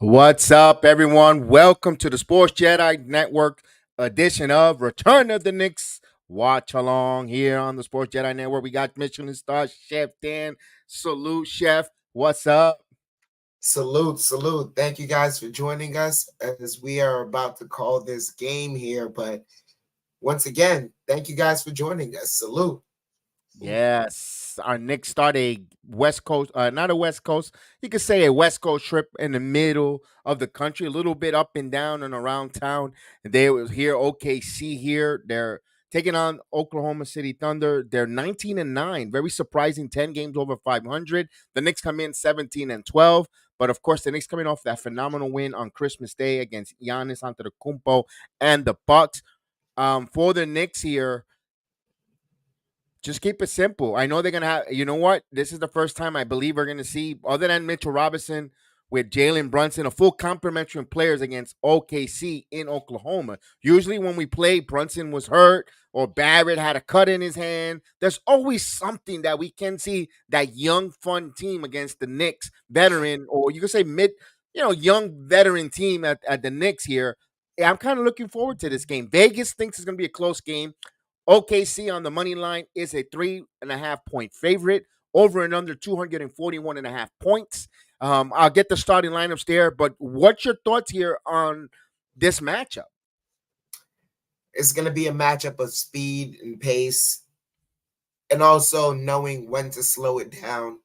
What's up, everyone? Welcome to the Sports Jedi Network edition of Return of the Knicks Watch Along here on the Sports Jedi Network. We got Michelin star Chef Dan. Salute, Chef. What's up? Salute. Thank you guys for joining us as we are about to call this game here. But once again, thank you guys for joining us. Salute. Yes, our Knicks start a West Coast, not a West Coast, you could say a West Coast trip in the middle of the country, a little bit up and down and around town. They was here, OKC here. They're taking on Oklahoma City Thunder. They're 19-9, very surprising, 10 games over 500. The Knicks come in 17-12, but of course the Knicks coming off that phenomenal win on Christmas Day against Giannis Antetokounmpo and the Bucks. For the Knicks here, just keep it simple. I know they're going to have, you know what? This is the first time I believe we're going to see, other than Mitchell Robinson with Jalen Brunson, a full complementary of players against OKC in Oklahoma. Usually when we play, Brunson was hurt or Barrett had a cut in his hand. There's always something that we can see that young, fun team against the Knicks, veteran, or you could say young veteran team at the Knicks here. Yeah, I'm kind of looking forward to this game. Vegas thinks it's going to be a close game. OKC on the money line is a 3.5 point favorite, over and under 241.5 points. I'll get the starting lineups there, but what's your thoughts here on this matchup? It's going to be a matchup of speed and pace, and also knowing when to slow it down.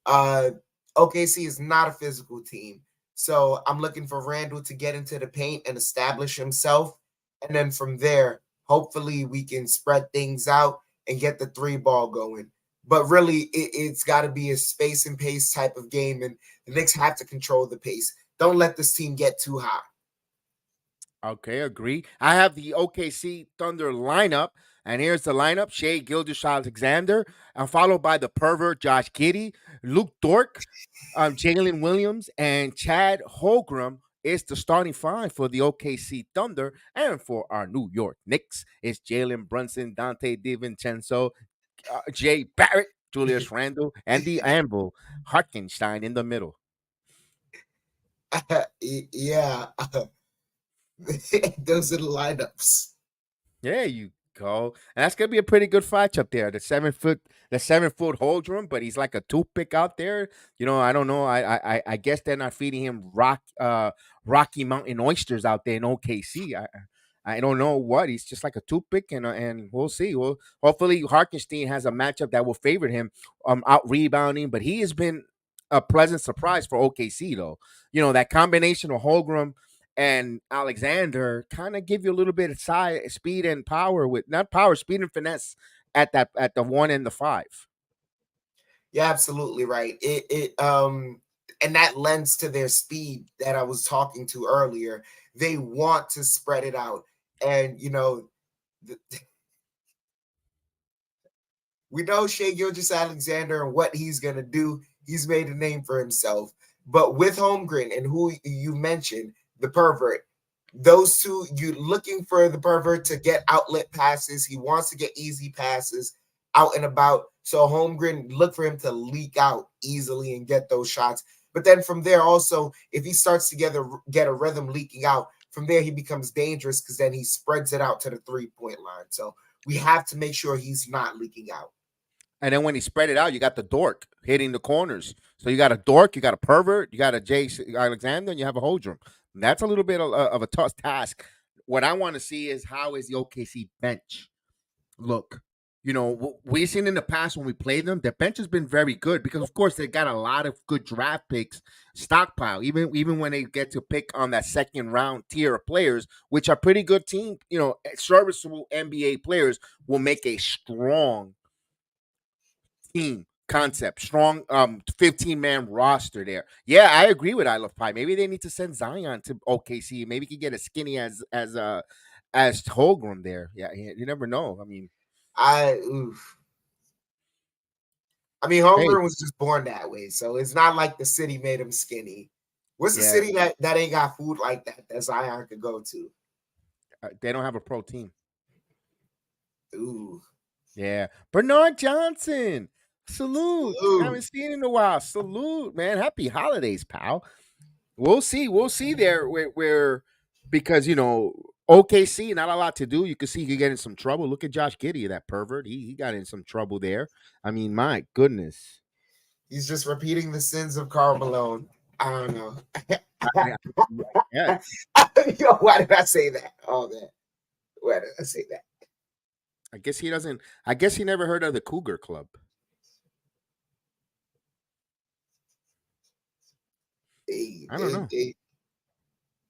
OKC is not a physical team, so I'm looking for Randall to get into the paint and establish himself, and then from there, hopefully we can spread things out and get the three ball going. But really, it's got to be a space and pace type of game, and the Knicks have to control the pace. Don't let this team get too high. Okay, agree. I have the OKC Thunder lineup, and here's the lineup: Shea Gilgeous-Alexander, followed by the pervert Josh Giddey, Luke Dork, Jalen Williams, and Chad Holgram is the starting five for the OKC Thunder, and for our New York Knicks, it's Jalen Brunson, Dante DiVincenzo, Jay Barrett, Julius Randle, and the Anvil Hartenstein in the middle. Yeah, those are the lineups. There you go. And that's gonna be a pretty good fight up there. The 7 foot Holdrum, but he's like a toothpick out there. I don't know. I guess they're not feeding him Rocky Mountain oysters out there in OKC. I don't know what. He's just like a toothpick, and we'll see. Well, hopefully Harkenstein has a matchup that will favor him, out rebounding. But he has been a pleasant surprise for OKC though. That combination of Holgram and Alexander kind of give you a little bit of speed and power, with not power, speed and finesse at the 1 and the 5. You're absolutely right. And that lends to their speed that I was talking to earlier. They want to spread it out, and the, we know Shea Gilgeous-Alexander and what he's gonna do. He's made a name for himself. But with Holmgren and who you mentioned, the pervert, those two, you looking for the pervert to get outlet passes. He wants to get easy passes out and about. So Holmgren, look for him to leak out easily and get those shots. But then from there, also, if he starts to get a rhythm leaking out, from there he becomes dangerous because then he spreads it out to the 3-point line. So we have to make sure he's not leaking out. And then when he spread it out, you got the dork hitting the corners. So you got a dork, you got a pervert, you got a Jay Alexander, and you have a Holdrum. That's a little bit of a tough task. What I want to see is how is the OKC bench look. We've seen in the past when we played them, their bench has been very good because, of course, they got a lot of good draft picks stockpile. Even when they get to pick on that second round tier of players, which are pretty good team, serviceable NBA players, will make a strong team concept, strong 15-man roster there. Yeah, I agree with I Love Pie. Maybe they need to send Zion to OKC. Maybe he can get as skinny as Holgram there. Yeah, you never know. I mean, I oof. I mean, hey, Holmgren was just born that way, so it's not like the city made him skinny. What's the yeah, city that ain't got food like that Zion could go to? they don't have a pro team. Ooh, Yeah, Bernard Johnson. Salute. salute. Haven't seen in a while. Salute, man. Happy holidays, pal. We'll see. We'll see there where because OKC not a lot to do. You can see he could get in some trouble. Look at Josh Giddey, that pervert. He got in some trouble there. I mean, my goodness. He's just repeating the sins of Karl Malone. I don't know. I, yeah, Yo, why did I say that? Oh man, why did I say that? I guess he doesn't. I guess he never heard of the Cougar Club. They I don't they know. they,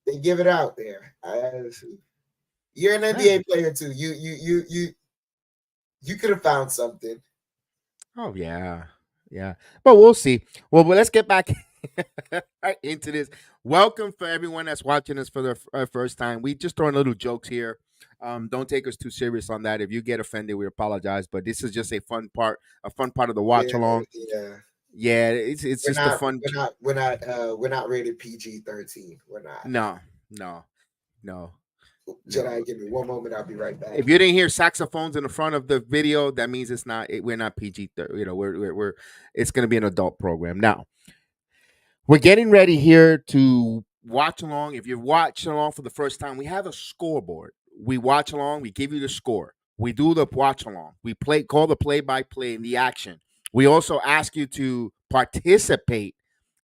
they give it out there. You're an Yeah. NBA player too. You could have found something. Oh yeah, yeah. But we'll see. Well, let's get back right into this. Welcome for everyone that's watching us for the first time. We just throwing little jokes here. Don't take us too serious on that. If you get offended, we apologize. But this is just a fun part of the watch Yeah, along. yeah. Yeah, it's We're just a not fun. we're not we're not we're not rated PG-13. We're not. No, no, no, no. Jedi, give me one moment. I'll be right If back. you didn't hear saxophones in the front of the video, that means it's not. We're not PG. We're it's going to be an adult program now. We're getting ready here to watch along. If you're watching along for the first time, we have a scoreboard. We watch along, we give you the score. We do the watch along. We call the play by play in the action. We also ask you to participate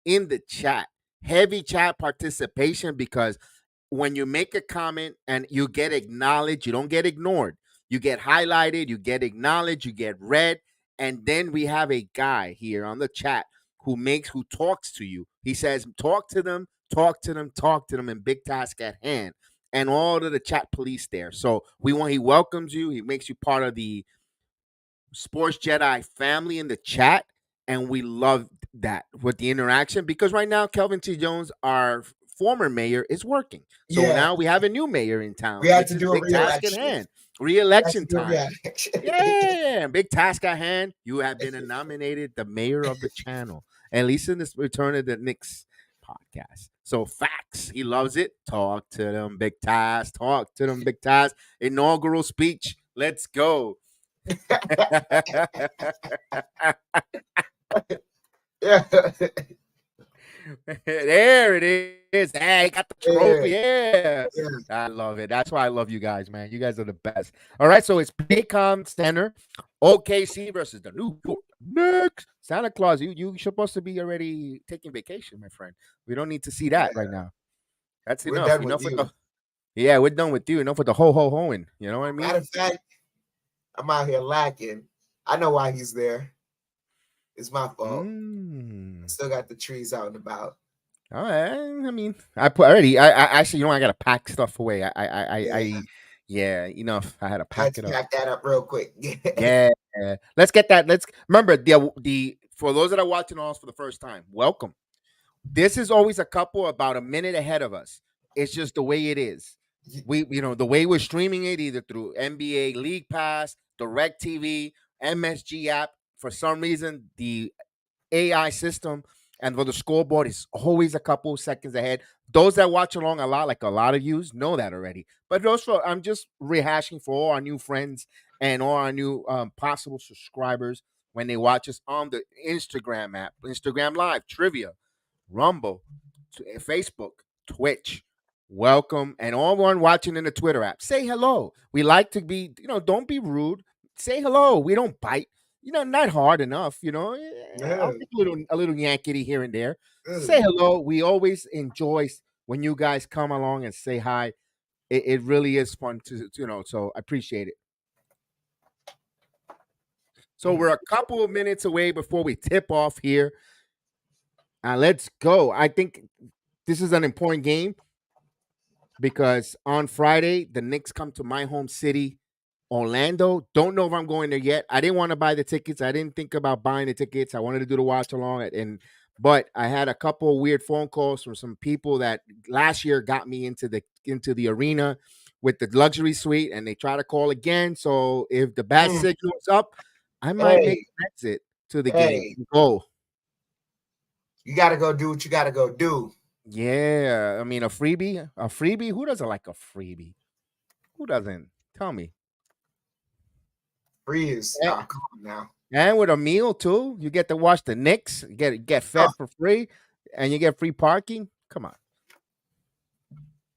in the chat. Heavy chat participation because when you make a comment and you get acknowledged, you don't get ignored. You get highlighted, you get acknowledged, you get read, and then we have a guy here on the chat who talks to you. He says, talk to them, talk to them, talk to them, and big task at hand. And all of the chat police there. So he welcomes you. He makes you part of the Sports Jedi family in the chat, and we love that with the interaction because right now Kelvin T. Jones, our former mayor is working. So Yeah, now we have a new mayor in we town. had This to is do a big task at re-election. hand. We had to Re-election do a time. re-election. Yeah, big task at hand. You have been nominated the mayor of the channel, at least in this return of the Knicks podcast. So facts, he loves it. Talk to them, big task. Talk to them, big task. Inaugural speech. Let's go. Yeah. There it is. Hey, got the Yeah. trophy. Yeah. Yeah. I love it. That's why I love you guys, man. You guys are the best. All right. So it's Paycom Center, OKC versus the New York Knicks. Santa Claus, you supposed to be already taking vacation, my friend. We don't need to see that right now. That's We're enough. done with Enough with the you. yeah, we're done with you. Enough with the ho ho hoing. You know what I Matter mean? of fact, I'm out here lacking. I know why he's there. It's my fault. I Mm. still got the trees out and about. All right. I mean, I put already. I actually, I gotta pack stuff away. Yeah, Yeah, enough. I had to I had pack to it up. pack that up real quick. Yeah, let's get that. Let's remember the for those that are watching us for the first time. Welcome. This is always a couple about a minute ahead of us. It's just the way it is. We, the way we're streaming it either through NBA League Pass, Direct TV, MSG app. For some reason, the AI system and for the scoreboard is always a couple seconds ahead. Those that watch along a lot, like a lot of yous, know that already. But those for I'm just rehashing for all our new friends and all our new possible subscribers when they watch us on the Instagram app, Instagram Live, Trivia, Rumble, Facebook, Twitch. Welcome, and all one watching in the Twitter app. Say hello. We like to be, don't be rude. Say hello. We don't bite. Not hard enough. Yeah. I'll take a little yankety here and there. Say Good. hello. We always enjoy when you guys come along and say hi. It really is fun So I appreciate it. So Mm. we're a couple of minutes away before we tip off here. Let's go. I think this is an important game because on Friday the Knicks come to my home city, Orlando. Don't know if I'm going there yet. I didn't want to buy the tickets. I didn't think about buying the tickets. I wanted to do the watch along, but I had a couple of weird phone calls from some people that last year got me into the arena with the luxury suite, and they try to call again. So if the bad Mm. signal's up, I might make Hey, an exit to the game. hey, Go. you got to go do what you got to go do. Yeah, I mean a freebie. Who doesn't like a freebie? Who doesn't? Tell me. Freeze. And, Ah, come on now. and with a meal too, you get to watch the Knicks. You get Oh, fed for free, and you get free parking. Come on.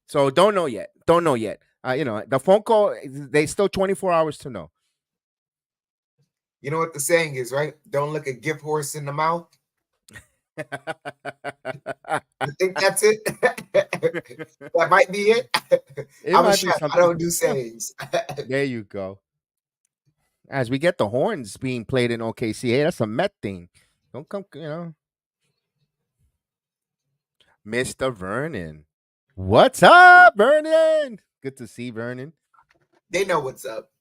So don't know yet. Don't know yet. The phone call. They still 24 hours to know. you know what the saying is, right? Don't look a gift horse in the mouth. You think that's it? That might be it. It I'm a might be chef. I something. don't do sayings. There you go. As we get the horns being played in OKC, hey, that's a Met thing. Don't come, Mr. Vernon. What's up, Vernon? Good to see Vernon. They know what's up.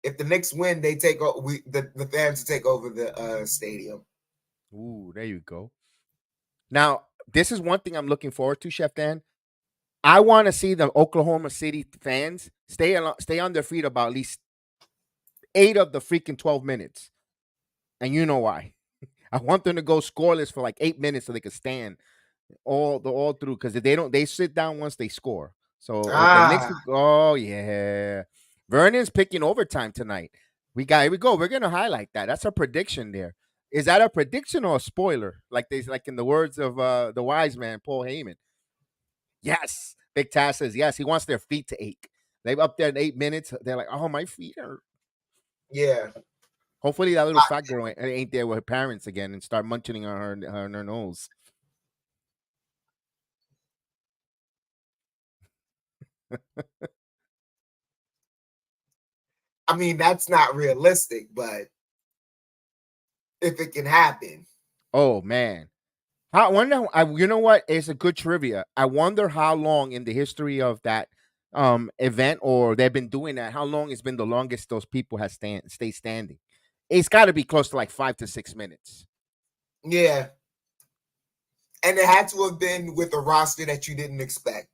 If the Knicks win, they take the fans take over the stadium. Ooh, there you go. Now, this is one thing I'm looking forward to, Chef Dan. I want to see the Oklahoma City fans stay on their feet about at least 8 of the freaking 12 minutes. And you know why. I want them to go scoreless for like 8 minutes so they can stand all through because if they sit down once they score. So if the Knicks, Ah, oh yeah, Vernon's picking overtime tonight. Here we go. We're gonna highlight that. That's a prediction there. Is that a prediction or a spoiler? Like in the words of the wise man Paul Heyman. Yes, Big Taz says yes. He wants their feet to ache. They've up there in 8 minutes. They're like, oh, my feet are. yeah. Hopefully that little fat girl ain't there with her parents again and start munching on her nose. I mean, that's not realistic, but if it can happen, Oh man. I wonder. You know what? It's a good trivia. I wonder how long in the history of that event, or they've been doing that. How long it's been the longest those people have stay standing? It's got to be close to like 5 to 6 minutes. yeah. And it had to have been with a roster that you didn't expect.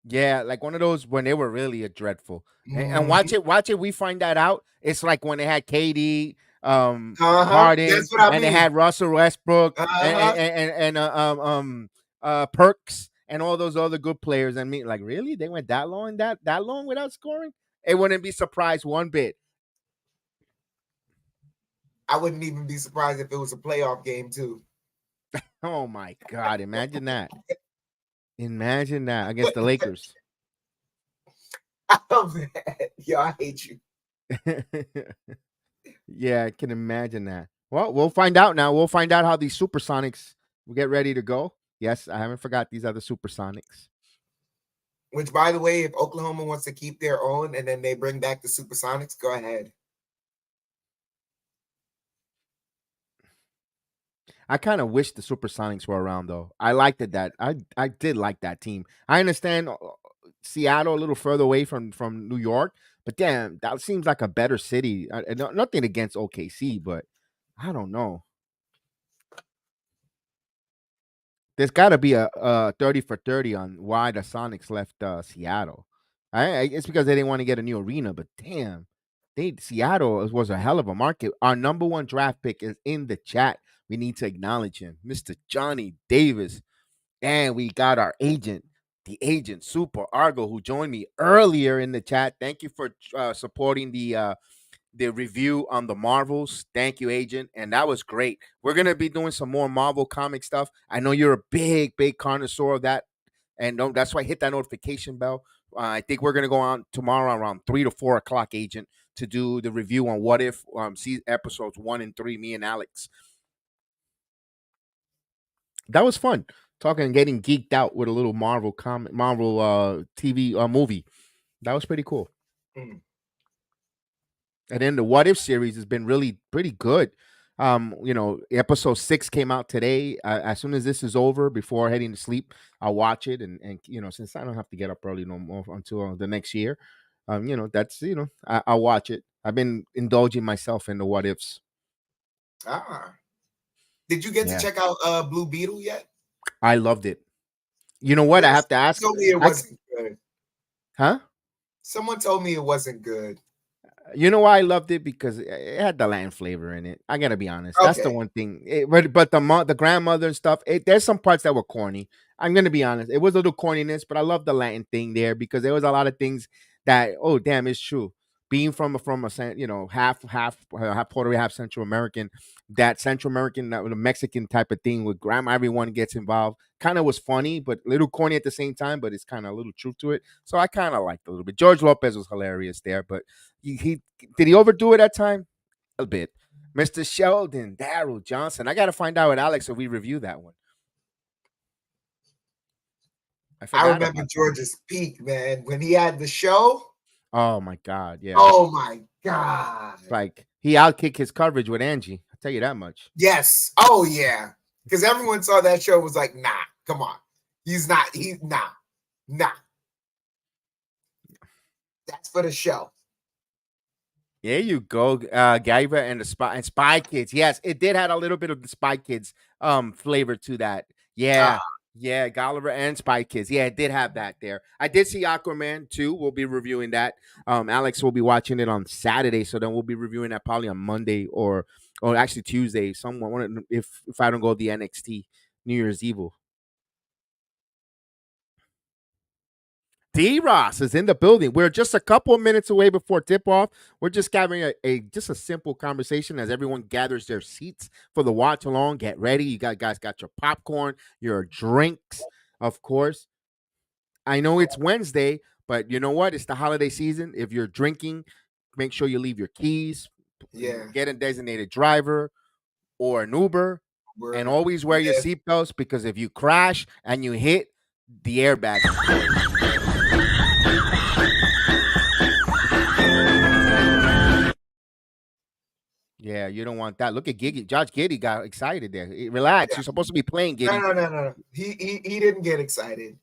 Yeah, like one of those when they were really a dreadful. And Mhm. watch it. We find that out. It's like when they had KD, Uh-huh. Harden, That's what I and they mean. had Russell Westbrook Uh-huh. Perks and all those other good players. I mean, like really, they went that long, that long without scoring. It wouldn't be surprised one bit. I wouldn't even be surprised if it was a playoff game too. Oh my God! Imagine that. Imagine that against the Lakers. Oh man, yo, I hate you. Yeah, I can imagine that. Well, we'll find out now. We'll find out how these supersonics will get ready to go. Yes, I haven't forgot these other supersonics. Which, by the way, if Oklahoma wants to keep their own and then they bring back the Supersonics, go ahead. I kind of wish the supersonics were around though. I liked it that I did like that team. I understand Seattle a little further away from New York, but damn, that seems like a better city. Nothing against OKC, but I don't know. There's got to be a 30 for 30 on why the Sonics left Seattle. It's because they didn't want to get a new arena, but damn, Seattle was a hell of a market. Our number one draft pick is in the chat. We need to acknowledge him, Mr. Johnny Davis. And we got our agent, the agent Super Argo, who joined me earlier in the chat. Thank you for supporting the review on the Marvels. Thank you, agent. And that was great. We're going to be doing some more Marvel comic stuff. I know you're a big connoisseur of that. And that's why hit that notification bell. I think we're going to go on tomorrow around 3 to 4 o'clock, agent, to do the review on What If, see episodes 1 and 3, me and Alex. That was fun talking and getting geeked out with a little Marvel TV movie. That was pretty cool. Mm. And then the What If series has been really pretty good. Episode 6 came out today. As soon as this is over, before heading to sleep, I'll watch it. And since I don't have to get up early no more until the next year, that's I'll watch it. I've been indulging myself in the What Ifs. Ah. Did you get to Yeah, check out Blue Beetle yet? I loved it. You know what? I Yeah, have to someone ask. told me it I wasn't good. huh? Someone told me it wasn't good. You know why I loved it? Because it had the Latin flavor in it. I gotta be honest. That's the Okay. one thing. But the grandmother and stuff. There's some parts that were corny. I'm gonna be honest. It was a little corniness, but I love the Latin thing there because there was a lot of things that damn, it's true. Being from a half Puerto Rican, half Central American, that Central American, that was a Mexican type of thing with grandma, everyone gets involved. Kind of was funny, but a little corny at the same time. But it's kind of a little truth to it. So I kind of liked it a little bit. George Lopez was hilarious there, but he did he overdo it at time? A bit. Mr. Sheldon, Daryl Johnson. I got to find out with Alex if we review that one. I I forgot remember about that. George's peak, man, when he had the show. Oh my God, yeah. Oh my God. It's like he outkicked his coverage with Angie. I'll tell you that much. Yes. Oh yeah. Because everyone saw that show was like, nah, come on. He's nah. That's for the show. There you go, Guyver and the Spy Kids. Yes, it did have a little bit of the Spy Kids flavor to that. Uh, Yeah, yeah, Gulliver and Spy Kids. Yeah, it did have that there. I did see Aquaman too. We'll be reviewing that. Alex will be watching it on Saturday, so then we'll be reviewing that probably on Monday or actually Tuesday. Someone if I don't go the NXT New Year's Evil. D Ross is in the building. We're just a couple of minutes away before tip off. We're just having a simple conversation as everyone gathers their seats for the watch along. Get ready. You guys got your popcorn, your drinks, of course. I know it's Wednesday, but you know what? It's the holiday season. If you're drinking, make sure you leave your keys. yeah. Get a designated driver or an Uber, and We're always wear your yeah. seatbelts because if you crash and you hit, the airbags explode. Yeah, you don't want that. Look at Giddy. Josh Giddy got excited there. Relax. Yeah. You're supposed to be playing No, Giddy. no, no, no. He didn't get excited.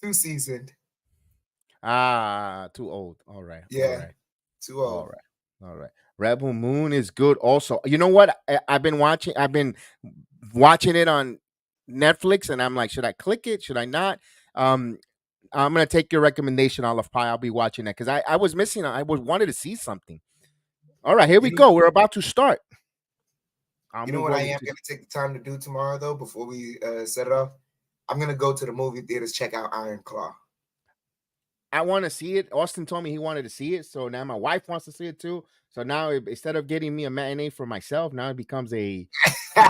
Too seasoned. Ah, too old. All right. All Yeah. right. Too All old. right. All right. Rebel Moon is good also. You know what? I've been watching it on Netflix, and I'm like, should I click it? Should I not? Um, I'm gonna take your recommendation, Olive Pie. I'll be watching that because I was missing. I was wanted to see something. All right, here we You know, go. We're about to start. I'll you know move what I over am to. gonna take the time to do tomorrow though, before we set it off. I'm gonna go to the movie theaters, check out Iron Claw. I want to see it. Austin told me he wanted to see it, so now my wife wants to see it too. So now instead of getting me a matinee for myself, now it becomes a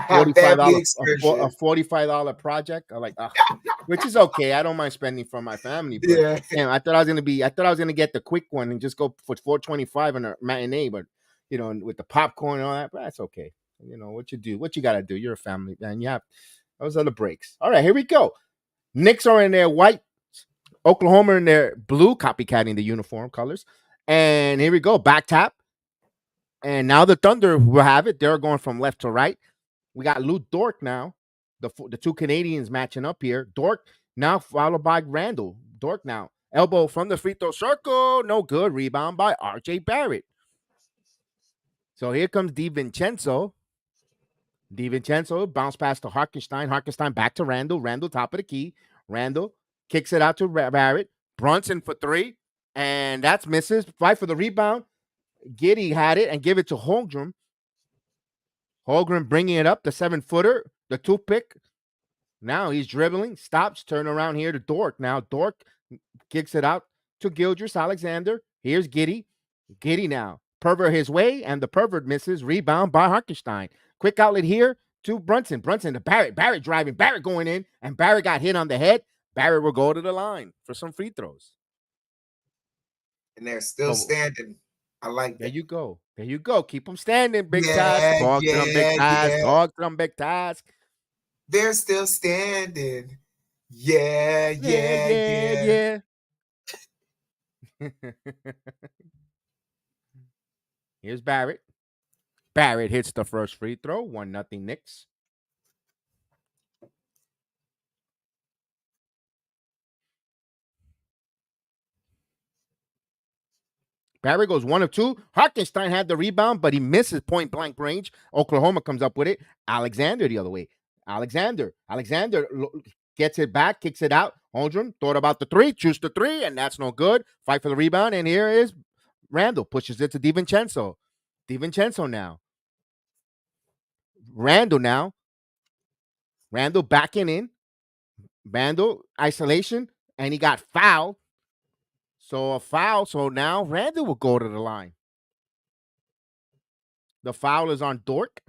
forty five Family dollar a excursion. $45 project. I'm like, ugh, which is okay. I don't mind spending for my family, but Yeah. damn, I thought I was gonna get the quick one and just go for 425 on a matinee, but with the popcorn and all that, but that's okay. What you do, what you gotta do. You're a family man. You have those are the breaks. All right, here we go. Knicks are in their white, Oklahoma in their blue, copycatting the uniform colors. And here we go, back tap. And now the Thunder will have it. They're going from left to right. We got Lou Dort now. The two Canadians matching up here. Dort now followed by Randall. Dort now. Elbow from the free throw circle. No good. Rebound by RJ Barrett. So here comes DiVincenzo. DiVincenzo bounce pass to Harkenstein. Harkenstein back to Randall. Randall top of the key. Randall kicks it out to Barrett. Brunson for three. And that's misses. Fight for the rebound. Giddy had it and give it to Holmgren. Holmgren bringing it up, the 7-footer, the toothpick. Now he's dribbling, stops, turn around here to Dork. Now Dork kicks it out to Gildress Alexander. Here's Giddy. Giddy now. Pervert his way, and the pervert misses. Rebound by Harkenstein. Quick outlet here to Brunson. Brunson to Barrett. Barrett driving. Barrett going in, and Barrett got hit on the head. Barrett will go to the line for some free throws. And they're still So standing. I like there that. you go. There you go. Keep them standing, big task. Yeah, Talk to them, big yeah, task. yeah. Talk to them, big task. They're still standing. Yeah, Yeah, yeah, yeah. yeah, yeah. Here's Barrett. Barrett hits the first free throw. 1-0 Knicks. Barrett goes 1 of 2. Harkenstein had the rebound, but he misses point blank range. Oklahoma comes up with it. Alexander the other way. Alexander gets it back, kicks it out. Holmgren thought about the three, choose the three, and that's no good. Fight for the rebound, and here is Randall. Pushes it to DiVincenzo. DiVincenzo now. Randall now. Randall backing in. Randall isolation, and he got fouled. So a foul. So now Randall will go to the line. The foul is on Dork.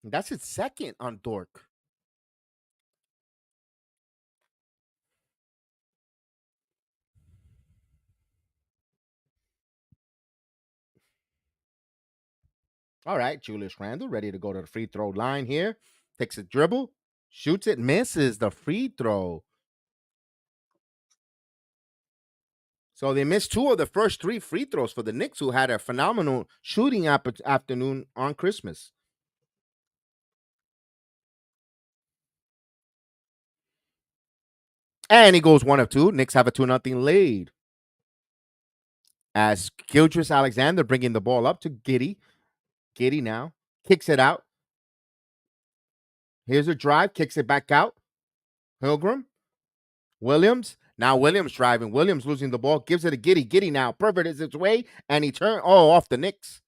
That's his second on Dork. All right, Julius Randle ready to go to the free throw line here. Takes a dribble, shoots it, misses the free throw. So they missed 2 of the first 3 free throws for the Knicks, who had a phenomenal shooting afternoon on Christmas. And he goes 1 of 2. Knicks have a 2-0 lead. As Gildress Alexander bringing the ball up to Giddy. Giddy now kicks it out. Here's a drive, kicks it back out. Pilgrim, Williams. Now Williams driving. Williams losing the ball, gives it to Giddy. Giddy now pervert is its way, and he turned off the Knicks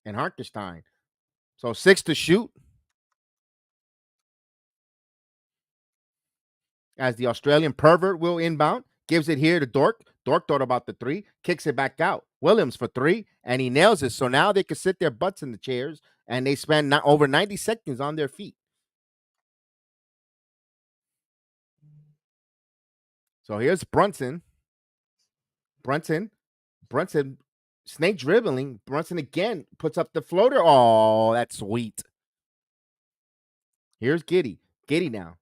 and Hartenstein. So 6 to shoot as the Australian pervert will inbound. Gives it here to Dork. Dork thought about the 3, kicks it back out. Williams for 3, and he nails it. So now they can sit their butts in the chairs, and they spend over 90 seconds on their feet. So here's Brunson. Brunson, snake dribbling. Brunson again puts up the floater. Oh, that's sweet. Here's Giddy. Giddy now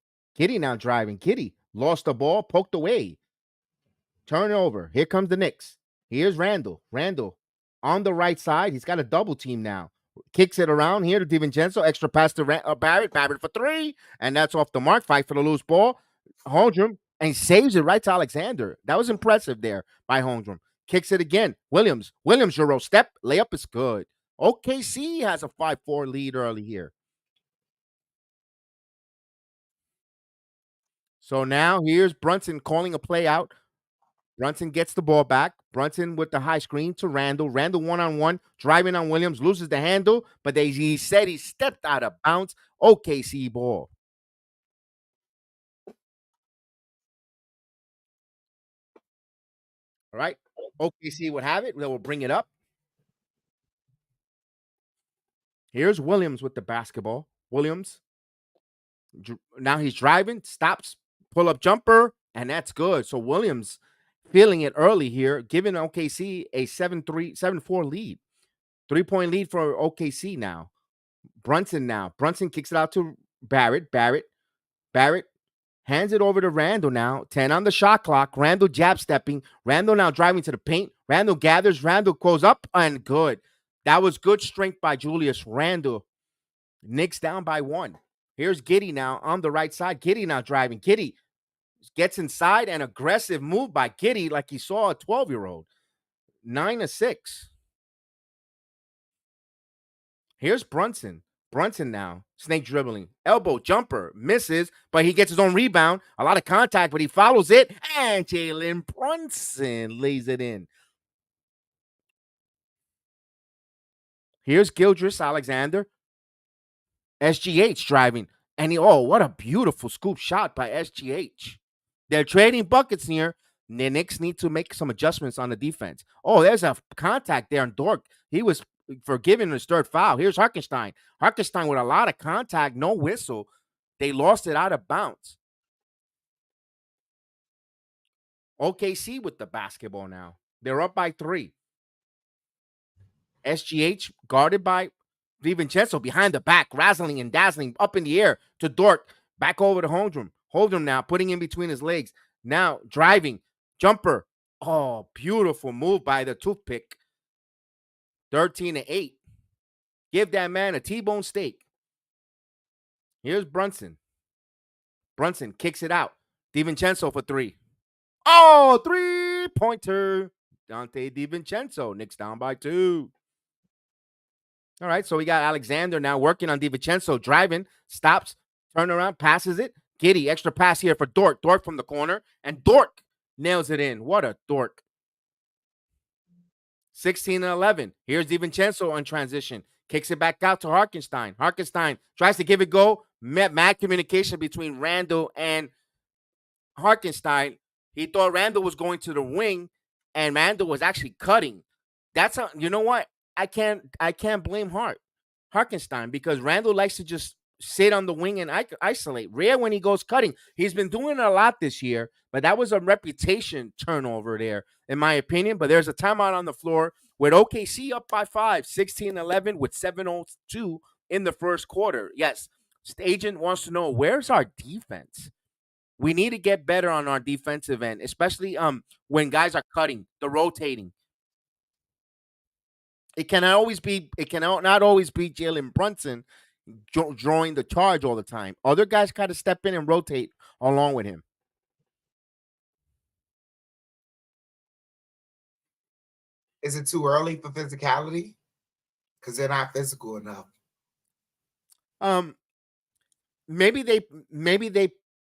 driving. Giddy lost the ball, poked away. Turnover. Here comes the Knicks. Here's Randall. Randall on the right side. He's got a double team now. Kicks it around here to DiVincenzo. Extra pass to Barrett. Barrett for 3. And that's off the mark. Fight for the loose ball. Holmgren and saves it right to Alexander. That was impressive there by Holmgren. Kicks it again. Williams, Euro step. Layup is good. OKC has a 5-4 lead early here. So now here's Brunson calling a play out. Brunson gets the ball back. Brunson with the high screen to Randall. Randall one-on-one, driving on Williams, loses the handle, but he said he stepped out of bounds. OKC ball. All right. OKC would have it. They will bring it up. Here's Williams with the basketball. Williams. Now he's driving, stops, pull up jumper, and that's good. So Williams feeling it early here, giving OKC a 7-4 lead. 3-point lead for OKC now. Brunson now. Brunson kicks it out to Barrett. Barrett hands it over to Randall now. 10 on the shot clock. Randall jab stepping. Randall now driving to the paint. Randall gathers. Randall goes up and good. That was good strength by Julius Randall. Knicks down by 1. Here's Giddey now on the right side. Giddey now driving. Giddey gets inside, and aggressive move by Giddey like he saw a 12-year-old. 9-6. Here's Brunson. Brunson now. Snake dribbling. Elbow jumper. Misses, but he gets his own rebound. A lot of contact, but he follows it. And Jalen Brunson lays it in. Here's Gildress Alexander. SGH driving. And what a beautiful scoop shot by SGH. They're trading buckets here. The Knicks need to make some adjustments on the defense. Oh, there's a contact there on Dork. He was forgiven his third foul. Here's Harkenstein. Harkenstein with a lot of contact, no whistle. They lost it out of bounds. OKC with the basketball now. They're up by 3. SGH guarded by DiVincenzo behind the back, razzling and dazzling up in the air to Dort. Back over to Holdrum. Holdrum now putting in between his legs. Now driving. Jumper. Oh, beautiful move by the toothpick. 13-8. Give that man a T-bone steak. Here's Brunson. Brunson kicks it out. DiVincenzo for 3. Oh, 3-pointer. Dante DiVincenzo. Knicks down by 2. All right, so we got Alexander now working on DiVincenzo, driving, stops, turn around, passes it. Giddey, extra pass here for Dort. Dort from the corner, and Dort nails it in. What a dork. 16-11. Here's DiVincenzo on transition. Kicks it back out to Harkenstein. Harkenstein tries to give it go. Mad communication between Randall and Harkenstein. He thought Randall was going to the wing, and Randall was actually cutting. That's you know what? I can't blame Harkenstein, because Randall likes to just sit on the wing and isolate. Rare when he goes cutting. He's been doing it a lot this year, but that was a reputation turnover there, in my opinion. But there's a timeout on the floor with OKC up by 5, 16-11 with 7:02 in the first quarter. Yes, agent wants to know, where's our defense? We need to get better on our defensive end, especially when guys are cutting, the rotating. It cannot always be. It cannot not always be Jalen Brunson drawing the charge all the time. Other guys got to step in and rotate along with him. Is it too early for physicality? Because they're not physical enough. Maybe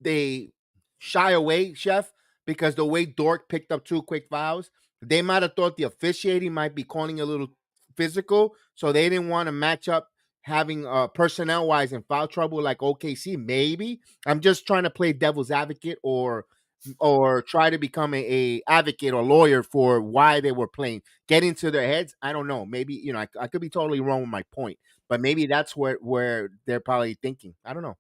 they shy away, Chef, because the way Dort picked up 2 quick fouls, they might have thought the officiating might be calling a little physical, so they didn't want to match up having personnel wise in foul trouble like OKC. Maybe I'm just trying to play devil's advocate or try to become a advocate or lawyer for why they were playing. Get into their heads. I don't know. Maybe I could be totally wrong with my point, but maybe that's where they're probably thinking. I don't know.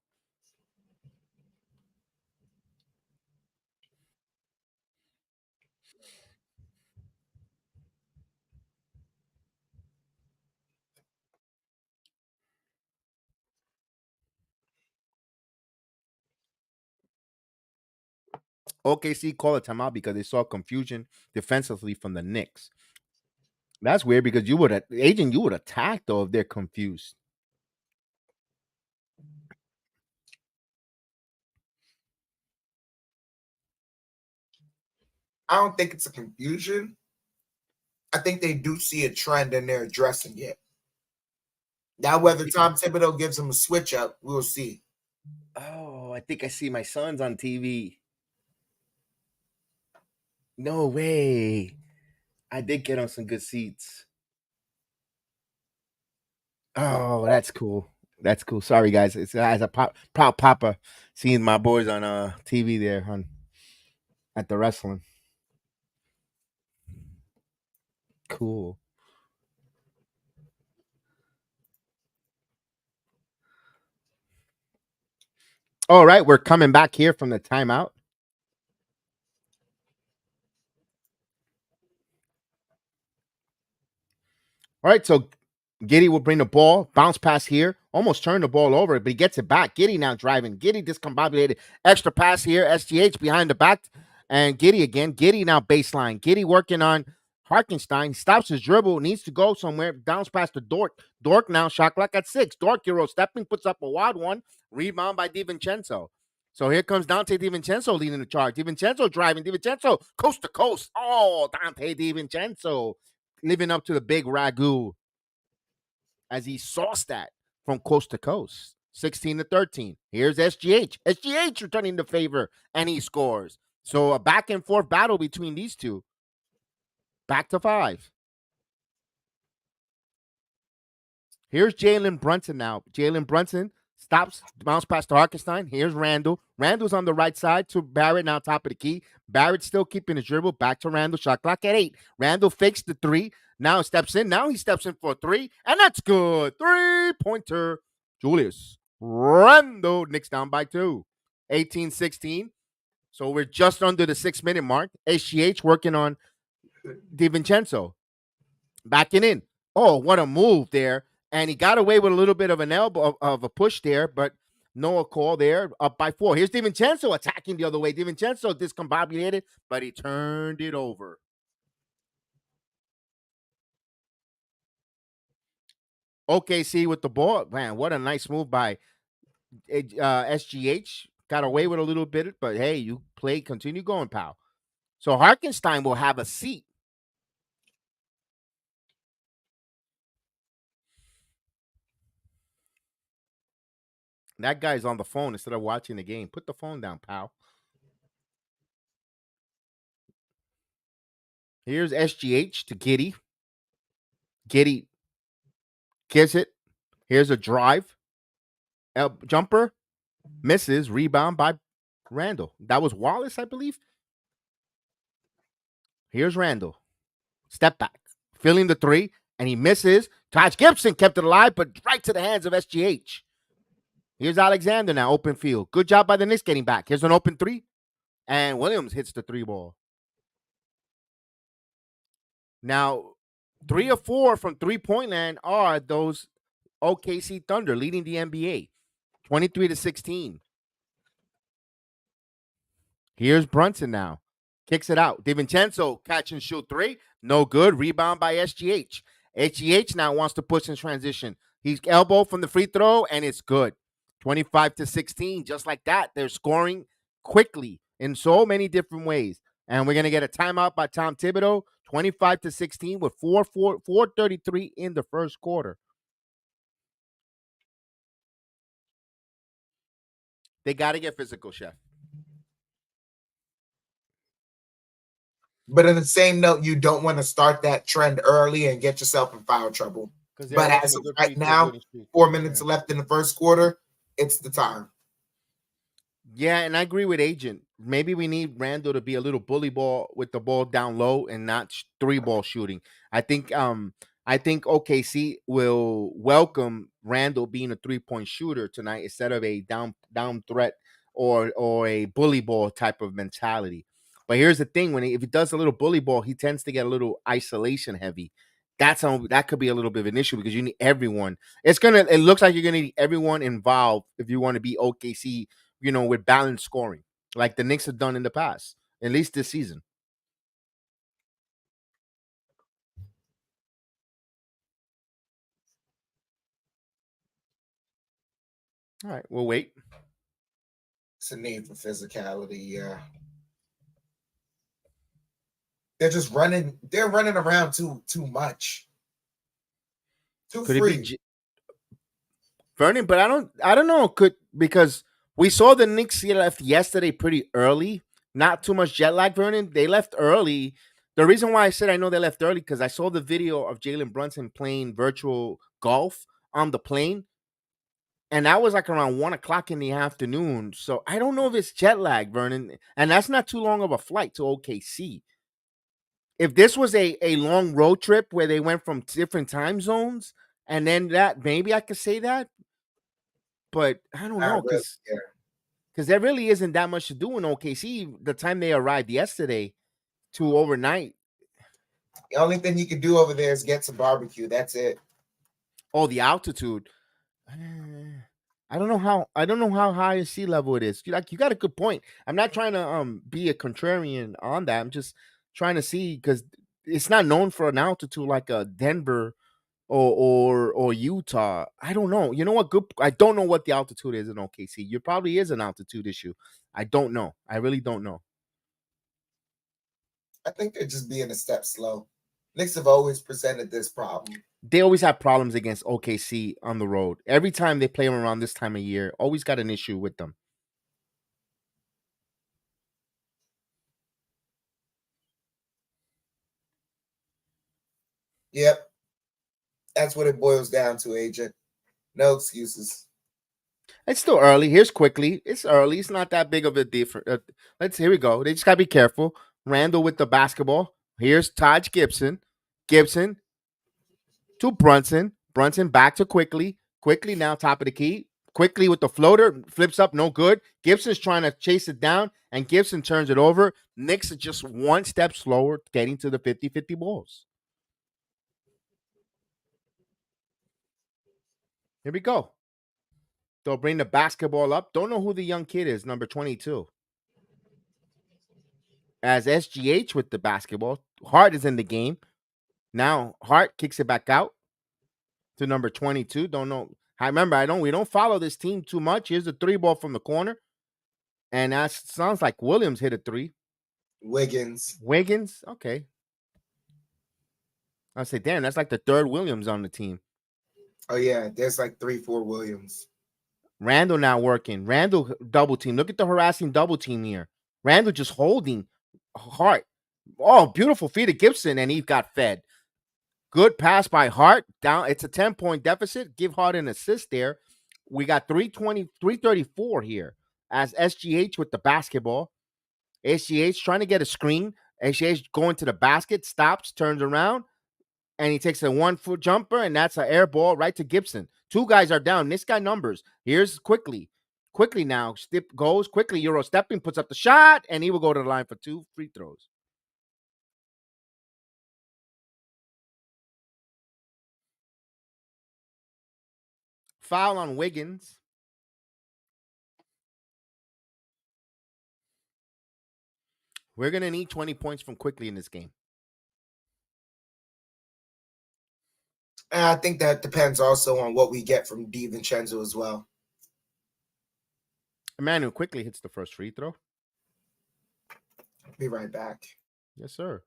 OKC called a timeout because they saw confusion defensively from the Knicks. That's weird because you would attack though if they're confused. I don't think it's a confusion. I think they do see a trend and they're addressing it. Now, whether Tom Thibodeau gives them a switch up, we'll see. Oh, I think I see my sons on TV. No way. I did get on some good seats. Oh, that's cool. That's cool. Sorry, guys. It's as a proud papa seeing my boys on TV there on at the wrestling. Cool. All right, we're coming back here from the timeout. All right, so Giddy will bring the ball, bounce pass here, almost turn the ball over, but he gets it back. Giddy now driving. Giddy discombobulated. Extra pass here. SGH behind the back. And Giddy again. Giddy now baseline. Giddy working on Harkenstein. Stops his dribble. Needs to go somewhere. Bounce pass to Dork. Dork now shot clock at 6. Dork Euro stepping. Puts up a wild one. Rebound by DiVincenzo. So here comes Dante DiVincenzo leading the charge. DiVincenzo driving. DiVincenzo coast to coast. Oh, Dante DiVincenzo living up to the big ragu as he sauced that from coast to coast. 16-13. Here's SGH. SGH returning the favor, and he scores. So a back and forth battle between these two. Back to 5. Here's Jalen Brunson now. Jalen Brunson stops, bounce pass to Harkenstein. Here's Randall. Randall's on the right side to Barrett, now top of the key. Barrett still keeping his dribble. Back to Randall. Shot clock at 8. Randall fakes the 3. Now steps in. Now he steps in for a 3. And that's good. 3-pointer. Julius Randall. Knicks down by 2. 18-16. So we're just under the 6-minute mark. HGH working on DiVincenzo. Backing in. Oh, what a move there. And he got away with a little bit of an elbow of a push there, but no call there. Up by 4. Here's DiVincenzo attacking the other way. DiVincenzo discombobulated, but he turned it over. OKC with the ball. Man, what a nice move by SGH. Got away with a little bit, but hey, you play, continue going, pal. So Harkenstein will have a seat. That guy's on the phone instead of watching the game. Put the phone down, pal. Here's SGH to Giddy. Giddy gives it. Here's a drive. Jumper. Misses. Rebound by Randall. That was Wallace, I believe. Here's Randall. Step back. Filling the 3. And he misses. Taj Gibson kept it alive, but right to the hands of SGH. Here's Alexander now. Open field. Good job by the Knicks getting back. Here's an open 3. And Williams hits the 3 ball. Now, 3 or 4 from 3-point land are those OKC Thunder leading the NBA. 23-16. Here's Brunson now. Kicks it out. DiVincenzo catch and shoot 3. No good. Rebound by SGH. SGH now wants to push in transition. He's elbow from the free throw, and it's good. 25-16. Just like that, they're scoring quickly in so many different ways. And we're going to get a timeout by Tom Thibodeau. 25-16 with 4:33 in the first quarter. They got to get physical, Chef. But in the same note, you don't want to start that trend early and get yourself in foul trouble. But as of right now, 4 minutes left in the first quarter, it's the time. Yeah, and I agree with Agent. Maybe we need Randall to be a little bully ball with the ball down low and not 3-ball shooting. I think OKC will welcome Randall being a 3-point shooter tonight instead of a down threat or a bully ball type of mentality. But here's the thing: if he does a little bully ball, he tends to get a little isolation heavy. That could be a little bit of an issue because you need everyone. It looks like you're gonna need everyone involved if you want to be OKC, with balanced scoring, like the Knicks have done in the past, at least this season. All right, we'll wait. It's a need for physicality, yeah. They're just running. They're running around too much. Too Could free. it be Vernon? But I don't know. Because We saw the Knicks left yesterday pretty early. Not too much jet lag, Vernon. They left early. The reason why I said I know they left early because I saw the video of Jalen Brunson playing virtual golf on the plane, and that was like around 1 o'clock in the afternoon. So I don't know if it's jet lag, Vernon, and that's not too long of a flight to OKC. If this was a long road trip where they went from different time zones, and then that maybe I could say that, but I don't know Not really. because Yeah. there really isn't that much to do in OKC. The time they arrived yesterday to overnight. The only thing you can do over there is get some barbecue. That's it. Oh, the altitude. I don't know how high a sea level it is. You got a good point. I'm not trying to be a contrarian on that. I'm just trying to see because it's not known for an altitude like a Denver or Utah. I don't know. You know what? Good. I don't know what the altitude is in OKC. You probably is an altitude issue. I don't know. I really don't know. I think they're just being a step slow. Knicks have always presented this problem. They always have problems against OKC on the road. Every time they play them around this time of year, always got an issue with them. Yep. That's what it boils down to, agent. No excuses. It's still early. Here's quickly. It's early. It's not that big of a difference. Here we go. They just gotta be careful. Randall with the basketball. Here's Taj Gibson. Gibson to Brunson. Brunson back to Quickly. Quickly now top of the key. Quickly with the floater. Flips up. No good. Gibson's trying to chase it down. And Gibson turns it over. Knicks are just one step slower getting to the 50-50 balls. Here we go. They'll bring the basketball up. Don't know who the young kid is, number 22. As SGH with the basketball. Hart is in the game. Now Hart kicks it back out to number 22. Don't know. I remember we don't follow this team too much. Here's the three ball from the corner. And that sounds like Williams hit a three. Wiggins. Okay. I say, damn, that's like the third Williams on the team. Oh, yeah. There's like 3-4 Williams. Randall now working. Randall double team. Look at the harassing double team here. Randall just holding Hart. Oh, beautiful feed of Gibson, and he got fed. Good pass by Hart. Down. It's a 10-point deficit. Give Hart an assist there. We got 334 here as SGH with the basketball. SGH trying to get a screen. SGH going to the basket, stops, turns around, and he takes a 1-foot jumper, and that's an air ball right to Gibson. Two guys are down. This guy numbers. Here's Quickly. Quickly now. Goes quickly. Euro stepping, puts up the shot, and he will go to the line for 2 free throws. Foul on Wiggins. We're going to need 20 points from Quickly in this game. And I think that depends also on what we get from DiVincenzo as well. Emmanuel Quickly hits the first free throw. Be right back. Yes, sir.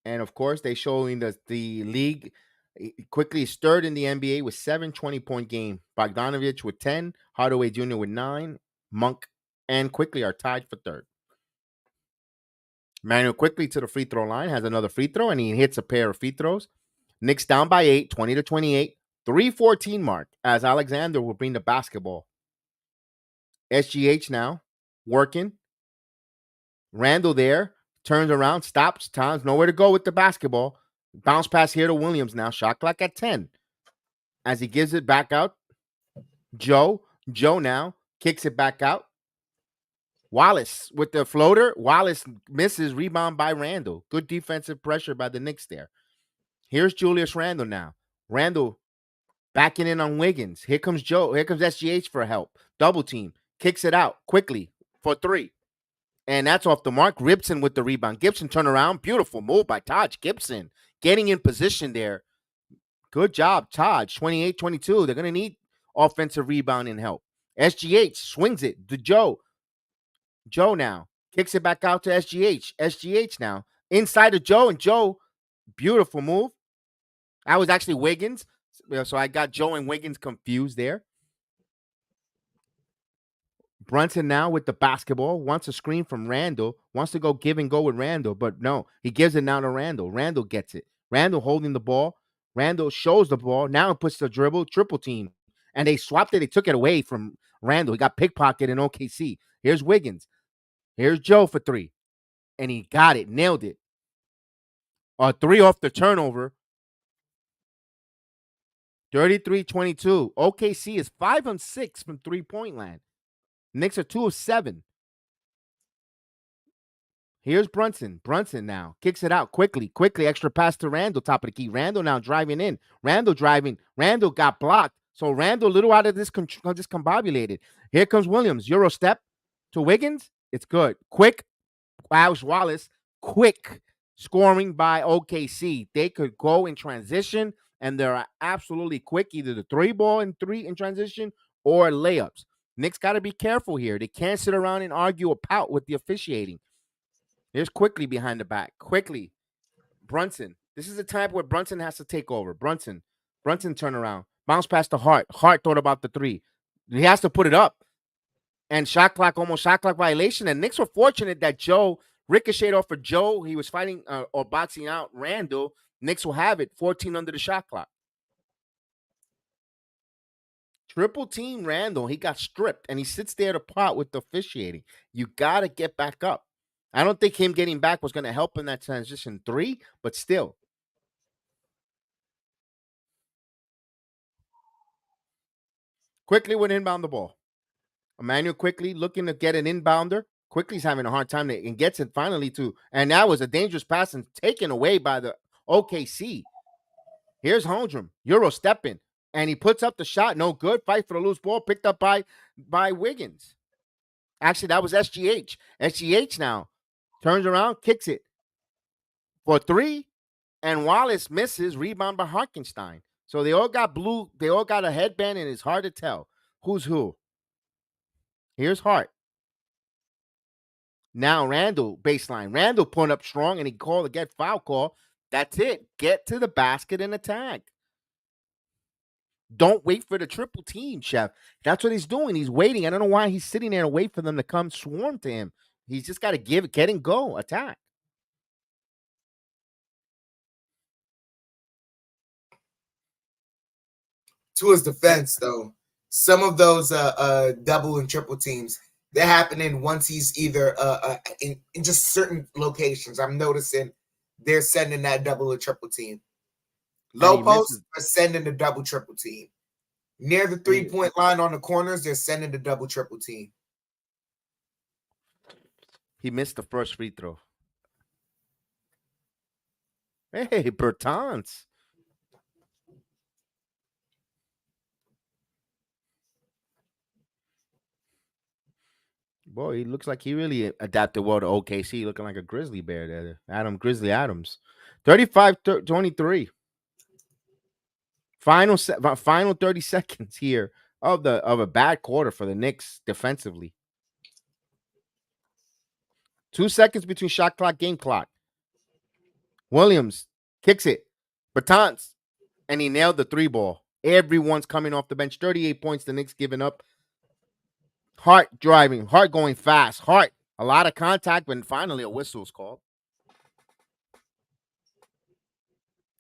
And of course, they showing the league Quickly is third in the NBA with 7 20-point game. Bogdanovich with 10, Hardaway Jr. with 9, Monk and Quickly are tied for third. Emmanuel Quickly to the free throw line, has another free throw, and he hits a pair of free throws. Knicks down by 8, 20-28, 3:14 mark as Alexander will bring the basketball. SGH now working. Randall there, turns around, stops, Towns nowhere to go with the basketball. Bounce pass here to Williams now, shot clock at 10. As he gives it back out, Joe now kicks it back out. Wallace with the floater. Wallace misses, rebound by Randall. Good defensive pressure by the Knicks there. Here's Julius Randle now. Randle backing in on Wiggins. Here comes Joe. Here comes SGH for help. Double team. Kicks it out quickly for 3. And that's off the mark. Gibson with the rebound. Gibson turn around. Beautiful move by Taj Gibson. Getting in position there. Good job, Taj. 28-22. They're going to need offensive rebounding help. SGH swings it to Joe. Joe now kicks it back out to SGH. SGH now inside of Joe, and Joe, beautiful move. That was actually Wiggins. So I got Joe and Wiggins confused there. Brunson now with the basketball wants a screen from Randall, wants to go give and go with Randall, but no, he gives it now to Randall. Randall gets it. Randall holding the ball. Randall shows the ball. Now it puts the dribble, triple team. And they swapped it. They took it away from Randall. He got pickpocketed in OKC. Here's Wiggins. Here's Joe for three. And he got it, nailed it. A three off the turnover. 33-22. OKC is 5 of 6 from 3-point land. Knicks are 2 of 7. Here's Brunson. Brunson now kicks it out quickly. Extra pass to Randall, top of the key. Randall now driving in. Randall driving. Randall got blocked. So Randall a little out of this discombobulated. Here comes Williams. Euro step to Wiggins. It's good. Quick. Alex Wallace. Quick scoring by OKC. They could go in transition, and they're absolutely quick. Either the three ball and three in transition or layups. Knicks got to be careful here. They can't sit around and argue or pout with the officiating. Here's Quickly behind the back. Quickly. Brunson. This is the time where Brunson has to take over. Brunson turn around. Bounce past the Hart. Hart thought about the three. He has to put it up. And almost shot clock violation. And Knicks were fortunate that Joe ricocheted off of Joe. He was fighting or boxing out Randall. Knicks will have it. 14 under the shot clock. Triple team Randall. He got stripped. And he sits there to pot with the officiating. You got to get back up. I don't think him getting back was going to help in that transition three, but still. Quickly would inbound the ball. Emmanuel Quickly looking to get an inbounder. Quickly's having a hard time and gets it finally to, and that was a dangerous pass and taken away by the OKC. Here's Holmgren, Euro stepping, and he puts up the shot. No good. Fight for the loose ball, picked up by Wiggins. Actually, that was SGH. SGH now turns around, kicks it for three, and Wallace misses. Rebound by Harkenstein. So they all got blue. They all got a headband, and it's hard to tell who's who. Here's Hart. Now Randall baseline. Randall pulling up strong, and he called a get foul call. That's it. Get to the basket and attack. Don't wait for the triple team, Chef. That's what he's doing. He's waiting. I don't know why he's sitting there and wait for them to come swarm to him. He's just got to get and go, attack. To his defense, though, some of those double and triple teams, they're happening once he's either in just certain locations. I'm noticing they're sending that double or triple team. Low post are sending the double triple team. Near the 3-point line on the corners, they're sending the double triple team. He missed the first free throw. Hey, Bertans. Boy, he looks like he really adapted well to OKC, looking like a grizzly bear there. Grizzly Adams. 35-23. Final 30 seconds here of a bad quarter for the Knicks defensively. 2 seconds between shot clock, game clock. Williams kicks it. Bertans. And he nailed the three ball. Everyone's coming off the bench. 38 points, the Knicks giving up. Hart driving. Hart going fast. Hart, a lot of contact, but finally a whistle is called.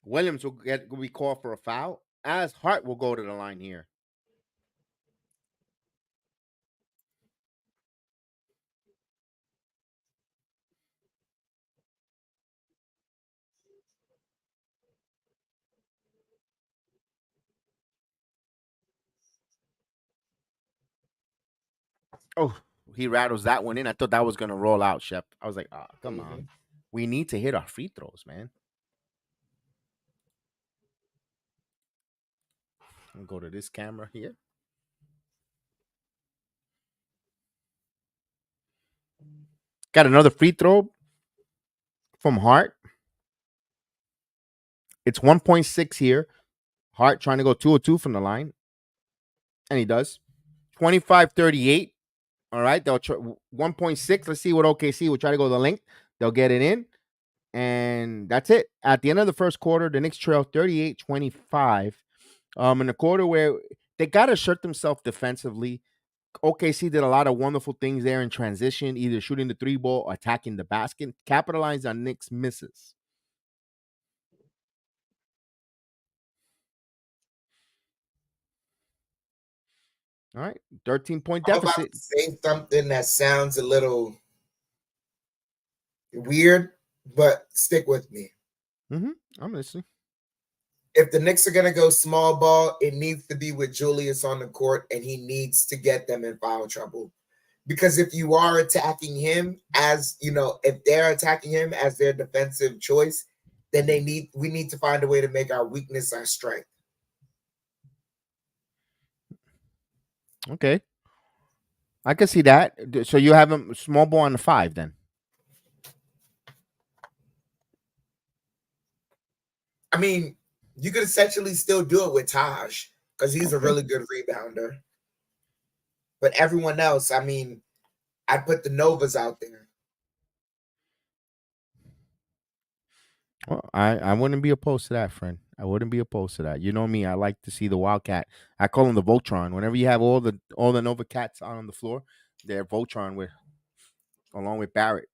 Williams will be called for a foul, as Hart will go to the line here. Oh, he rattles that one in. I thought that was going to roll out, Shep. I was like, come on. We need to hit our free throws, man. I'll go to this camera here. Got another free throw from Hart. It's 1.6 here. Hart trying to go 2 of 2 from the line. And he does. 25-38. All right. They'll try 1.6. Let's see what OKC will try to go the length. They'll get it in. And that's it. At the end of the first quarter, the Knicks trail 38-25. In a quarter where they got to assert themselves defensively. OKC did a lot of wonderful things there in transition, either shooting the three ball or attacking the basket, capitalized on Knicks misses. All right, 13-point I'm about deficit. to say something that sounds a little weird, but stick with me. I'm listening. If the Knicks are gonna go small ball, it needs to be with Julius on the court, and he needs to get them in foul trouble. Because if you are attacking him as if they're attacking him as their defensive choice, then we need to find a way to make our weakness our strength. Okay, I can see that. So you have him small ball on the 5 then. I mean, you could essentially still do it with Taj because he's a Okay. really good rebounder. But everyone else, I mean, I'd put the Novas out there. Well, I wouldn't be opposed to that, friend. I wouldn't be opposed to that. You know me. I like to see the Wildcat. I call him the Voltron. Whenever you have all the Nova Cats on the floor, they're Voltron with along with Barrett.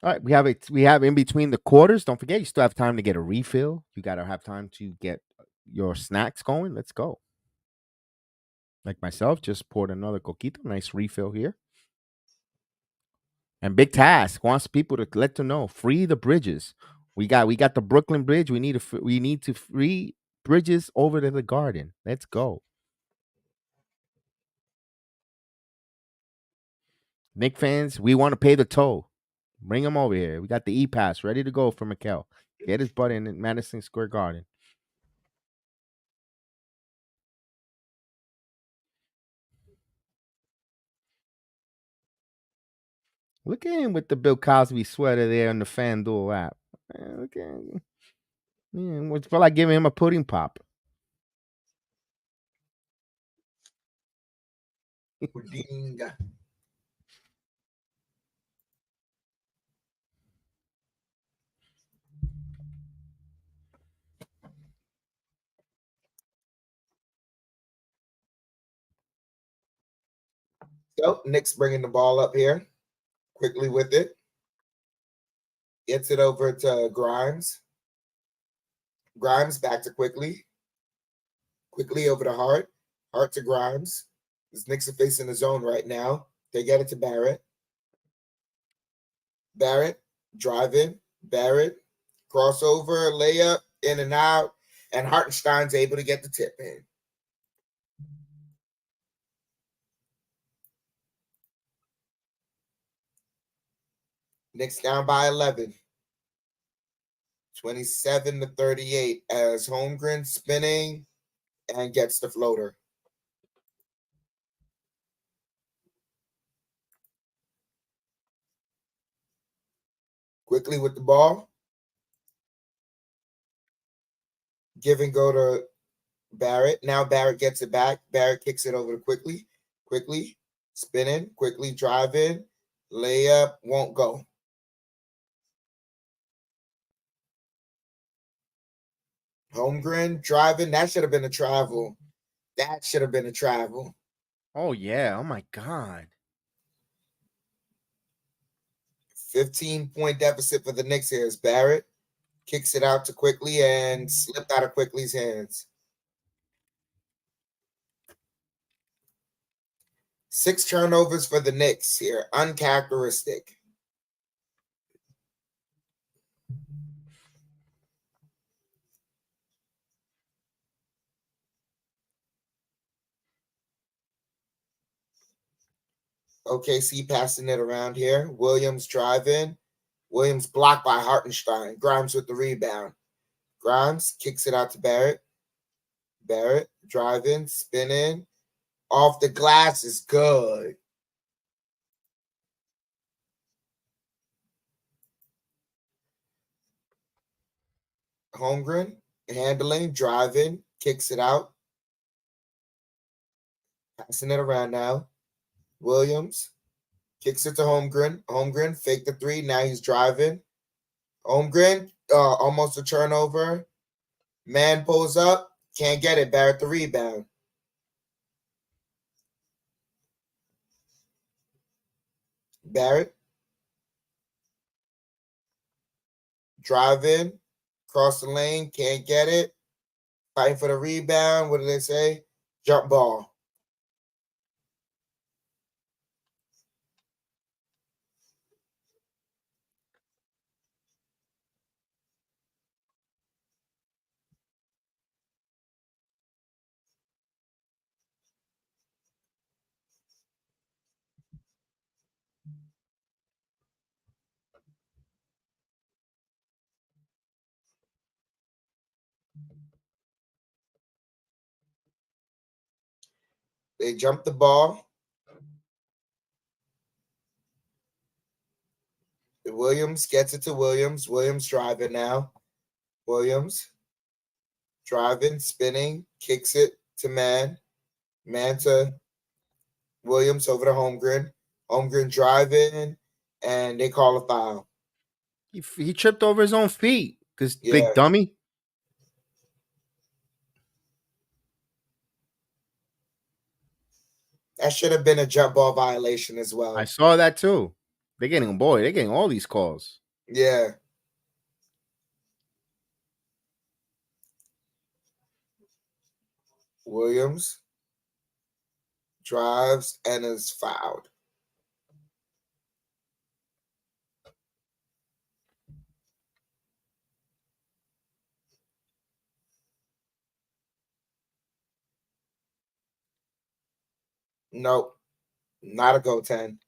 All right, we have it. We have in between the quarters. Don't forget, you still have time to get a refill. You got to have time to get your snacks going. Let's go. Like myself, just poured another coquito. Nice refill here. And Big Task wants people to let them know free the bridges. We got the Brooklyn Bridge. We need to free bridges over to the Garden. Let's go. Nick fans, we want to pay the toll. Bring him over here. We got the E-Pass ready to go for Mikel. Get his butt in Madison Square Garden. Look at him with the Bill Cosby sweater there on the FanDuel app. Look at him. Yeah, it's feel like giving him a pudding pop. Odinga. So Knicks bringing the ball up here quickly with it. Gets it over to Grimes. Grimes back to quickly. Quickly over to Hart. Hart to Grimes. This Knicks are facing the zone right now. They get it to Barrett. Barrett driving. Barrett crossover, layup, in and out. And Hartenstein's able to get the tip in. Knicks down by 11. 27-38 as Holmgren spinning and gets the floater. Quickly with the ball. Give and go to Barrett. Now Barrett gets it back. Barrett kicks it over to Quickly. Quickly spinning. Quickly driving. Layup won't go. Holmgren driving. That should have been a travel. That should have been a travel. Oh yeah. Oh my God. 15-point deficit for the Knicks here as Barrett kicks it out to Quickly and slipped out of Quickly's hands. 6 turnovers for the Knicks here. Uncharacteristic. OKC passing it around here. Williams driving. Williams blocked by Hartenstein. Grimes with the rebound. Grimes kicks it out to Barrett. Barrett driving, spinning. Off the glass is good. Holmgren handling, driving, kicks it out. Passing it around now. Williams Kicks it to Holmgren. Holmgren fake the three. Now he's driving. Holmgren, almost a turnover. Man pulls up. Can't get it. Barrett the rebound. Barrett. Driving. Cross the lane. Can't get it. Fighting for the rebound. What do they say? Jump ball. They jump the ball. Williams gets it to Williams. Williams driving now. Williams driving, spinning, kicks it to Man. Man to Williams over to Holmgren. Holmgren driving, and they call a foul. He tripped over his own feet because big Yeah, dummy. that should have been a jump ball violation as well. I saw that too. They're getting all these calls. Yeah. Williams drives and is fouled. Nope, not a go 10.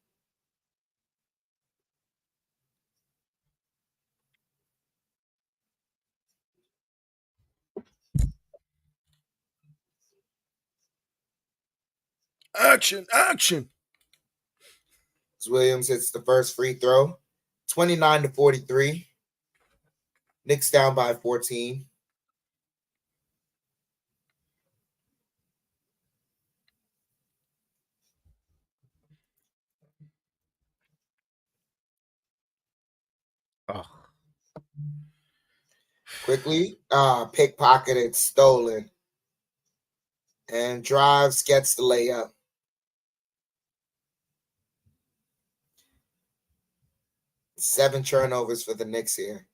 Action, action. Williams hits the first free throw. 29-43. Knicks down by 14. Oh, Quickly, pickpocketed, stolen. And drives, gets the layup. Seven turnovers for the Knicks here.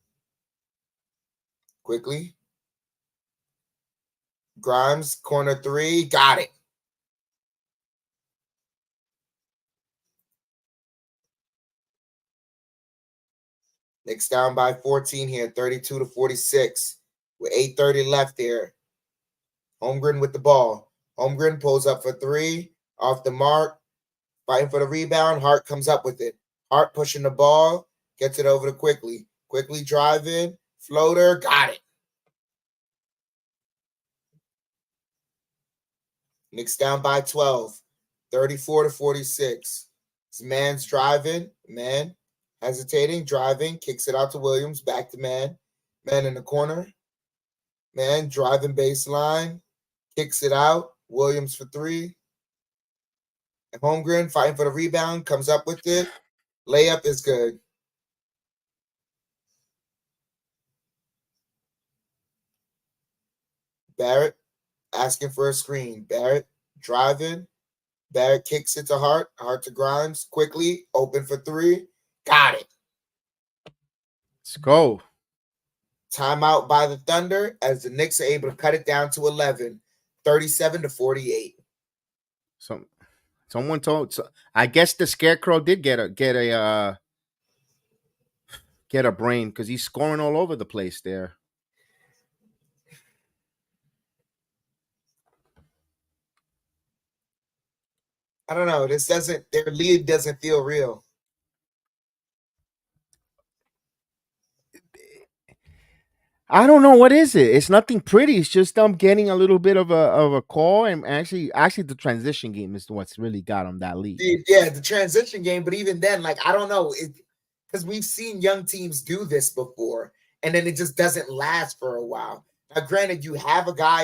Quickly. Grimes, corner three, got it. Knicks down by 14 here, 32-46. With 8:30 left here. Holmgren with the ball. Holmgren pulls up for three, off the mark, fighting for the rebound. Hart comes up with it. Hart pushing the ball, gets it over to Quickly. Quickly driving, floater, got it. Knicks down by 12, 34-46. This Man's driving, Man hesitating, driving, kicks it out to Williams, back to Man. Man in the corner. Man driving baseline, kicks it out. Williams for three. And Holmgren fighting for the rebound, comes up with it. Layup is good. Barrett asking for a screen. Barrett driving. Barrett kicks it to Hart. Hart to Grimes. Quickly, open for three. Got it. let's go. Timeout by the Thunder as the Knicks are able to cut it down to 11, 37-48. Someone told. I guess the Scarecrow did get a brain because he's scoring all over the place there. I don't know. Their lead doesn't feel real. I don't know what is it. It's nothing pretty. It's just them getting a little bit of a call, and actually the transition game is what's really got them that lead. Yeah, the transition game, but even then, like, I don't know, because we've seen young teams do this before, and then it just doesn't last for a while. Now, granted, you have a guy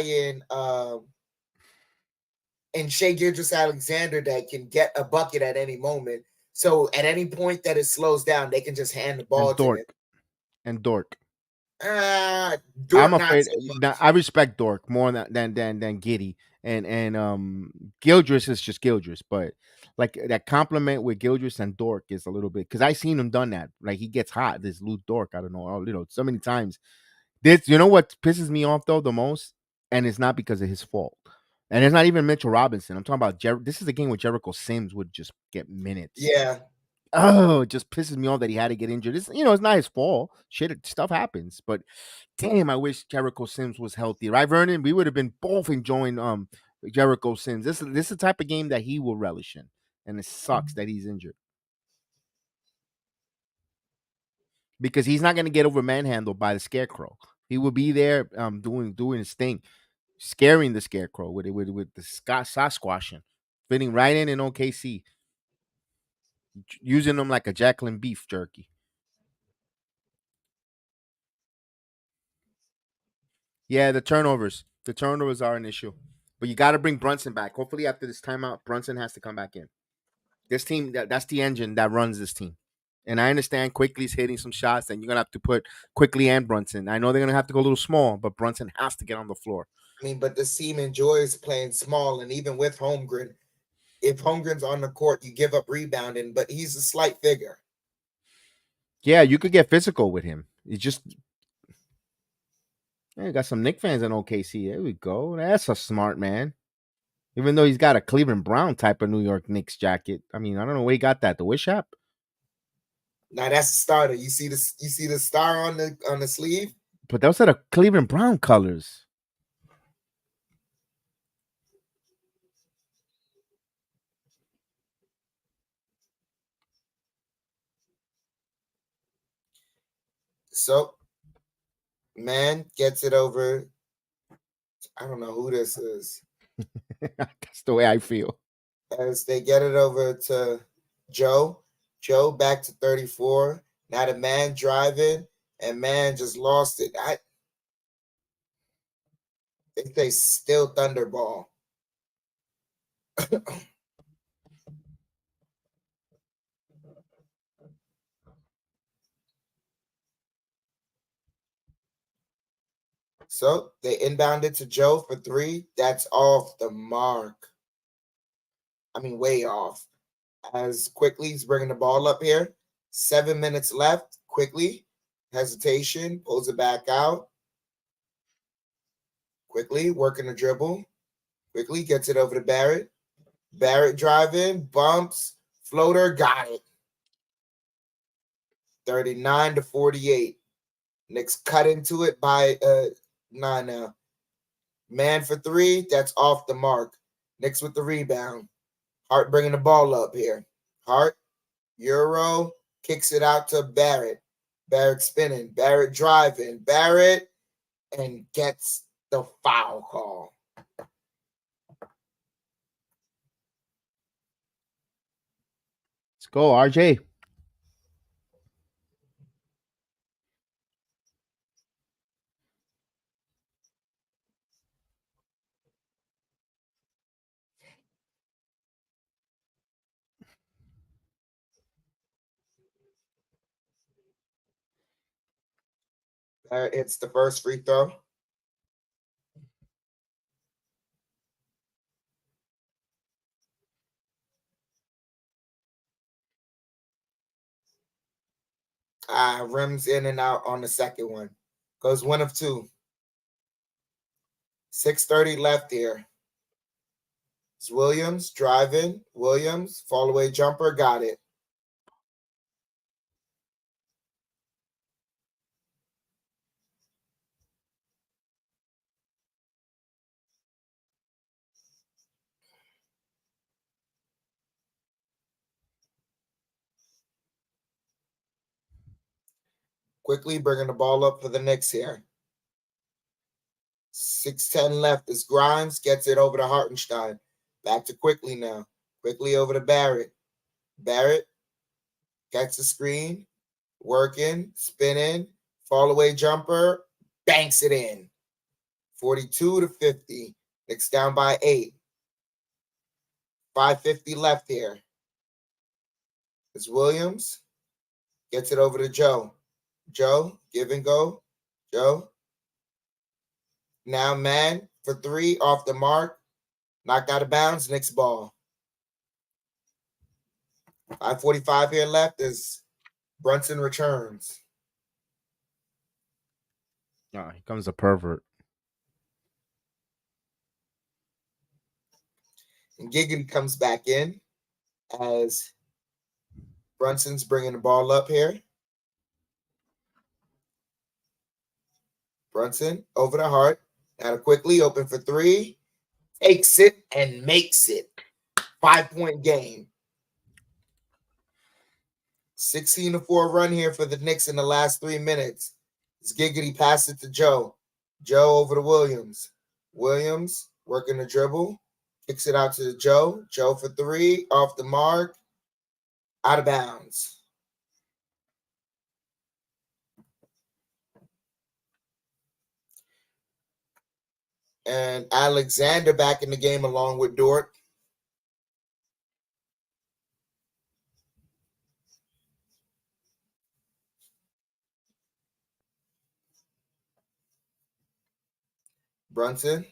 in Shai Gilgeous-Alexander that can get a bucket at any moment. So at any point that it slows down, they can just hand the ball And to him. Dork. Dort I'm not afraid. so much. I respect Dork more than Giddy, and Gildress is just Gildress, but like that compliment with Gildress and Dork is a little bit because I seen him done that. Like he gets hot. This Lou Dork, I don't know, so many times. This, you know what pisses me off though the most, and it's not because of his fault, and it's not even Mitchell Robinson. I'm talking about this is a game where Jericho Sims would just get minutes. Yeah. Oh, it just pisses me off that he had to get injured. It's, it's not his fault. Shit, stuff happens. But damn, I wish Jericho Sims was healthy. Right, Vernon? We would have been both enjoying Jericho Sims. This is the type of game that he will relish in, and it sucks that he's injured because he's not going to get over manhandled by the Scarecrow. He will be there doing his thing, scaring the Scarecrow with the Sasquatching, fitting right in OKC, using them like a Jacqueline beef jerky. Yeah, the turnovers. The turnovers are an issue. But you got to bring Brunson back. Hopefully, after this timeout, Brunson has to come back in. This team, that's the engine that runs this team. And I understand Quickly's hitting some shots, and you're gonna have to put Quickly and Brunson. I know they're gonna have to go a little small, but Brunson has to get on the floor. I mean, but this team enjoys playing small, and even with Holmgren, if Holmgren's on the court, you give up rebounding, but he's a slight figure. Yeah, you could get physical with him. You just got some Knicks fans in OKC. There we go. That's a smart man. Even though he's got a Cleveland Brown type of New York Knicks jacket. I mean, I don't know where he got that. The Wish app? Now that's the starter. You see this? You see the star on the sleeve? But those are the Cleveland Brown colors. So, man gets it over. I don't know who this is. That's the way I feel. As they get it over to Joe. Joe back to 34. Now the man driving, and man just lost it. I think they still Thunderball. So they inbounded to Joe for 3. That's off the mark. I mean, way off. As Quickly he's bringing the ball up here. 7 minutes left. Quickly, hesitation, pulls it back out. Quickly working the dribble. Quickly gets it over to Barrett. Barrett driving, bumps, floater, got it. 39-48. Knicks cut into it by 9 now. Man for 3, that's off the mark. Knicks with the rebound. Hart bringing the ball up here. Hart, Euro, kicks it out to Barrett. Barrett spinning. Barrett driving. Barrett, and gets the foul call. Let's go, RJ. Barrett hits the first free throw. Rims in and out on the second one. Goes 1 of 2. 6:30 left here. It's Williams driving. Williams, fall away jumper, got it. Quickly bringing the ball up for the Knicks here. 6:10 left. As Grimes gets it over to Hartenstein. Back to Quickly now. Quickly over to Barrett. Barrett gets the screen. Working, spinning, fall away jumper, banks it in. 42-50. Knicks down by 8. 5:50 left here. It's Williams. Gets it over to Joe. Joe, give and go. Joe. Now man for three, off the mark. Knocked out of bounds. Knicks ball. 5:45 here left as Brunson returns. Oh, here comes a pervert. And Giggity comes back in as Brunson's bringing the ball up here. Brunson over the heart. Now to quickly open for three. Takes it and makes it. 5-point game. 16-4 run here for the Knicks in the last 3 minutes. It's Giggity pass it to Joe. Joe over to Williams. Williams working the dribble. Kicks it out to Joe. Joe for three. Off the mark. Out of bounds. And Alexander back in the game along with Dort. Brunson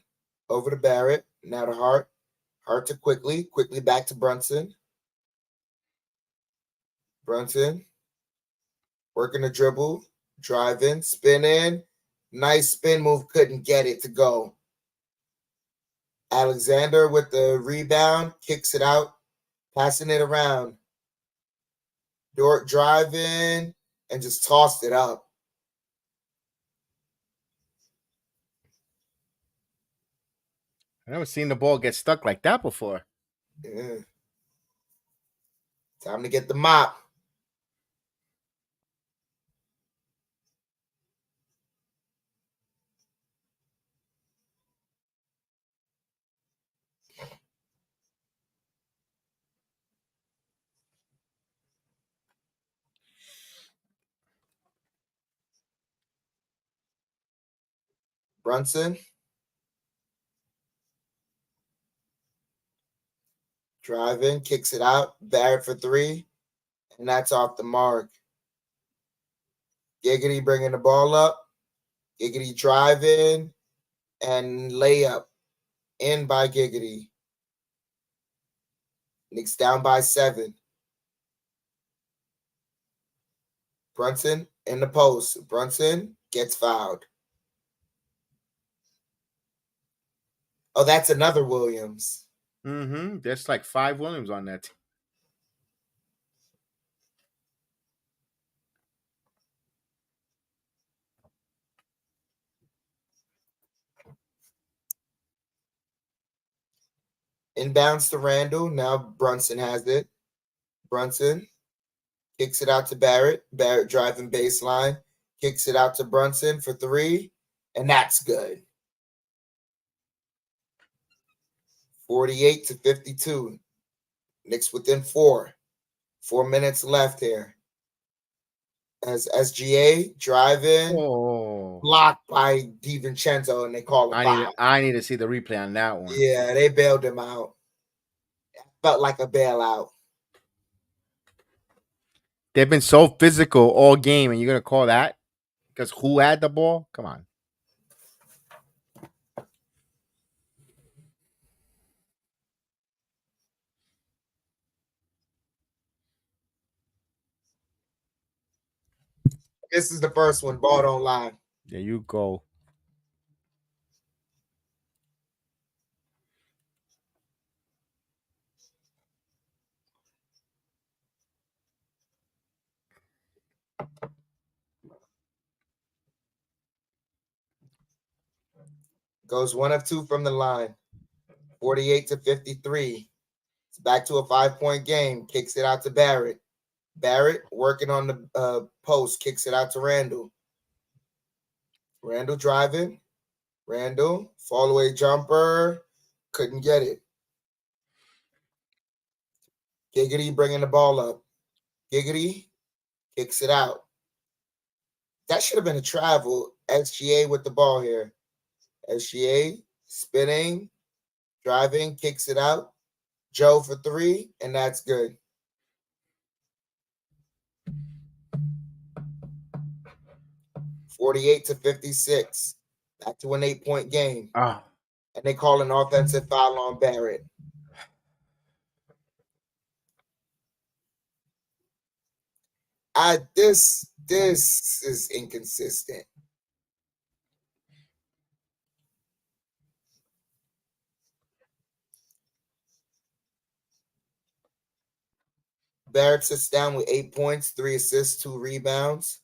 over to Barrett. Now to Hart. Hart to Quickly. Quickly back to Brunson. Brunson working the dribble. Driving. Spin in. Nice spin move. Couldn't get it to go. Alexander with the rebound. Kicks it out. Passing it around. Dort driving and just tossed it up. I never seen the ball get stuck like that before. Yeah. Time to get the mop. Brunson. Driving, kicks it out. Barrett for three. And that's off the mark. Giggity bringing the ball up. Giggity driving and layup. In by Giggity. Knicks down by 7. Brunson in the post. Brunson gets fouled. Oh, that's another Williams. Mm-hmm. There's like 5 Williams on that team. Inbounds to Randall. Now Brunson has it. Brunson kicks it out to Barrett. Barrett driving baseline. Kicks it out to Brunson for three. And that's good. 48-52. Knicks within 4. 4 minutes left here. As SGA driving, blocked by DiVincenzo, and they call a foul. I need to see the replay on that one. Yeah, they bailed him out. Felt like a bailout. They've been so physical all game, and you're gonna call that because who had the ball? Come on. This is the first one. Ball don't lie. There you go. Goes 1 of 2 from the line. 48-53. It's back to a 5-point game. Kicks it out to Barrett. Barrett working on the post. Kicks it out to Randall. Randall driving. Randall, fall away jumper. Couldn't get it. Giggity bringing the ball up. Giggity kicks it out. That should have been a travel. SGA with the ball here. SGA spinning, driving, kicks it out. Joe for three, and that's good. 48-56. Back to an 8-point game. Ah, And they call an offensive foul on Barrett. This is inconsistent. Barrett sits down with 8 points, 3 assists, 2 rebounds.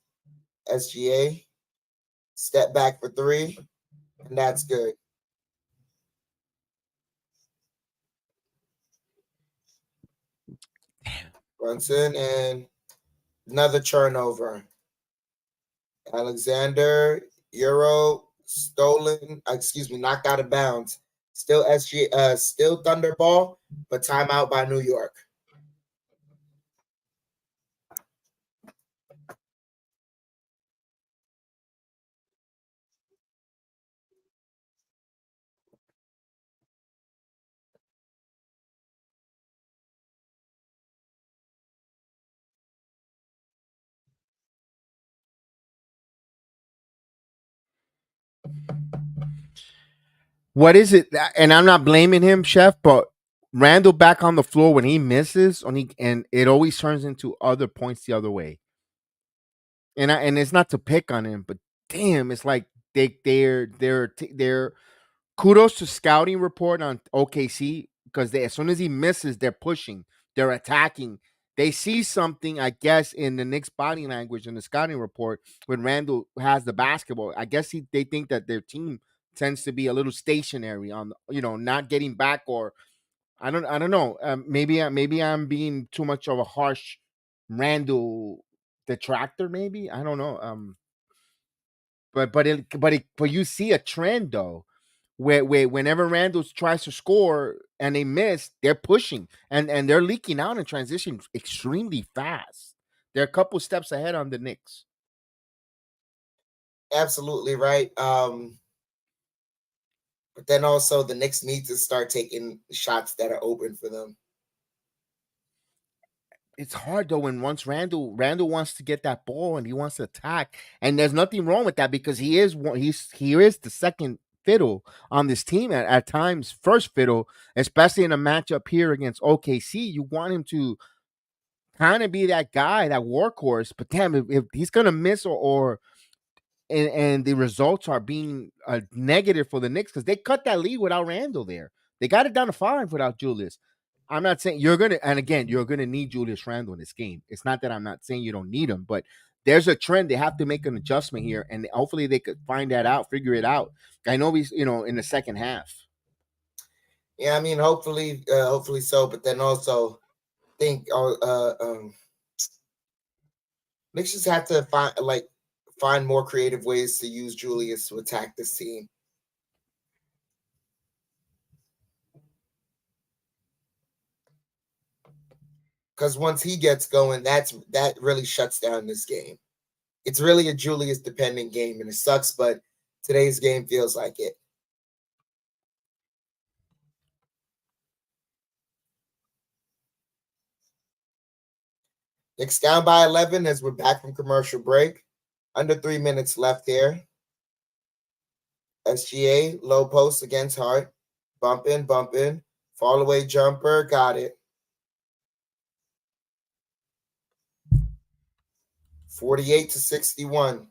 SGA step back for 3, and that's good. Brunson and another turnover. Alexander Euro stolen, knocked out of bounds. Still still Thunder ball, but timeout by New York. what is it? And I'm not blaming him, Chef, but Randall back on the floor when he misses, and it always turns into other points the other way. And it's not to pick on him, but damn, it's like they're kudos to scouting report on OKC because as soon as he misses, they're pushing, they're attacking. They see something, I guess, in the Knicks' body language in the scouting report when Randall has the basketball. I guess they think that their team tends to be a little stationary on, not getting back, or I don't know. Maybe I'm being too much of a harsh Randall detractor. Maybe I don't know. But you see a trend though, where whenever Randall tries to score and they miss, they're pushing and they're leaking out in transition extremely fast. They're a couple steps ahead on the Knicks. Absolutely right. But then also the Knicks need to start taking shots that are open for them. It's hard though when once Randall wants to get that ball and he wants to attack, and there's nothing wrong with that because he is the second fiddle on this team at times, first fiddle, especially in a matchup here against OKC. You want him to kind of be that guy, that workhorse. But damn, if he's gonna miss and the results are being negative for the Knicks because they cut that lead without Randall there. They got it down to 5 without Julius. I'm not saying you're gonna need Julius Randle in this game. It's not that I'm not saying you don't need him, but there's a trend. They have to make an adjustment here, and hopefully they could find that out, figure it out. I know he's in the second half. Yeah, I mean, hopefully so. But then also think, Knicks just have to find more creative ways to use Julius to attack this team. Because once he gets going, that really shuts down this game. It's really a Julius dependent game, and it sucks, but today's game feels like it. Knicks down by 11 as we're back from commercial break. Under 3 minutes left here. SGA, low post against Hart. Bumping. Fall away jumper, got it. 48-61.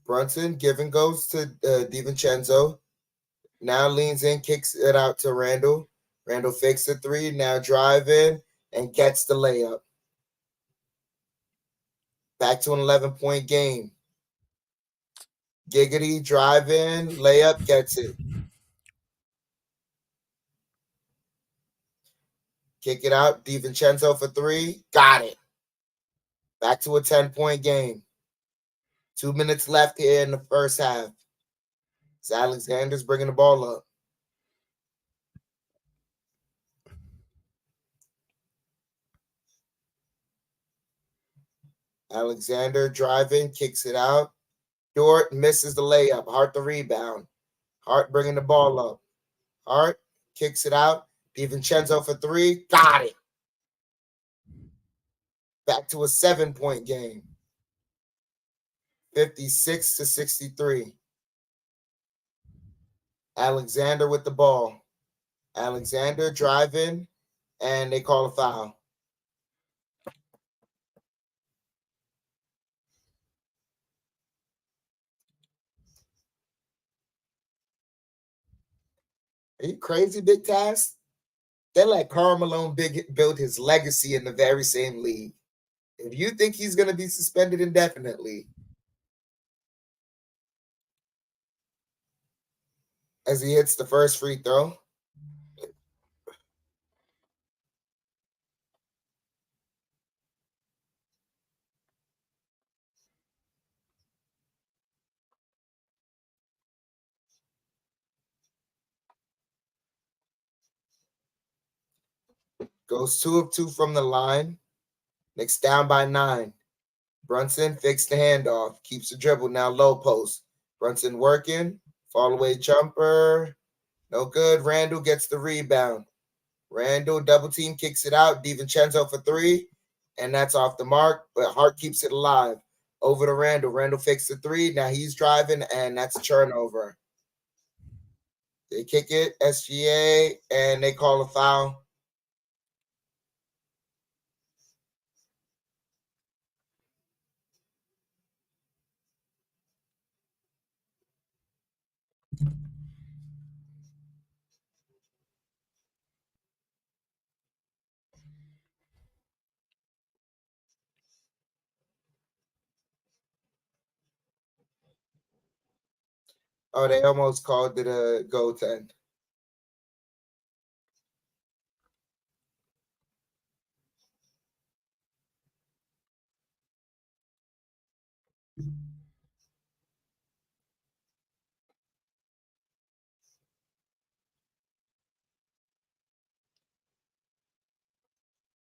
Brunson giving goes to DiVincenzo. Now leans in, kicks it out to Randall. Randall fakes the 3, now driving and gets the layup. Back to an 11-point game. Giggity driving, layup, gets it. Kick it out. DiVincenzo for 3. Got it. Back to a 10-point game. 2 minutes left here in the first half. Alexander's bringing the ball up. Alexander driving, kicks it out. Dort misses the layup. Hart the rebound. Hart bringing the ball up. Hart kicks it out. DiVincenzo for 3. Got it. Back to a 7-point game. 2 minutes left here in the first half. Alexander's bringing the ball up. Hart the rebound. Hart kicks it out. DiVincenzo for 3. Got it. Back to a 7-point game. 2 minutes left here in the first half. Alexander's bringing the ball up. Hart kicks it out. DiVincenzo for 3. Got it. 56-63. Alexander with the ball. Alexander driving, and they call a foul. Are you crazy, Big Taz? They let Karl Malone build his legacy in the very same league. If you think he's going to be suspended indefinitely, as he hits the first free throw, goes 2 of 2 from the line. Knicks down by 9. Brunson fixed the handoff, keeps the dribble, now low post. Brunson working, fall away jumper, no good. Randall gets the rebound. Randall double team, kicks it out. DiVincenzo for 3, and that's off the mark, but Hart keeps it alive. Over to Randall. Randall fixed the 3. Now he's driving, and that's a turnover. They kick it, SGA, and they call a foul. Oh, they almost called it a goaltend.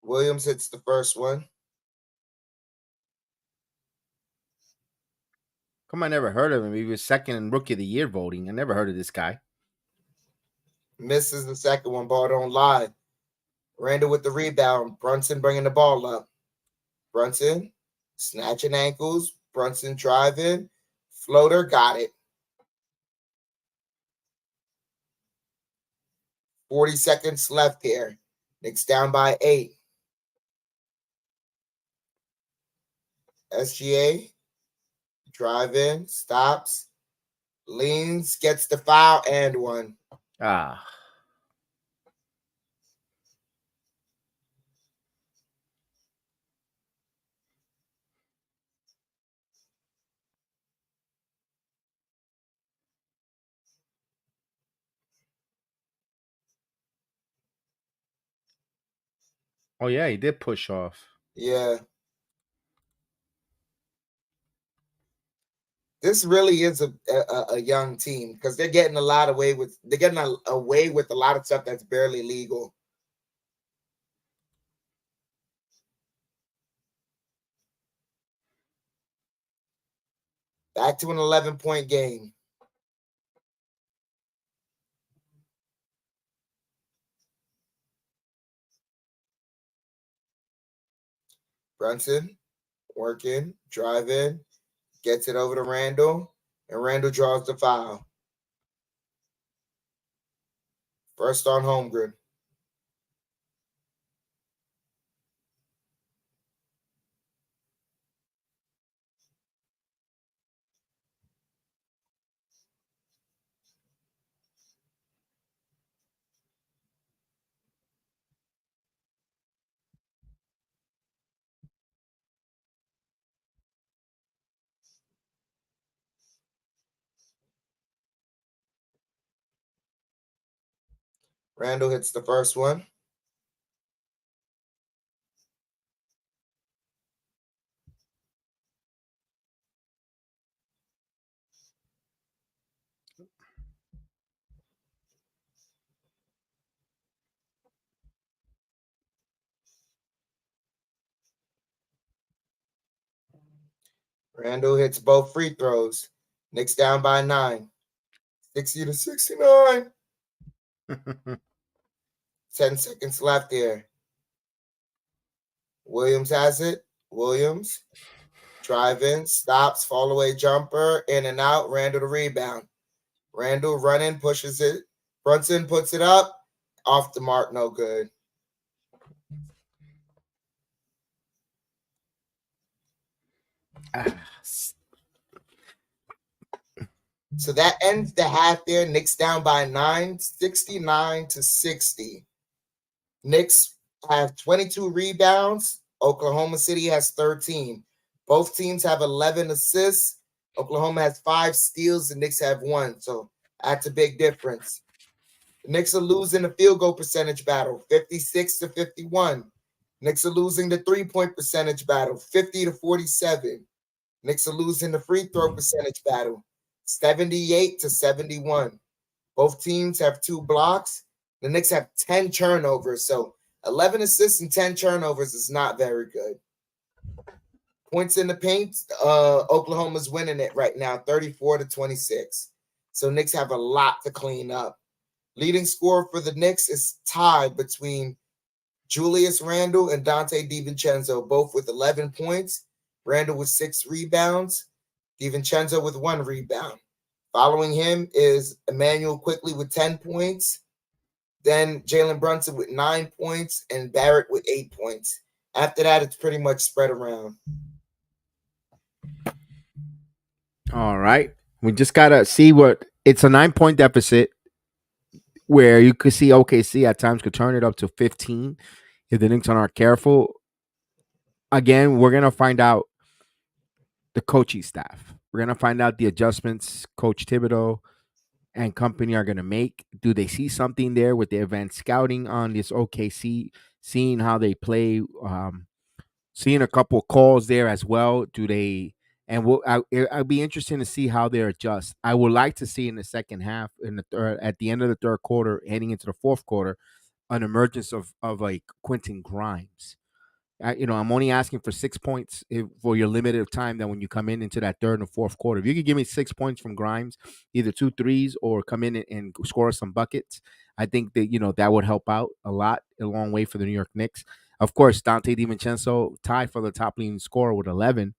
Williams hits the first one. Come, I never heard of him. He was second in Rookie of the Year voting. I never heard of this guy. Misses the second one. Ball don't lie. Randall with the rebound. Brunson bringing the ball up. Brunson snatching ankles. Brunson driving. Floater, got it. 40 seconds left here. Knicks down by 8. SGA driving, stops, leans, gets the foul, and 1. Ah. Oh, yeah, he did push off. Yeah. This really is a young team because they're getting away with a lot of stuff that's barely legal. Back to an 11-point game. Brunson working, driving, gets it over to Randall, and Randall draws the foul. First on Holmgren. Randall hits the first one. Randall hits both free throws. Knicks down by 9. 60-69. 10 seconds left here. Williams has it. Williams Drive in, stops, fall away jumper, in and out. Randall the rebound. Randall running, pushes it. Brunson puts it up. Off the mark, no good. So that ends the half there. Knicks down by 9, 69-60. Knicks have 22 rebounds. Oklahoma City has 13. Both teams have 11 assists. Oklahoma has 5 steals. The Knicks have 1. So that's a big difference. The Knicks are losing the field goal percentage battle, 56-51. Knicks are losing the 3-point percentage battle, 50-47. Knicks are losing the free throw percentage battle, 78-71. Both teams have 2 blocks. The Knicks have 10 turnovers. So 11 assists and 10 turnovers is not very good. Points in the paint, Oklahoma's winning it right now, 34-26. So Knicks have a lot to clean up. Leading scorer for the Knicks is tied between Julius Randle and Dante DiVincenzo, both with 11 points. Randle with 6 rebounds, DiVincenzo with 1 rebound. Following him is Emmanuel Quickly with 10 points. Then Jalen Brunson with 9 points and Barrett with 8 points. After that, it's pretty much spread around. All right. We just got to see what it's a 9-point deficit where you could see OKC at times could turn it up to 15 if the Knicks aren't careful. Again, we're going to find out the coaching staff. We're going to find out the adjustments Coach Thibodeau and company are going to make. Do they see something there with the advanced scouting on this OKC, seeing how they play, seeing a couple of calls there as well? Do they? And I'll be interested to see how they adjust. I would like to see in the second half, in the third, at the end of the third quarter, heading into the fourth quarter, an emergence of like Quentin Grimes. I'm only asking for 6 points for your limited time. That when you come in into that third and fourth quarter, if you could give me 6 points from Grimes, either 2 threes or come in and score some buckets, I think that that would help out a long way for the New York Knicks. Of course, Dante DiVincenzo tied for the top leading scorer with 11.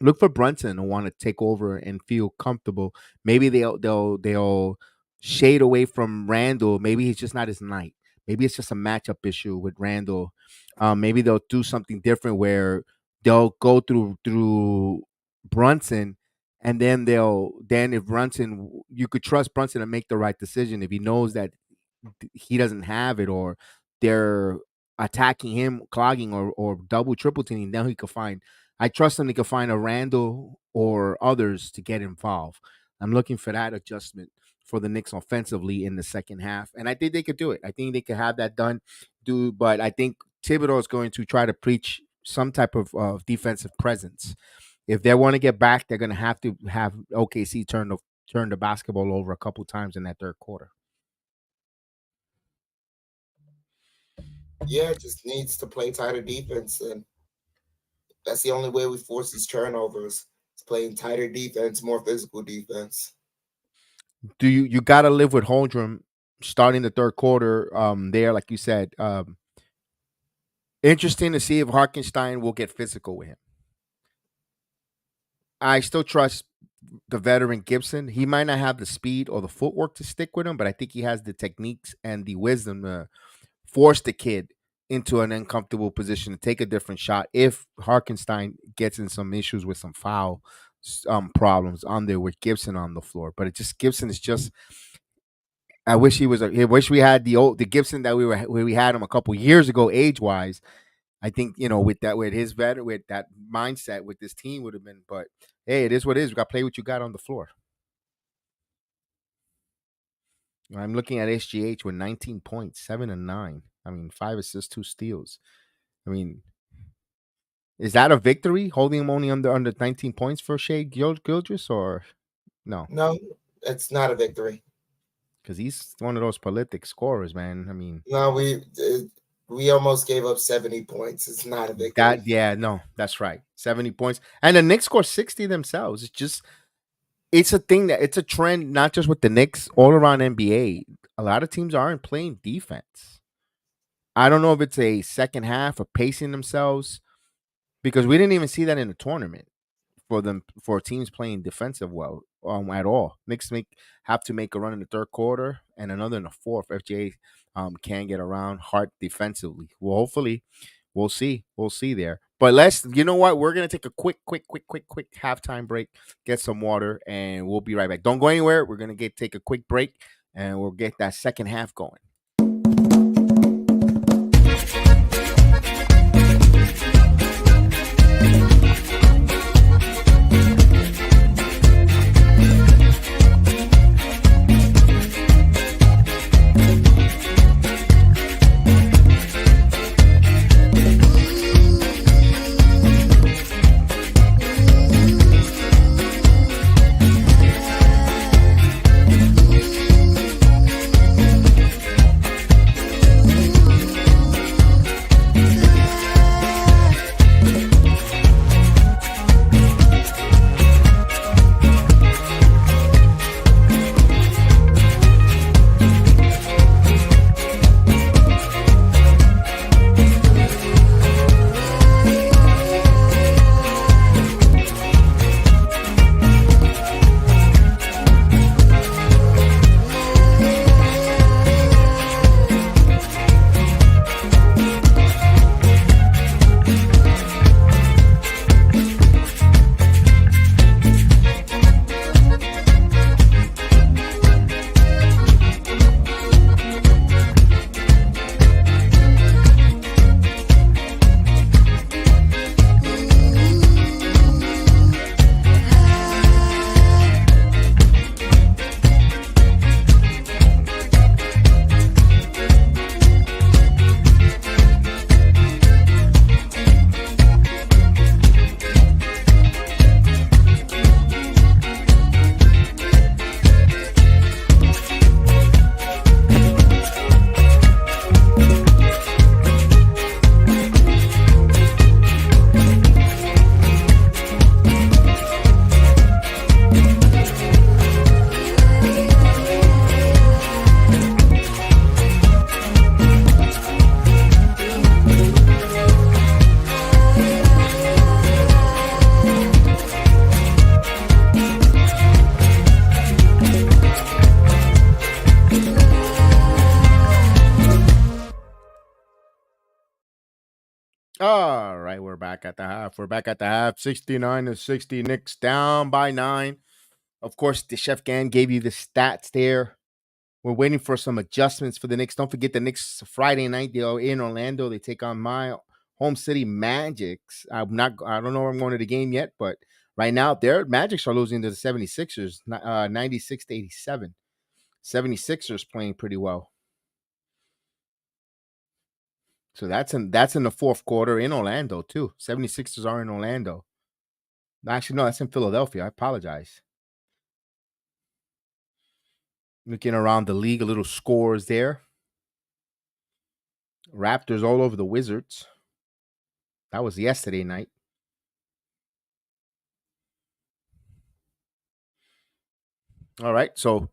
Look for Brunson to want to take over and feel comfortable. Maybe they'll shade away from Randall. Maybe he's just not his night. Maybe it's just a matchup issue with Randall. Maybe they'll do something different where they'll go through Brunson, and then if Brunson, you could trust Brunson to make the right decision if he knows that he doesn't have it, or they're attacking him, clogging or double triple teaming. Then he could find. I trust him. He could find a Randall or others to get involved. I'm looking for that adjustment for the Knicks offensively in the second half, and I think they could do it. I think they could have that done. But I think Thibodeau is going to try to preach some type of defensive presence. If they want to get back, they're going to have OKC turn the basketball over a couple times in that third quarter. Yeah, it just needs to play tighter defense, and that's the only way we force these turnovers. It's playing tighter defense, more physical defense. Do you got to live with Holdrum starting the third quarter? There, like you said, interesting to see if Harkenstein will get physical with him. I still trust the veteran Gibson. He might not have the speed or the footwork to stick with him, but I think he has the techniques and the wisdom to force the kid into an uncomfortable position to take a different shot if Harkenstein gets in some issues with some foul problems on there with Gibson on the floor. But Gibson is just. I wish he was. I wish we had the Gibson that we had him a couple years ago, age wise. I think with that with that mindset with this team would have been. But hey, it is what it is. We got to play what you got on the floor. I'm looking at SGH with 19 points, 7 and 9. I mean, 5 assists, 2 steals. I mean, is that a victory? Holding him only under 19 points for Shea Gildress, or no? No, it's not a victory. Because he's one of those prolific scorers, man. I mean, no, we almost gave up 70 points. It's not a victory. That's right. 70 points. And the Knicks score 60 themselves. It's a thing it's a trend, not just with the Knicks, all around NBA. A lot of teams aren't playing defense. I don't know if it's a second half of pacing themselves, because we didn't even see that in the tournament. for teams playing defensive well at all. Knicks have to make a run in the third quarter and another in the fourth. FJ can get around Hart defensively. Well, hopefully, we'll see there. But let's, you know what? We're gonna take a quick halftime break, get some water, and we'll be right back. Don't go anywhere. We're gonna take a quick break, and we'll get that second half going. All right, we're back at the half. We're back at the half. 69-60. Knicks down by 9. Of course, the Chef Gan gave you the stats there. We're waiting for some adjustments for the Knicks. Don't forget the Knicks Friday night. They are in Orlando. They take on my home city Magics. I don't know where I'm going to the game yet, but right now their Magics are losing to the 76ers, 96-87. 76ers playing pretty well. So that's in the fourth quarter in Orlando too. 76ers are in Orlando. Actually, no, that's in Philadelphia. I apologize. Looking around the league, a little scores there. Raptors all over the Wizards. That was yesterday night. All right, so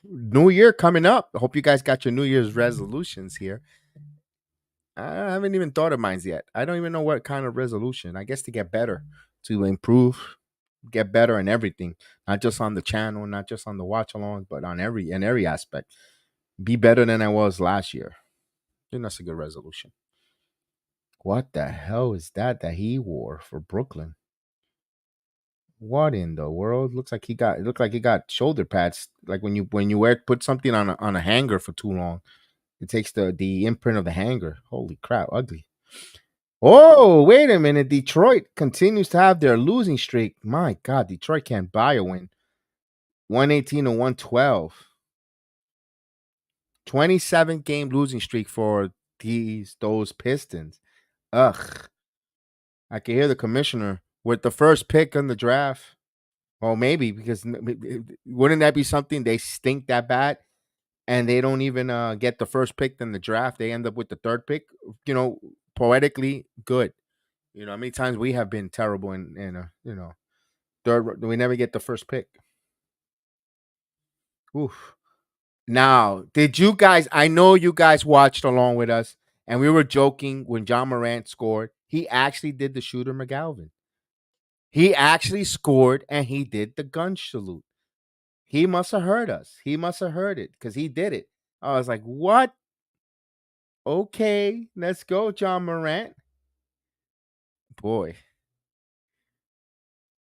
New Year coming up. I hope you guys got your New Year's resolutions here. I haven't even thought of mine yet. I don't even know what kind of resolution. I guess to get better, to improve, get better in everything, not just on the channel, not just on the watch along, but on every aspect. Be better than I was last year. I think that's a good resolution. What the hell is that he wore for Brooklyn? What in the world? Looks like he got shoulder pads. Like when you put something on a hanger for too long, it takes the imprint of the hanger. Holy crap, ugly. Oh, wait a minute. Detroit continues to have their losing streak. My God, Detroit can't buy a win. 118 to 112. 27-game losing streak for those Pistons. Ugh. I can hear the commissioner with the first pick in the draft. Well, maybe because wouldn't that be something? They stink that bad and they don't even get the first pick in the draft. They end up with the third pick. Poetically good. How many times we have been terrible in third. We never get the first pick. Oof. Now, did you guys? I know you guys watched along with us, and we were joking when John Morant scored. He actually did the Shooter McGalvin. He actually scored and he did the gun salute. He must have heard us. He must have heard it because he did it. I was like, what? Okay, let's go, John Morant. Boy.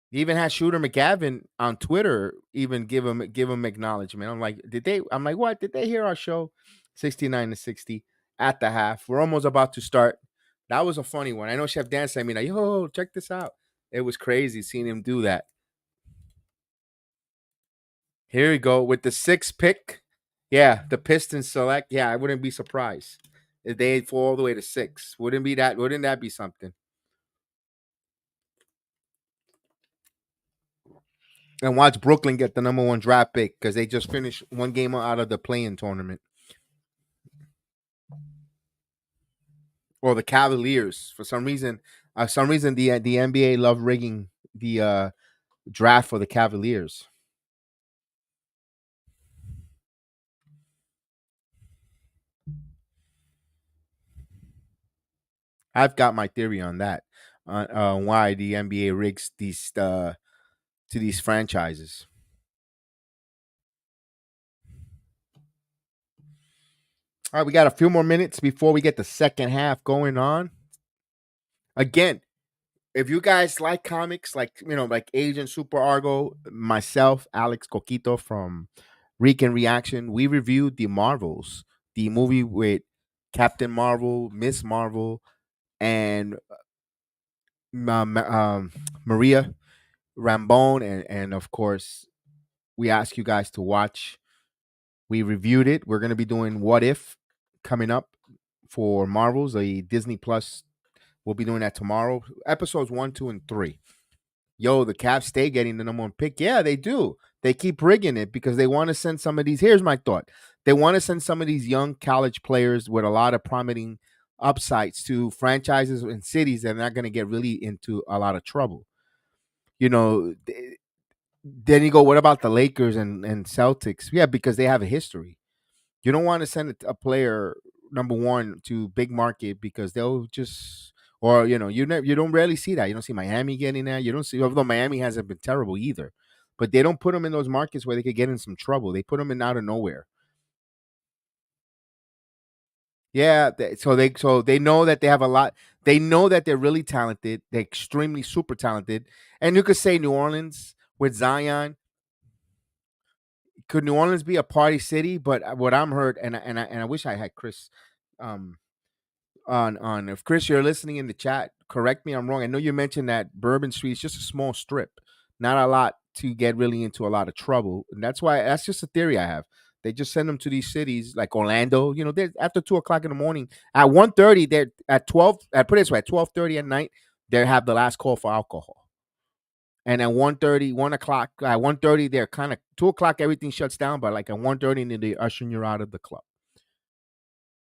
He even had Shooter McGavin on Twitter even give him acknowledgement. I'm like, did they? I'm like, what? Did they hear our show? 69-60 at the half. We're almost about to start. That was a funny one. I know Chef Dan sent me like, yo, check this out. It was crazy seeing him do that. Here we go with the sixth pick. Yeah, the Pistons select. Yeah, I wouldn't be surprised if they fall all the way to six. Wouldn't that be something? And watch Brooklyn get the number one draft pick because they just finished one game out of the play-in tournament. Or the Cavaliers. For some reason, the NBA love rigging the draft for the Cavaliers. I've got my theory on that, on why the NBA rigs these to these franchises. All right, we got a few more minutes before we get the second half going on. Again, if you guys like comics, like Agent Super Argo, myself, Alex Coquito from Recon Reaction, we reviewed the Marvels, the movie with Captain Marvel, Miss Marvel, and Maria Rambone, and of course, we asked you guys to watch. We reviewed it. We're gonna be doing What If coming up for Marvels, a Disney Plus. We'll be doing that tomorrow. Episodes 1, 2, and 3. Yo, the Cavs stay getting the number one pick. Yeah, they do. They keep rigging it because they want to send some of these. Here's my thought: they want to send some of these young college players with a lot of prominent upsides to franchises and cities that are not going to get really into a lot of trouble. You know, then you go, what about the Lakers and Celtics? Yeah, because they have a history. You don't want to send a player number one to big market because they'll just, or you don't rarely see that. You don't see Miami getting that. You don't see, although Miami hasn't been terrible either, but they don't put them in those markets where they could get in some trouble. They put them in out of nowhere. Yeah, so they know that they have a lot. They know that they're really talented. They're extremely super talented, and you could say New Orleans with Zion. Could New Orleans be a party city? But what I'm heard, and I wish I had Chris, um, on if Chris, you're listening in the chat, correct me, I'm wrong. I know you mentioned that Bourbon Street is just a small strip, not a lot to get really into a lot of trouble, and that's just a theory I have. They just send them to these cities like Orlando. They're after 2 o'clock in the morning. At 1:30, they're at 12. I put it this way: at 12:30 at night, they have the last call for alcohol. And at 1:30, 1 o'clock, at 1:30, they're kind of 2 o'clock, everything shuts down, but like at 1:30, and then they ushering you out of the club.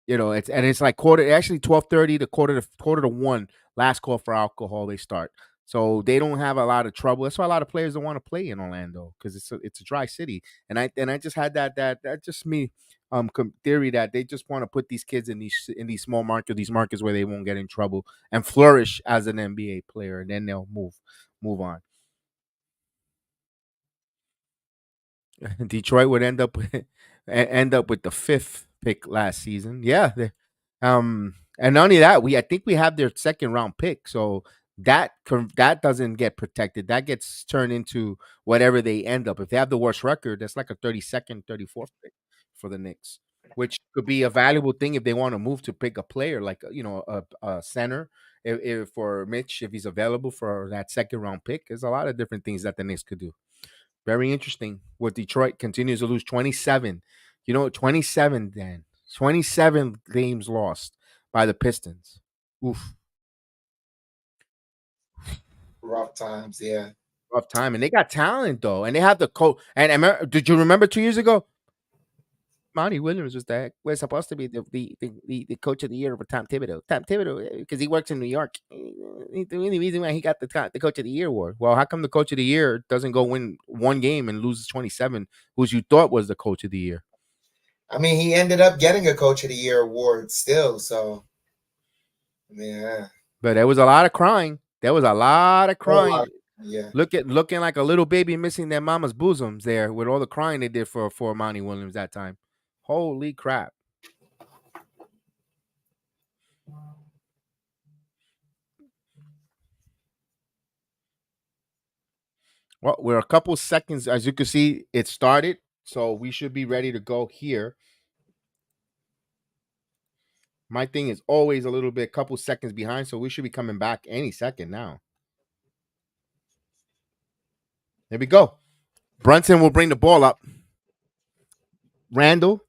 It's like quarter, actually 12:30 to quarter to 1, last call for alcohol they start. So they don't have a lot of trouble. That's why a lot of players don't want to play in Orlando because it's a dry city. And I just had that just me theory that they just want to put these kids in these small markets, these markets where they won't get in trouble and flourish as an NBA player, and then they'll move on. Detroit would end up with the fifth pick last season. Yeah, and not only that, I think we have their second round pick, so that doesn't get protected. That gets turned into whatever they end up. If they have the worst record, that's like a 32nd, 34th pick for the Knicks, which could be a valuable thing if they want to move to pick a player like a center. If for Mitch, if he's available for that second round pick, there's a lot of different things that the Knicks could do. Very interesting. With Detroit continues to lose 27. 27, Dan. 27 games lost by the Pistons. Oof. Rough times, yeah. Rough time. And they got talent, though. And they have the coach. And did you remember 2 years ago? Monty Williams was supposed to be the coach of the year for Tom Thibodeau. Tom Thibodeau, because he works in New York. The only reason why he got the coach of the year award. Well, how come the coach of the year doesn't go win one game and loses 27, who you thought was the coach of the year? I mean, he ended up getting a coach of the year award still. So, yeah. But there was a lot of crying. There was a lot of crying. Yeah. Looking like a little baby missing their mama's bosoms there with all the crying they did for Monty Williams that time. Holy crap. Well, we're a couple seconds, as you can see, it started, so we should be ready to go here. My thing is always a little bit, couple seconds behind, so we should be coming back any second now. There we go. Brunson will bring the ball up. Randall,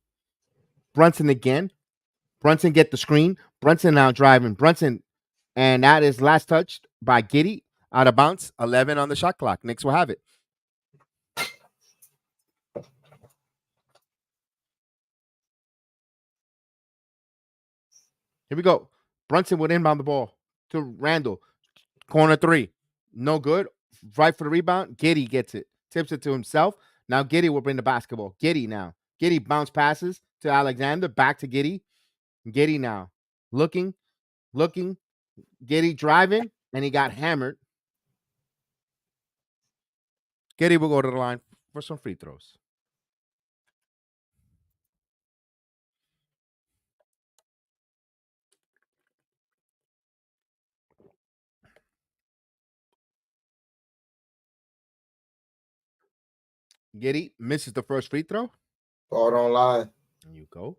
Brunson again. Brunson get the screen. Brunson now driving. Brunson, and that is last touched by Giddy out of bounds. 11 on the shot clock. Knicks will have it. Here we go. Brunson would inbound the ball to Randall. Corner three. No good. Right for the rebound. Giddy gets it. Tips it to himself. Now Giddy will bring the basketball. Giddy now. Giddy bounce passes to Alexander. Back to Giddy. Giddy now. Looking. Giddy driving. And he got hammered. Giddy will go to the line for some free throws. Giddy misses the first free throw. Ball don't lie. And you go.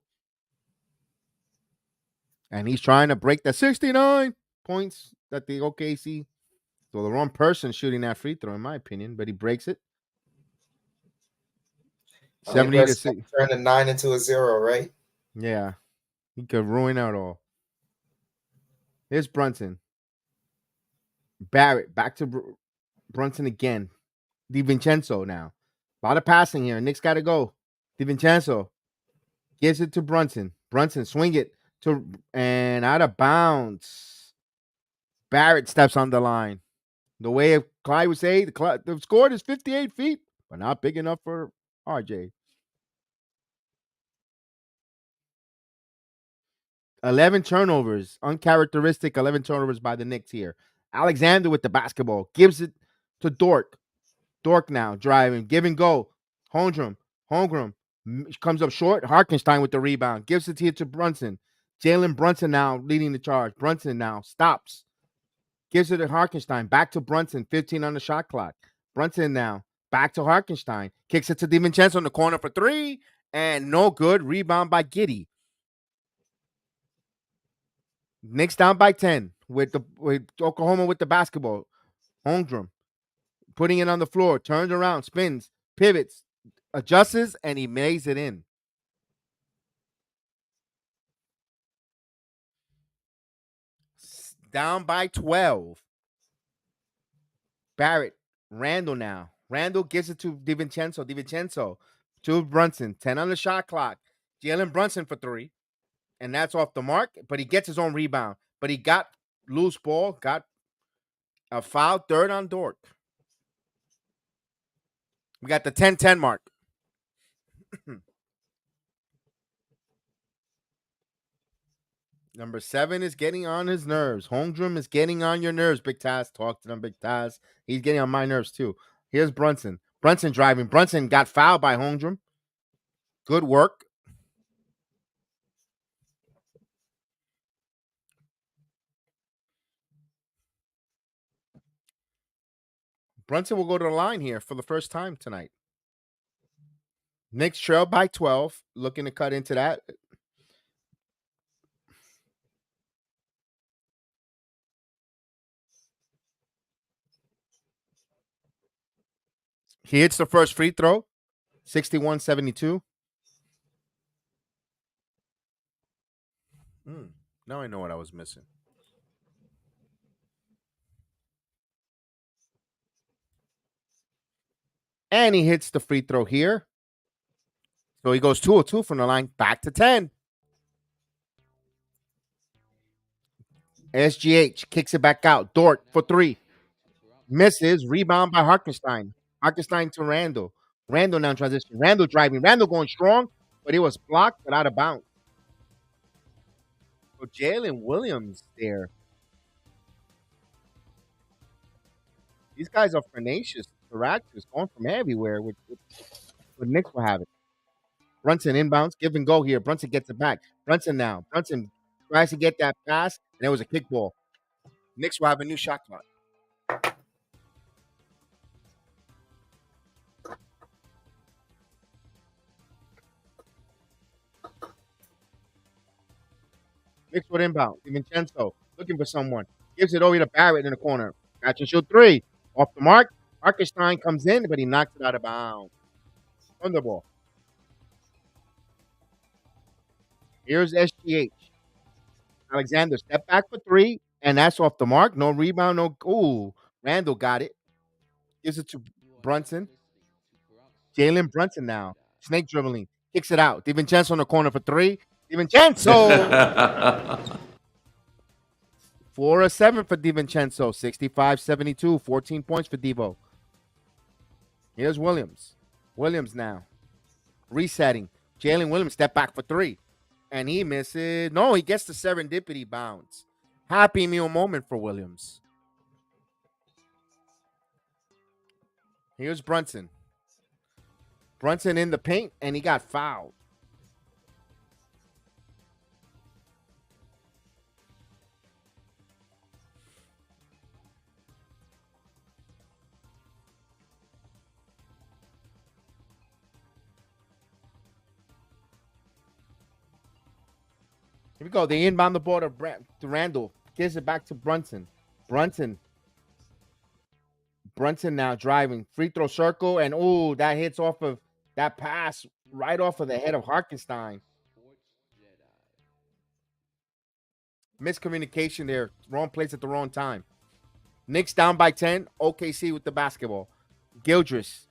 And he's trying to break the 69 points that the OKC. So the wrong person shooting that free throw, in my opinion, but he breaks it. 70 to 6. Turn a 9 into a 0, right? Yeah. He could ruin it all. Here's Brunson. Barrett back to Brunson again. DiVincenzo now. A lot of passing here. Knicks got to go. DiVincenzo gives it to Brunson. Brunson swing it to and out of bounds. Barrett steps on the line. The way Clyde would say, the score is 58 feet, but not big enough for RJ. 11 turnovers, uncharacteristic 11 turnovers by the Knicks here. Alexander with the basketball, gives it to Dork. Dork now driving, give and go. Holmgren comes up short. Harkenstein with the rebound, gives it here to Brunson. Jalen Brunson now leading the charge. Brunson now stops, gives it to Harkenstein. Back to Brunson, 15 on the shot clock. Brunson now back to Harkenstein, kicks it to DiVincenzo in the corner for three, and no good. Rebound by Giddy. Knicks down by 10 with Oklahoma with the basketball. Holmgren putting it on the floor, turns around, spins, pivots, adjusts, and he makes it in. Down by 12. Barrett, Randall now. Randall gives it to DiVincenzo. DiVincenzo to Brunson. 10 on the shot clock. Jalen Brunson for three. And that's off the mark, but he gets his own rebound. But he got loose ball, got a foul, third on Dort. We got the 10-10 mark. Number 7 is getting on his nerves. Holmgren is getting on your nerves, Big Taz. Talk to them, Big Taz. He's getting on my nerves, too. Here's Brunson. Brunson driving. Brunson got fouled by Holmgren. Good work. Brunson will go to the line here for the first time tonight. Knicks trail by 12. Looking to cut into that. He hits the first free throw. 61-72. Now I know what I was missing. And he hits the free throw here. So he goes 2-2 from the line, back to 10. SGH kicks it back out. Dort for three. Misses. Rebound by Harkenstein. Harkenstein to Randall. Randall now in transition. Randall driving. Randall going strong, but it was blocked but out of bounds. So Jalen Williams there. These guys are tenacious, Syracuse, going from everywhere with Knicks will have it. Brunson inbounds, give and go here. Brunson gets it back. Brunson now. Brunson tries to get that pass, and it was a kickball. Knicks will have a new shot clock. Knicks with inbound. DiVincenzo looking for someone. Gives it over to Barrett in the corner. Catch and shoot three. Off the mark. Harkenstein comes in, but he knocks it out of bounds. Thunderball. Here's SGH. Alexander step back for three, and that's off the mark. No rebound, no. Ooh, Randall got it. Gives it to Brunson. Jalen Brunson now. Snake dribbling. Kicks it out. DiVincenzo in the corner for three. DiVincenzo! 4 or 7 for DiVincenzo. 65-72. 14 points for Devo. Here's Williams. Williams now. Resetting. Jalen Williams step back for three. And he misses. No, he gets the serendipity bounce. Happy meal moment for Williams. Here's Brunson. Brunson in the paint, and he got fouled. Here we go. They inbound the ball to Randall. Gives it back to Brunson. Brunson now driving. Free throw circle. And, ooh, that hits off of that pass right off of the head of Harkenstein. Miscommunication there. Wrong place at the wrong time. Knicks down by 10. OKC with the basketball. Gildress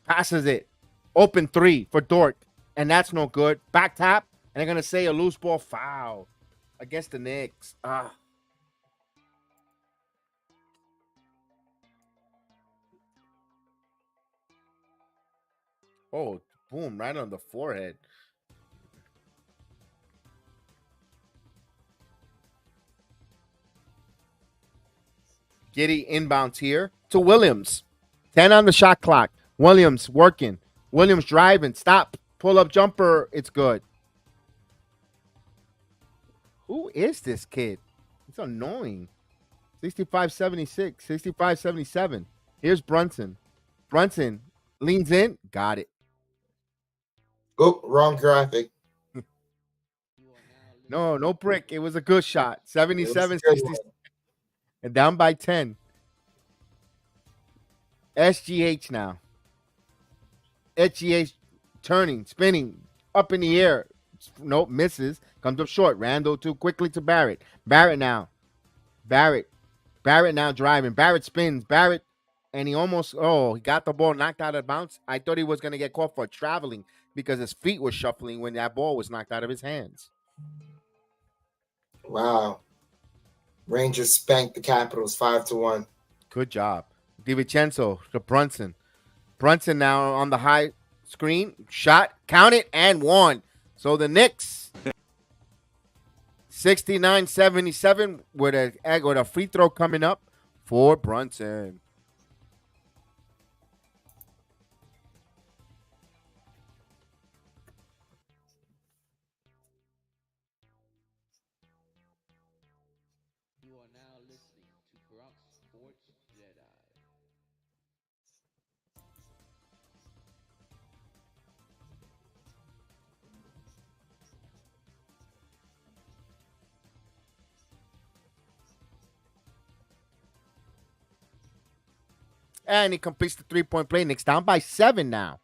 passes it. Open three for Dort. And that's no good. Back tap. And they're going to say a loose ball foul against the Knicks. Oh, boom, right on the forehead. Giddy inbounds here to Williams. 10 on the shot clock. Williams working. Williams driving. Stop. Pull up jumper. It's good. Who is this kid? It's annoying. 65-76, 65-77. Here's Brunson. Brunson leans in. Got it. Oh, wrong graphic. No brick. It was a good shot. 77-67. And down by 10. SGH now. SGH turning, spinning, up in the air. Nope, misses. Comes up short. Randall too quickly to Barrett. Barrett now driving. Barrett spins. Barrett, and he got the ball knocked out of bounds. I thought he was going to get caught for traveling because his feet were shuffling when that ball was knocked out of his hands. Wow. Rangers spanked the Capitals 5-1. Good job. DiVincenzo to Brunson. Brunson now on the high screen. Shot, count it, and one. So the Knicks 69-77 with a free throw coming up for Brunson. You are now listening to Bronx Sports Jedi. And he completes the three-point play. Knicks down by 7 now.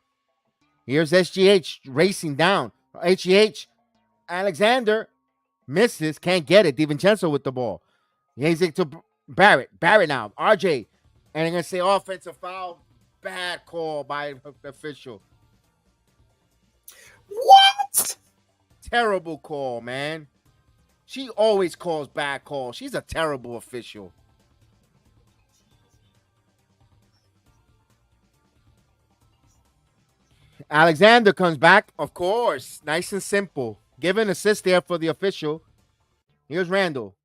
Here's SGH racing down. SGH, Alexander misses, can't get it. DiVincenzo with the ball. He's it to Barrett. Barrett now. RJ. And they're going to say offensive foul. Bad call by the official. What? Terrible call, man. She always calls bad calls. She's a terrible official. Alexander comes back, of course. Nice and simple. Give an assist there for the official. Here's Randall.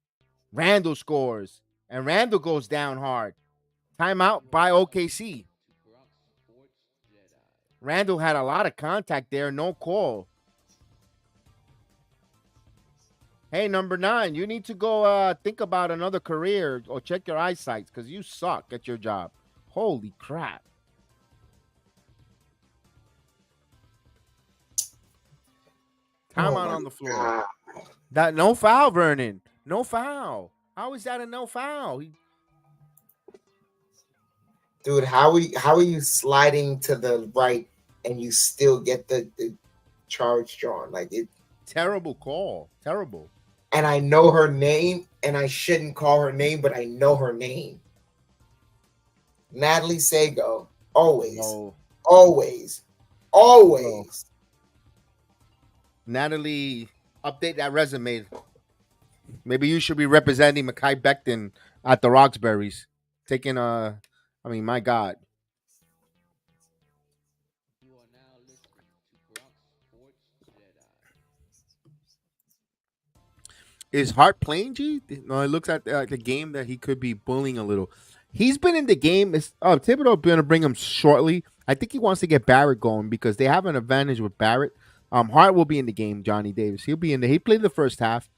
Randall scores. And Randall goes down hard. Timeout by OKC. To Bronx Sports Jedi. Randall had a lot of contact there. No call. Hey, number 9, you need to go think about another career or check your eyesight because you suck at your job. Holy crap. Timeout on the floor. God. That no foul, Vernon. No foul. How is that a no foul? Dude, how are you sliding to the right and you still get the charge drawn? Like it. Terrible call. Terrible. And I know her name, and I shouldn't call her name, but I know her name. Natalie Sago. Always. No. Always. Always. Natalie, update that resume. Maybe you should be representing Mekhi Becton at the Roxbury's. Taking my God. You are now listening to Bronx Sports Jedi. Is Hart playing, G? No, it looks at the game that he could be bullying a little. He's been in the game. Thibodeau going to bring him shortly. I think he wants to get Barrett going because they have an advantage with Barrett. Hart will be in the game, Johnny Davis. He'll be in there. He played the first half.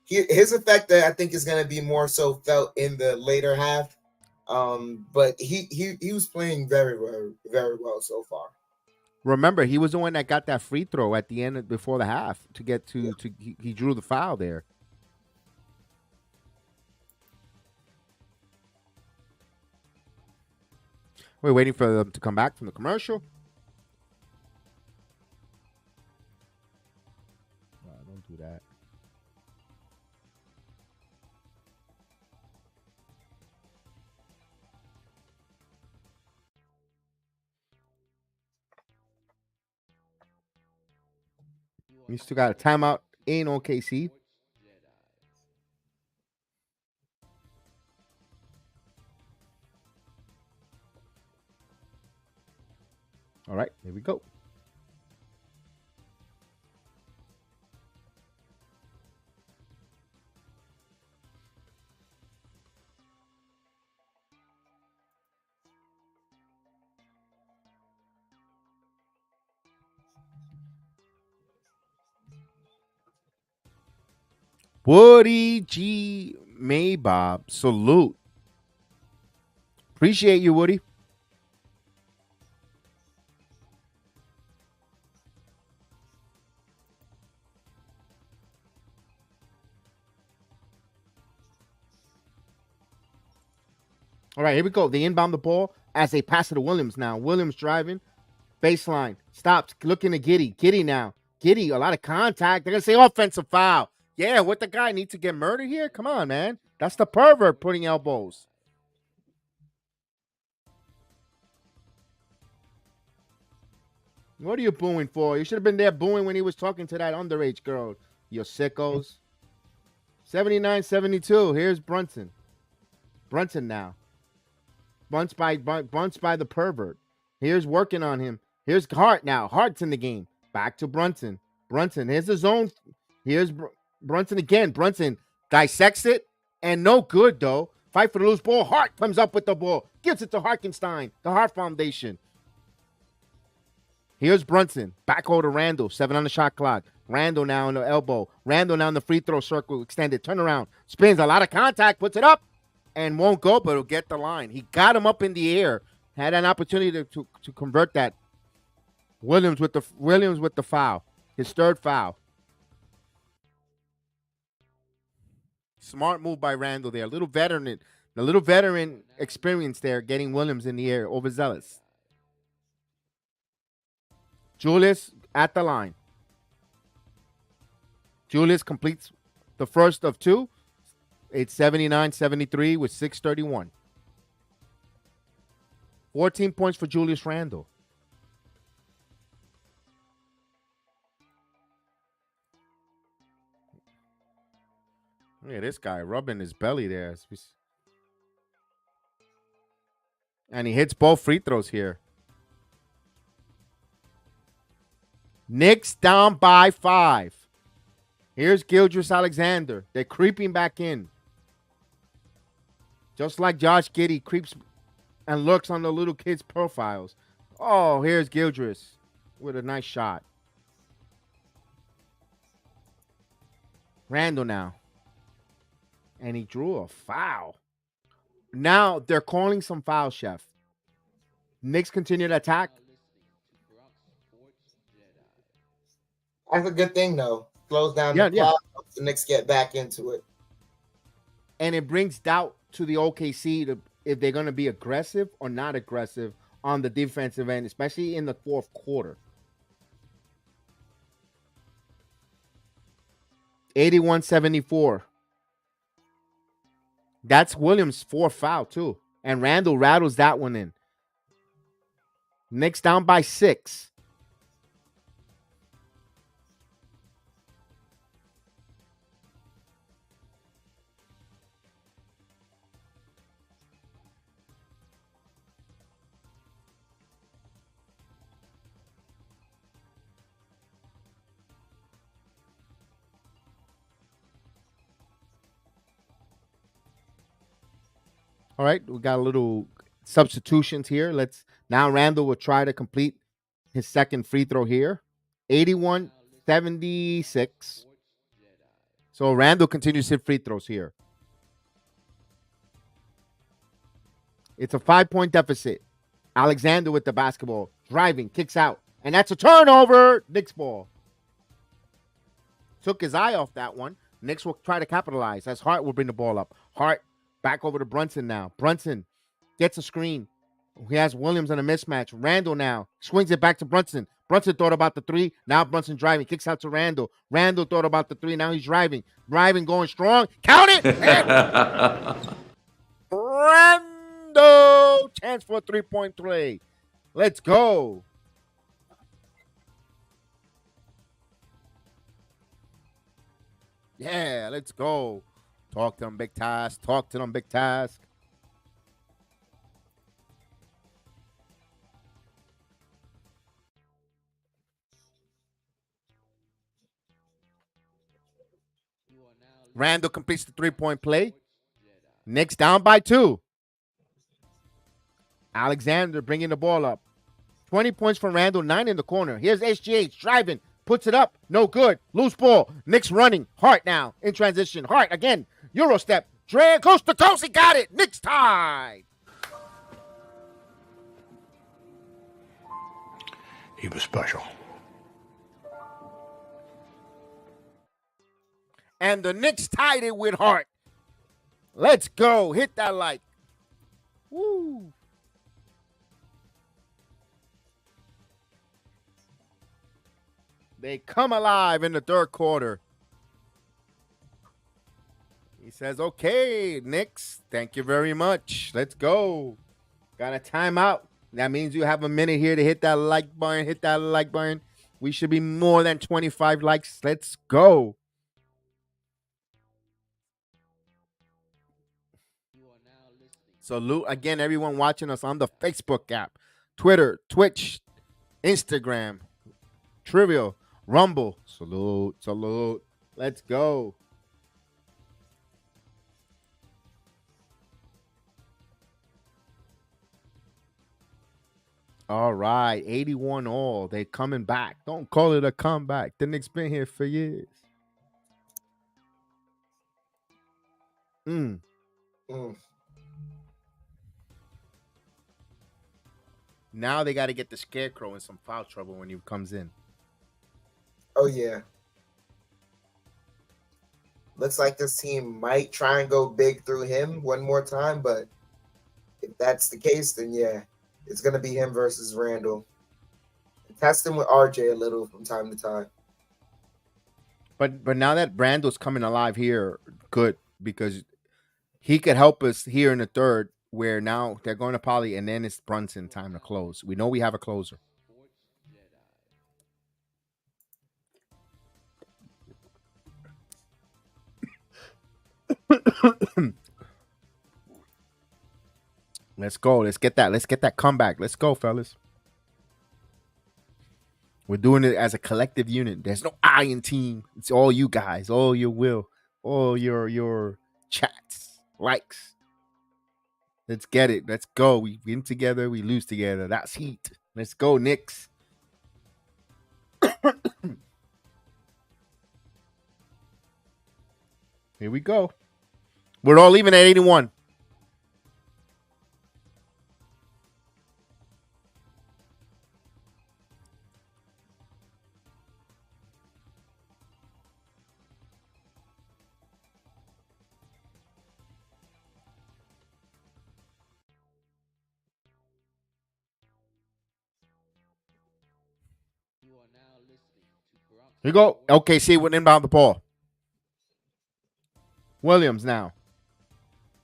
His effect, I think, is going to be more so felt in the later half. But he was playing very well so far. Remember, he was the one that got that free throw at the end before the half to get to he drew the foul there. We're waiting for them to come back from the commercial. No, don't do that. We still got a timeout in OKC. All right, here we go. Woody G. Maybob, salute. Appreciate you, Woody. All right, here we go. They inbound the ball as they pass it to Williams now. Williams driving. Baseline. Stops. Looking at Giddey. Giddey now. Giddey, a lot of contact. They're going to say offensive foul. Yeah, what the guy need to get murdered here? Come on, man. That's the pervert putting elbows. What are you booing for? You should have been there booing when he was talking to that underage girl. You sickos. 79-72. Here's Brunson. Brunson now. Bunts by the pervert. Here's working on him. Here's Hart now. Hart's in the game. Back to Brunson. Brunson. Here's the zone. Here's Brunson again. Brunson dissects it. And no good, though. Fight for the loose ball. Hart comes up with the ball. Gives it to Harkenstein. The Hart Foundation. Here's Brunson. Back over to Randall. 7 on the shot clock. Randall now on the elbow. Randall now in the free throw circle. Extended. Turn around. Spins. A lot of contact. Puts it up. And won't go, but he'll get the line. He got him up in the air. Had an opportunity to convert that. Williams with the foul. His third foul. Smart move by Randall there. The little veteran experience there, getting Williams in the air. Overzealous. Julius at the line. Julius completes the first of two. It's 79-73 with 6:31. 14 points for Julius Randle. Look at this guy rubbing his belly there. And he hits both free throws here. Knicks down by 5. Here's Gildress Alexander. They're creeping back in. Just like Josh Giddey creeps and lurks on the little kids' profiles. Oh, here's Gildress with a nice shot. Randall now. And he drew a foul. Now they're calling some foul, Chef. Knicks continue to attack. Now listening to Bronx Sports Jedi. That's a good thing, though. Slows down the Yeah. clock. Helps the Knicks get back into it. And it brings doubt to the OKC to if they're going to be aggressive or not aggressive on the defensive end, especially in the fourth quarter. 81-74. That's Williams' fourth foul, too. And Randall rattles that one in. Knicks down by 6. All right, we got a little substitutions here. Now Randall will try to complete his second free throw here. 81-76. So Randall continues his free throws here. It's a 5-point deficit. Alexander with the basketball, driving, kicks out, and that's a turnover. Knicks ball. Took his eye off that one. Knicks will try to capitalize as Hart will bring the ball up. Hart back over to Brunson now. Brunson gets a screen. He has Williams on a mismatch. Randall now swings it back to Brunson. Brunson thought about the three. Now Brunson driving. Kicks out to Randall. Randall thought about the three. Now he's driving. Driving, going strong. Count it! Randall! Chance for a three-point play. Let's go. Yeah, let's go. Talk to them, big task. Talk to them, big task. Randall completes the three-point play. Knicks down by 2. Alexander bringing the ball up. 20 points from Randall, 9 in the corner. Here's HGH driving, puts it up, no good. Loose ball. Knicks running. Hart now in transition. Hart again. Euro step. Dre coast to coast. He got it. Knicks tied. He was special. And the Knicks tied it with Hart. Let's go. Hit that like. Woo. They come alive in the third quarter. He says, okay, Knicks, thank you very much. Let's go. Got a timeout. That means you have a minute here to hit that like button. Hit that like button. We should be more than 25 likes. Let's go. Salute again, everyone watching us on the Facebook app, Twitter, Twitch, Instagram, Trivial, Rumble. Salute, salute. Let's go. All right, 81 all. They coming back. Don't call it a comeback. The Knicks been here for years. Now they got to get the Scarecrow in some foul trouble when he comes in. Oh, yeah. Looks like this team might try and go big through him one more time, but if that's the case, then yeah, it's going to be him versus Randall. Test him with RJ a little from time to time. But now that Randall's coming alive here, good, because he could help us here in the third, where now they're going to Poly, and then it's Brunson time to close. We know we have a closer. Let's go. Let's get that comeback. Let's go, fellas. We're doing it as a collective unit. There's no I in team. It's all you guys, all your will, all your chats, likes. Let's get it. Let's go. We win together. We lose together. That's heat. Let's go, Knicks. Here we go. We're all even at 81. You are now listening to Bronx. Here you go. OKC with inbound the ball. Williams now.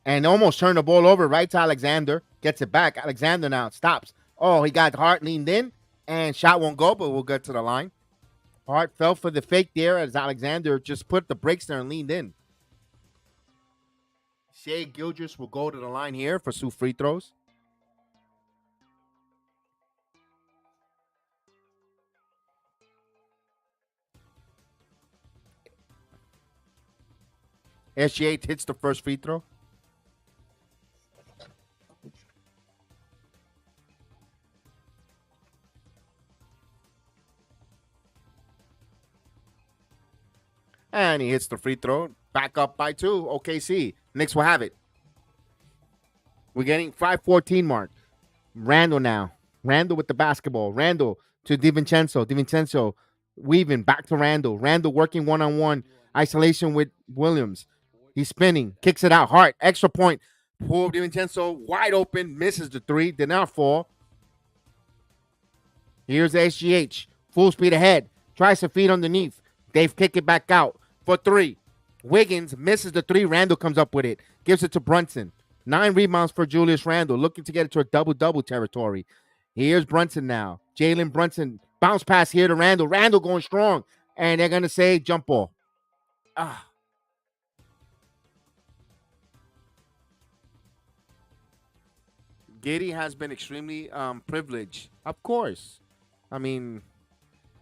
And almost turned the ball over right to Alexander. Gets it back. Alexander now stops. Oh, he got Hart leaned in. And shot won't go, but we'll get to the line. Hart fell for the fake there as Alexander just put the brakes there and leaned in. Shea Gildress will go to the line here for 2 free throws. SGA hits the first free throw. And he hits the free throw. Back up by 2. OKC. Knicks will have it. We're getting 5:14 mark. Randall now. Randall with the basketball. Randall to DiVincenzo. DiVincenzo weaving back to Randall. Randall working one-on-one. Isolation with Williams. He's spinning. Kicks it out. Hart. Extra point. Pull DiVincenzo wide open. Misses the 3. Did not fall. Here's SGH. Full speed ahead. Tries to feed underneath. They've kicked it back out for 3. Wiggins misses the 3. Randall comes up with it. Gives it to Brunson. 9 rebounds for Julius Randle, looking to get it to a double-double territory. Here's Brunson now. Jalen Brunson. Bounce pass here to Randall. Randall going strong. And they're going to say jump ball. Giddey has been extremely privileged. Of course. I mean,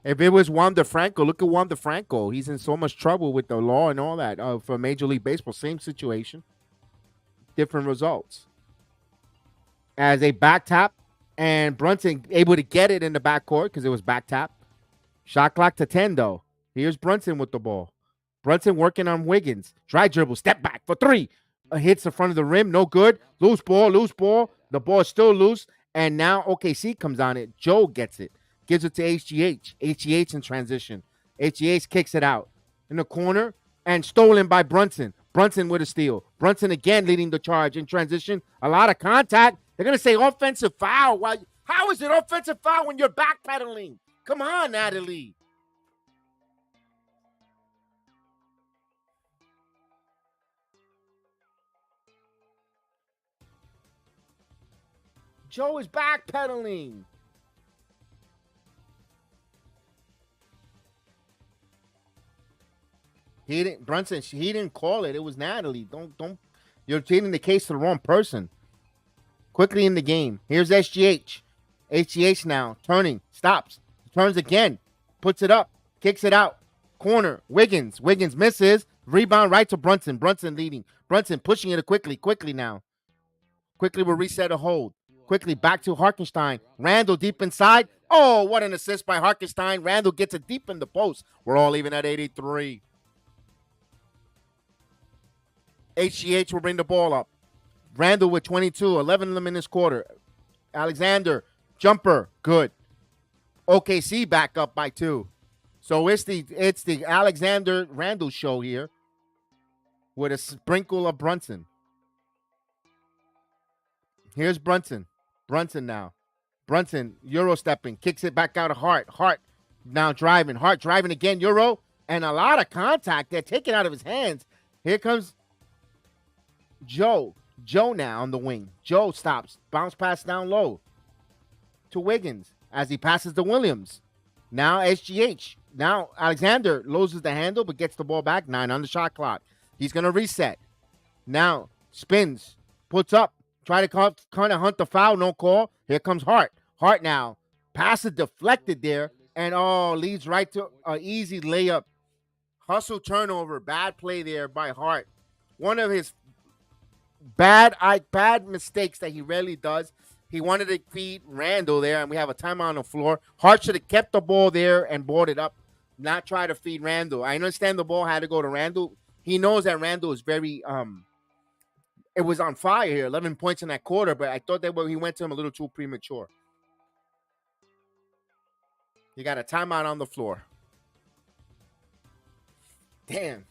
if it was Juan DeFranco, look at Juan DeFranco. He's in so much trouble with the law and all that for Major League Baseball. Same situation. Different results. As a back tap, and Brunson able to get it in the backcourt because it was back tap. Shot clock to 10, though. Here's Brunson with the ball. Brunson working on Wiggins. Dry dribble, step back for 3. Hits the front of the rim, no good. Loose ball. The ball is still loose, and now OKC comes on it. Joe gets it. Gives it to HGH. HGH in transition. HGH kicks it out in the corner and stolen by Brunson. Brunson with a steal. Brunson again leading the charge in transition. A lot of contact. They're going to say offensive foul. How is it offensive foul when you're backpedaling? Come on, Natalie. Joe is backpedaling. He didn't call it. It was Natalie. Don't you're taking the case to the wrong person. Quickly in the game. Here's SGH. HGH now turning, stops, turns again, puts it up, kicks it out. Corner, Wiggins misses. Rebound right to Brunson. Brunson leading. Brunson pushing it quickly now. Quickly will reset a hold. Quickly back to Hartenstein. Randall deep inside. Oh, what an assist by Hartenstein. Randall gets it deep in the post. We're all even at 83. HGH will bring the ball up. Randall with 22, 11 of them in this quarter. Alexander, jumper, good. OKC back up by 2. So it's the Alexander Randall show here with a sprinkle of Brunson. Here's Brunson. Brunson now. Brunson, Euro stepping, kicks it back out of Hart. Hart now driving. Hart driving again, Euro. And a lot of contact. They're taken out of his hands. Here comes Joe. Joe now on the wing. Joe stops. Bounce pass down low to Wiggins as he passes to Williams. Now SGH. Now Alexander loses the handle but gets the ball back. 9 on the shot clock. He's going to reset. Now spins. Puts up. Try to kind of hunt the foul. No call. Here comes Hart. Hart now. Pass is deflected there. And leads right to an easy layup. Hustle turnover. Bad play there by Hart. One of his bad mistakes that he rarely does. He wanted to feed Randall there, and we have a timeout on the floor. Hart should have kept the ball there and brought it up, not try to feed Randall. I understand the ball had to go to Randall. He knows that Randall is very it was on fire here, 11 points in that quarter, but I thought that he went to him a little too premature. You got a timeout on the floor. Damn.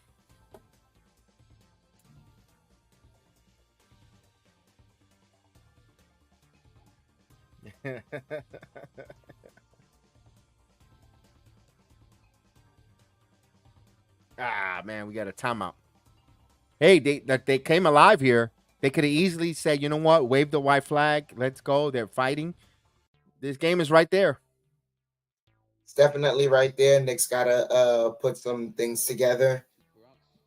Ah, man, we got a timeout. Hey, they came alive here. They could have easily said, you know what, wave the white flag. Let's go. They're fighting. This game is right there. It's definitely right there. Knicks gotta put some things together.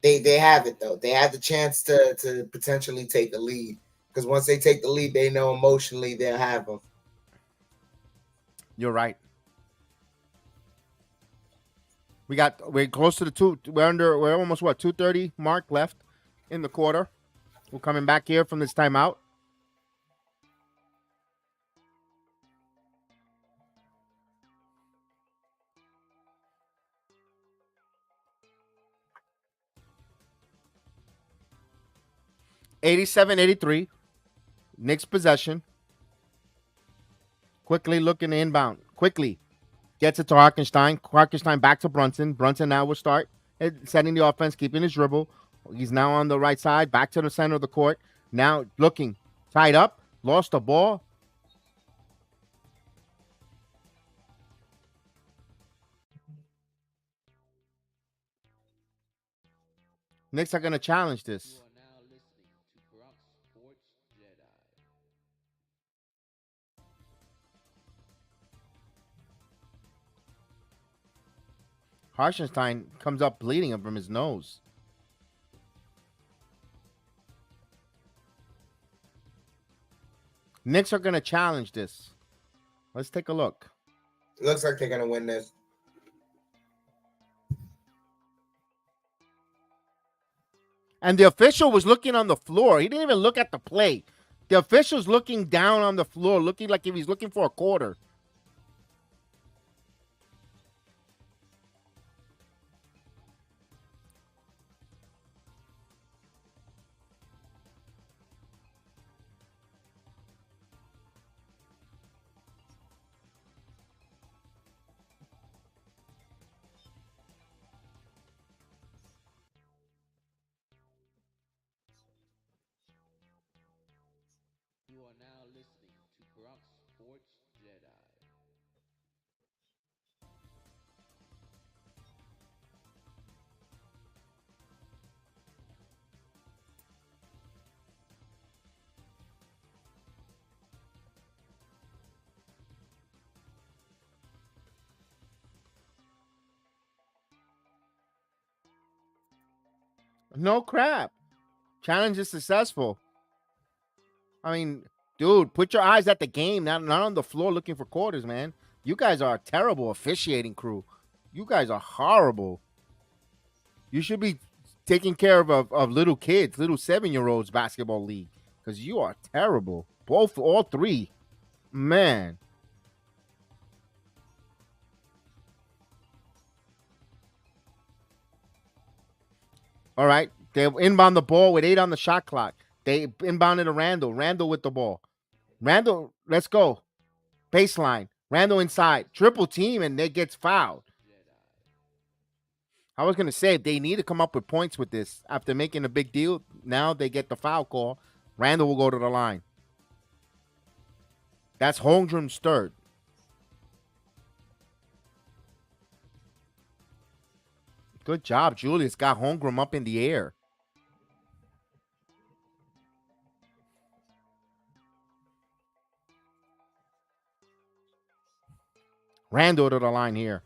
They have it though. They have the chance to potentially take the lead, because once they take the lead, they know emotionally they'll have them. You're right. We're close to the two. We're almost 2:30 mark left in the quarter. We're coming back here from this timeout. (87-83). Knicks possession. Quickly looking to inbound. Quickly gets it to Harkenstein. Harkenstein back to Brunson. Brunson now will start setting the offense, keeping his dribble. He's now on the right side, back to the center of the court. Now looking, tied up, lost the ball. Knicks are going to challenge You this. are now listening to Bronx Sports Jedi. Harkenstein comes up bleeding from his nose. Knicks are going to challenge this. Let's take a look. It looks like they're gonna win this. And the official was looking on the floor. He didn't even look at the play. The official's looking down on the floor, looking like if he's looking for a quarter. You are now listening to Bronx Sports Jedi. No crap. Challenge is successful. I mean, dude, put your eyes at the game, not on the floor looking for quarters, man. You guys are a terrible officiating crew. You guys are horrible. You should be taking care of little kids, little 7-year-olds basketball league, because you are terrible. All three. Man. All right. They inbound the ball with 8 on the shot clock. They inbounded to Randall. Randall with the ball. Randall, let's go. Baseline. Randall inside. Triple team, and they gets fouled. I was going to say, they need to come up with points with this. After making a big deal, now they get the foul call. Randall will go to the line. That's Holmgren's third. Good job, Julius. Got Holmgren up in the air. Randall to the line here.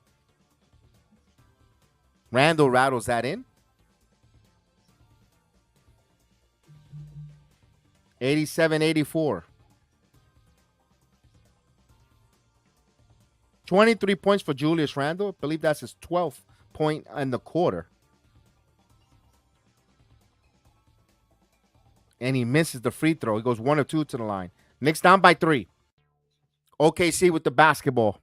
Randall rattles that in. 87-84. 23 points for Julius Randle. I believe that's his 12th point in the quarter. And he misses the free throw. He goes 1 or 2 to the line. Knicks down by 3. OKC with the basketball.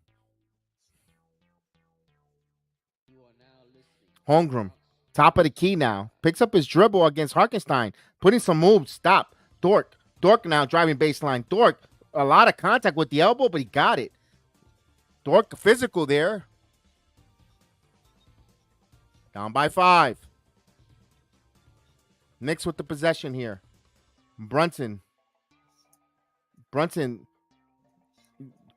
You are now listening to Holmgren, top of the key now. Picks up his dribble against Harkenstein. Putting some moves. Stop. Dork. Dork now driving baseline. Dork, a lot of contact with the elbow, but he got it. Dork physical there. Down by 5. Knicks with the possession here. Brunson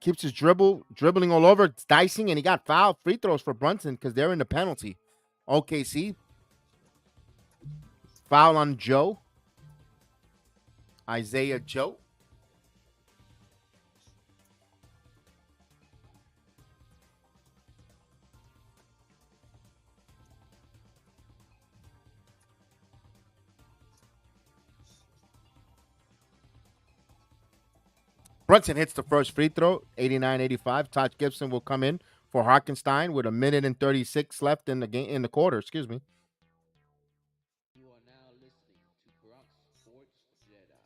keeps his dribbling all over. It's dicing, and he got fouled. Free throws for Brunson because they're in the penalty. OKC. Foul on Joe. Isaiah Joe. Brunson hits the first free throw, 89-85. Taj Gibson will come in for Harkenstein with 1:36 left in the game, in the quarter. Excuse me. You are now listening to Bronx Sports Jedi.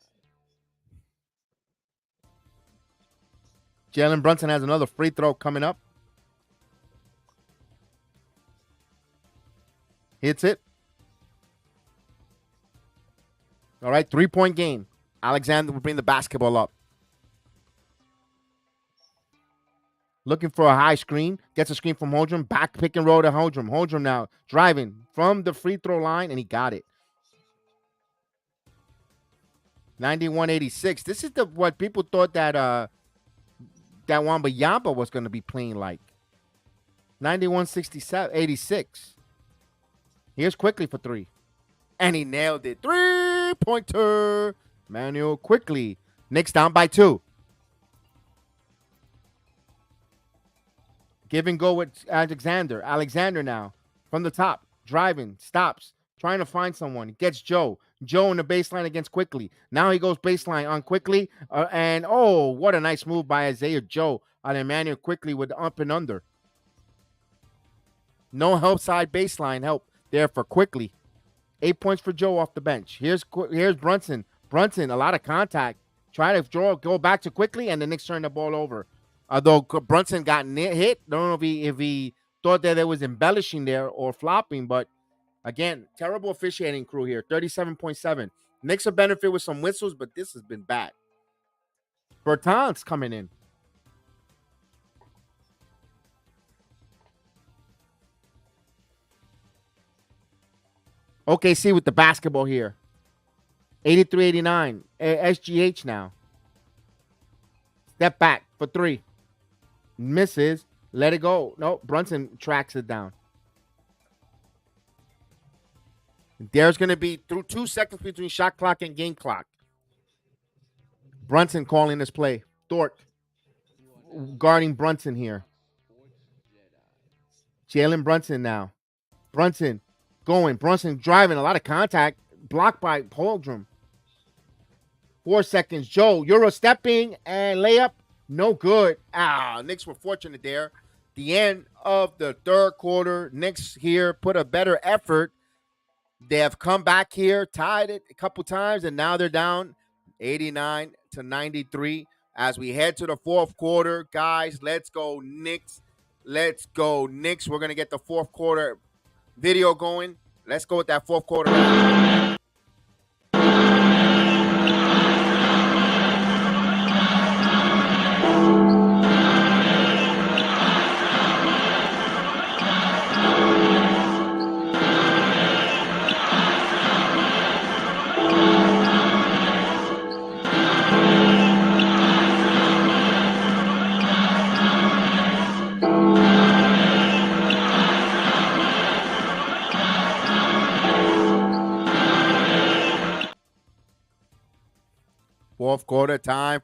Jalen Brunson has another free throw coming up. Hits it. All right, 3-point game. Alexander will bring the basketball up. Looking for a high screen. Gets a screen from Holdrum. Back pick and roll to Holdrum. Holdrum now driving from the free throw line, and he got it. 91-86. This is what people thought that Wembanyama was going to be playing like. 86. Here's Quickly for 3. And he nailed it. 3-pointer. Manuel Quickly. Knicks down by 2. Give and go with Alexander. Alexander now from the top. Driving. Stops. Trying to find someone. Gets Joe. Joe in the baseline against Quickly. Now he goes baseline on Quickly. And what a nice move by Isaiah Joe on Emmanuel Quickly with the up and under. No help side baseline help there for Quickly. 8 points for Joe off the bench. Here's Brunson. Brunson, a lot of contact. Try to go back to Quickly, and the Knicks turn the ball over. Although Brunson got hit, I don't know if he thought that it was embellishing there or flopping, but again, terrible officiating crew here. 37.7. Knicks will benefit with some whistles, but this has been bad. Bertans coming in. OKC with the basketball here. 83-89. SGH now. Step back for 3. Misses. Let it go. No, Brunson tracks it down. There's going to be through 2 seconds between shot clock and game clock. Brunson calling this play. Dork guarding Brunson here. Jalen Brunson now. Brunson going. Brunson driving. A lot of contact. Blocked by Holdrum. 4 seconds. Joe, Euro stepping and layup. No good. Knicks were fortunate there. The end of the third quarter. Knicks here put a better effort. They have come back here, tied it a couple times, and now they're down 89-93. As we head to the fourth quarter, guys, let's go Knicks. Let's go Knicks. We're going to get the fourth quarter video going. Let's go with that fourth quarter.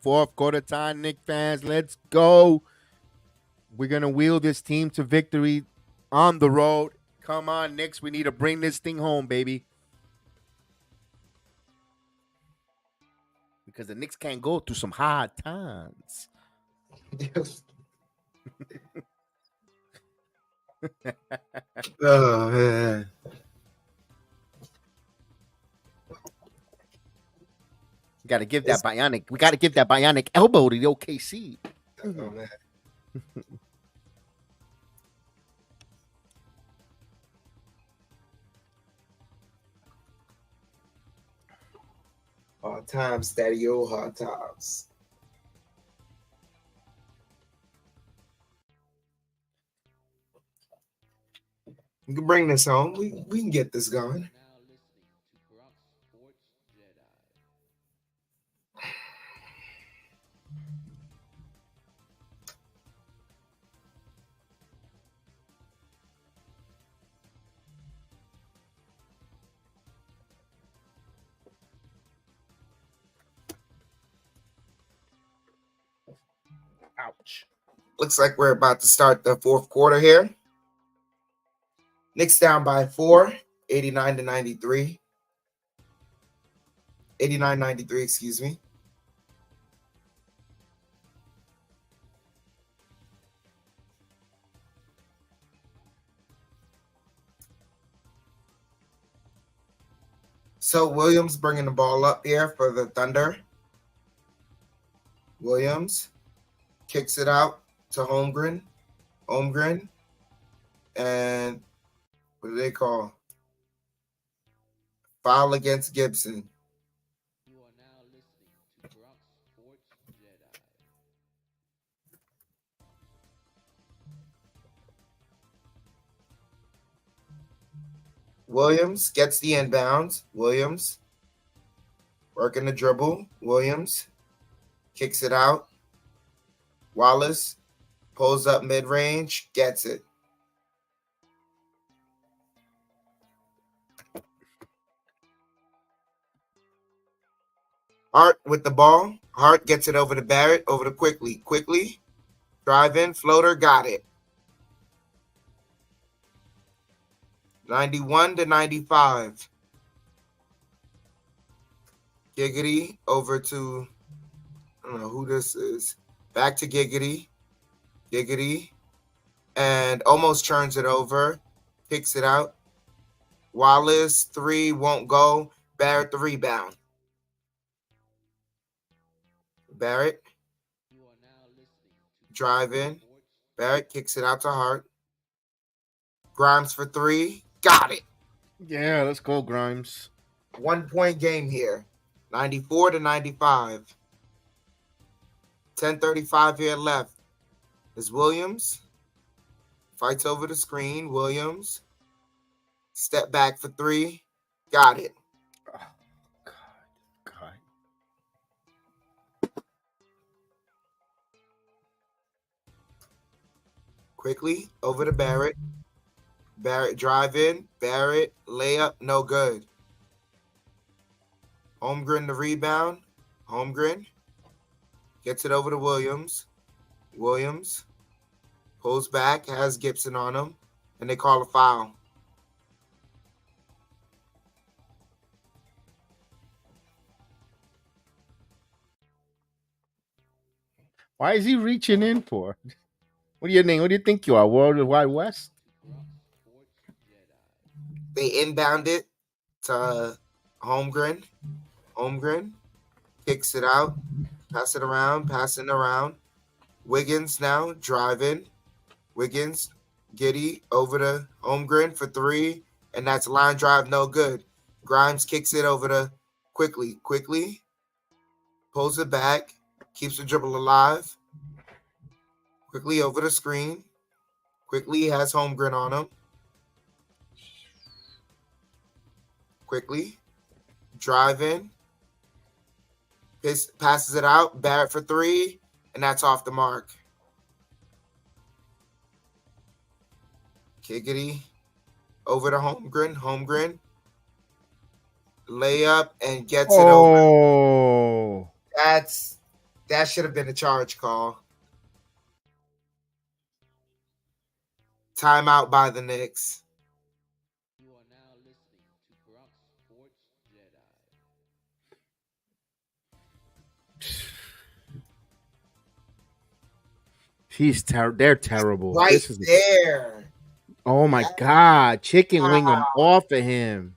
Fourth quarter time, Knicks fans. Let's go. We're going to wheel this team to victory on the road. Come on, Knicks. We need to bring this thing home, baby. Because the Knicks can't go through some hard times. Oh, man. to give that bionic. We got to give that bionic elbow to the OKC. Oh, man. Hard times, Daddy, old hard times. We can bring this home. We can get this going. Now listening to Bronx Sports Jedi. Ouch. Looks like we're about to start the fourth quarter here. Knicks down by 4, 89-93. 89-93, excuse me. So Williams bringing the ball up here for the Thunder. Williams kicks it out to Holmgren. Holmgren. And what do they call? Foul against Gibson. You are now listening to Bronx Sports Jedi. Williams gets the inbounds. Williams working the dribble. Williams kicks it out. Wallace pulls up mid-range, gets it. Hart with the ball. Hart gets it over to Barrett, over to Quickly. Quickly, drive in, floater, got it. 91-95. Giggity over to, I don't know who this is. Back to Giggity. Giggity. And almost turns it over. Kicks it out. Wallace, 3, won't go. Barrett, the rebound. Barrett. You are now listening to Drive in. Sports. Barrett kicks it out to Hart. Grimes for 3. Got it. Yeah, let's go, Grimes. 1 point game here. 94-95. 10:35 here left. Is Williams. Fights over the screen. Williams. Step back for 3. Got it. Oh, God. Quickly over to Barrett. Barrett drive in. Barrett layup. No good. Holmgren the rebound. Holmgren gets it over to Williams. Williams pulls back. Has Gibson on him. And they call a foul. Why is he reaching in for? What do you think? What do you think you are? World Wide West? Bronx Sports Jedi. They inbound it to Holmgren. Holmgren kicks it out. Pass it around. Passing around. Wiggins now driving. Wiggins, Giddy over to Holmgren for 3. And that's line drive, no good. Grimes kicks it over to Quickly. Quickly pulls it back. Keeps the dribble alive. Quickly over the screen. Quickly has Holmgren on him. Quickly. Drive in. Passes it out. Barrett for 3. And that's off the mark. Kiggity. Over to Holmgren. Holmgren. Layup and gets it over. Oh, That should have been a charge call. Timeout by the Knicks. You are now listening to Bronx Sports Jedi. they're terrible. Right This is there. oh my God, chicken wing them off of him.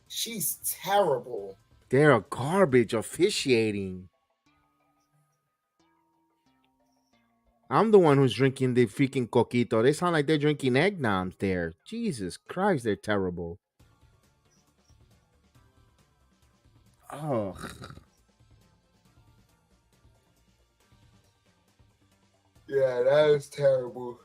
She's terrible. They're a garbage officiating. I'm the one who's drinking the freaking coquito. They sound like they're drinking eggnoms there. Jesus Christ, they're terrible. Oh, Yeah, that is terrible.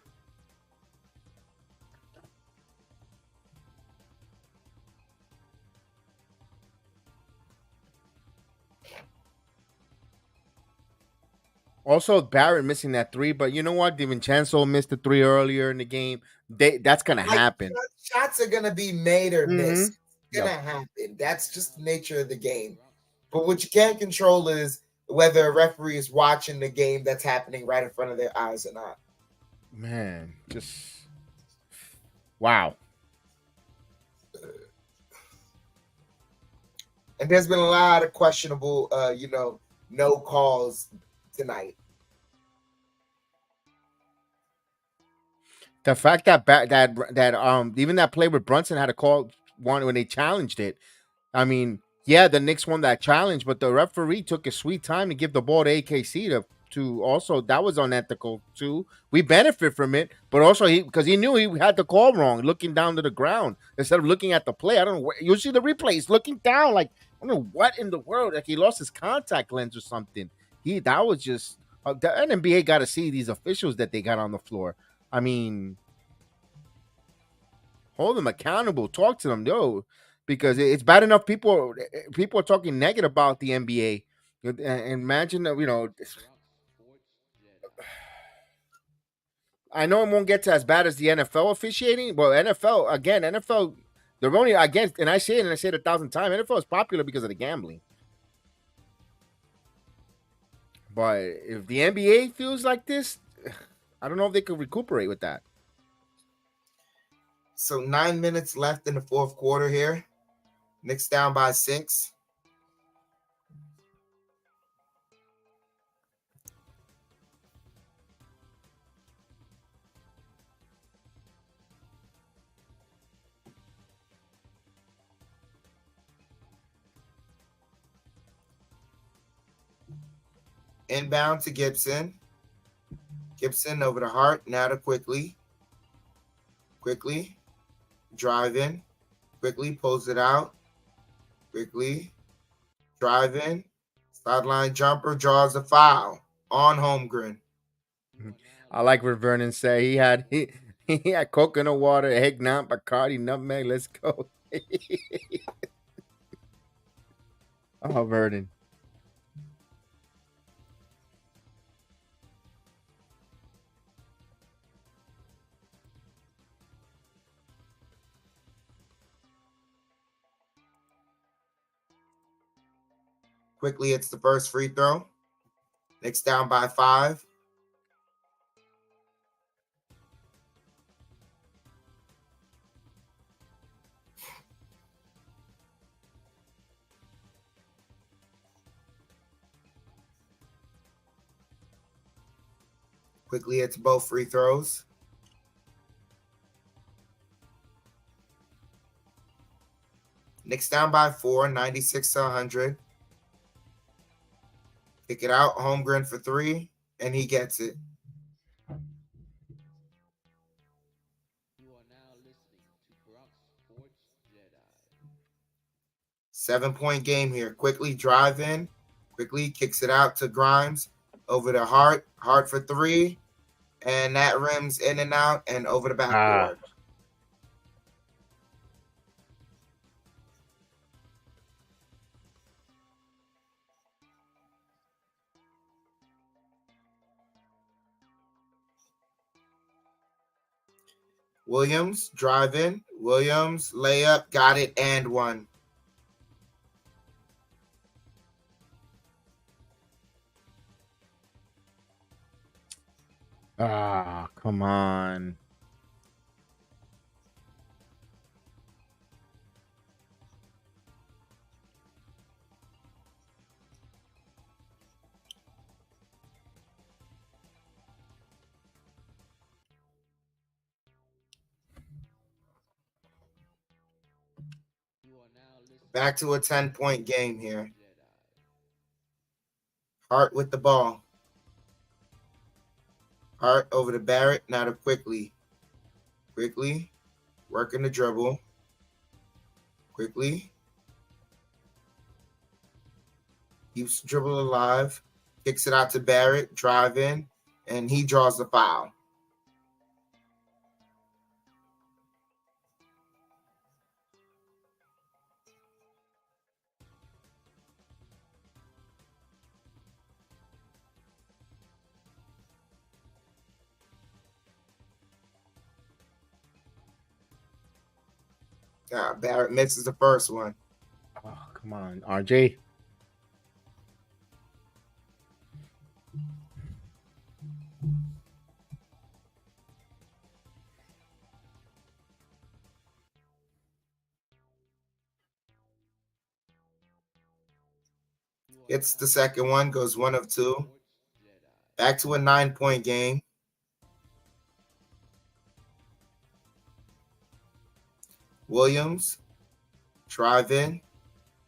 also Barrett missing that three, but you know what? DiVincenzo missed the three earlier in the game. That's gonna Like happen. shots are gonna be made or Mm-hmm. missed. It's Yep. gonna happen. That's just the nature of the game. But what you can't control is whether a referee is watching the game that's happening right in front of their eyes or not. Man, just wow. And there's been a lot of questionable, no calls tonight. The fact that even that play with Brunson had a call one when they challenged it. I mean, yeah, the Knicks won that challenge, but the referee took his sweet time to give the ball to AKC to also that was unethical too. We benefit from it, but also because he knew he had the call wrong, looking down to the ground instead of looking at the play. I don't know. You see the replay; he's looking down, like I don't know what in the world. Like he lost his contact lens or something. That was just the NBA got to see these officials that they got on the floor. I mean, hold them accountable. Talk to them, yo, because it's bad enough people are talking negative about the NBA. Imagine that I know it won't get to as bad as the NFL officiating. Well, NFL again, NFL they're only against, and I say it and I say it 1,000 times. NFL is popular because of the gambling. But if the NBA feels like this, I don't know if they could recuperate with that. So 9 minutes left in the fourth quarter here. Knicks down by 6. Inbound to Gibson. Gibson over the Hart. Now to Quickly. Quickly. Drive in. Quickly pulls it out. Quickly. Drive in. Sideline jumper draws a foul on Holmgren. I like what Vernon said. He had coconut water, eggnog, Bacardi, nutmeg. Let's go. Oh, Vernon. Quickly hits the first free throw. Knicks down by 5. Quickly hits both free throws. Knicks down by 4, 96 to 100. Kick it out. Holmgren for 3, and he gets it. You are now listening to Bronx Sports Jedi. 7-point game here. Quickly drive in. Quickly kicks it out to Grimes. Over to Hart. Hart for 3. And that rims in and out and over the Ah, backboard. Williams, drive in. Williams, layup, got it, and 1. come on. You are now listening Back to a 10-point game here. Jedi. Hart with the ball. Hart over to Barrett. Now to Quickly. Quickly. Working the dribble. Quickly. Keeps the dribble alive. Kicks it out to Barrett. Drive in. And he draws the foul. Barrett misses the first one. Oh, come on, RJ. You are Gets now the second one. Goes 1 of 2. Sports Jedi. Back to a 9-point game. Williams. Drive in.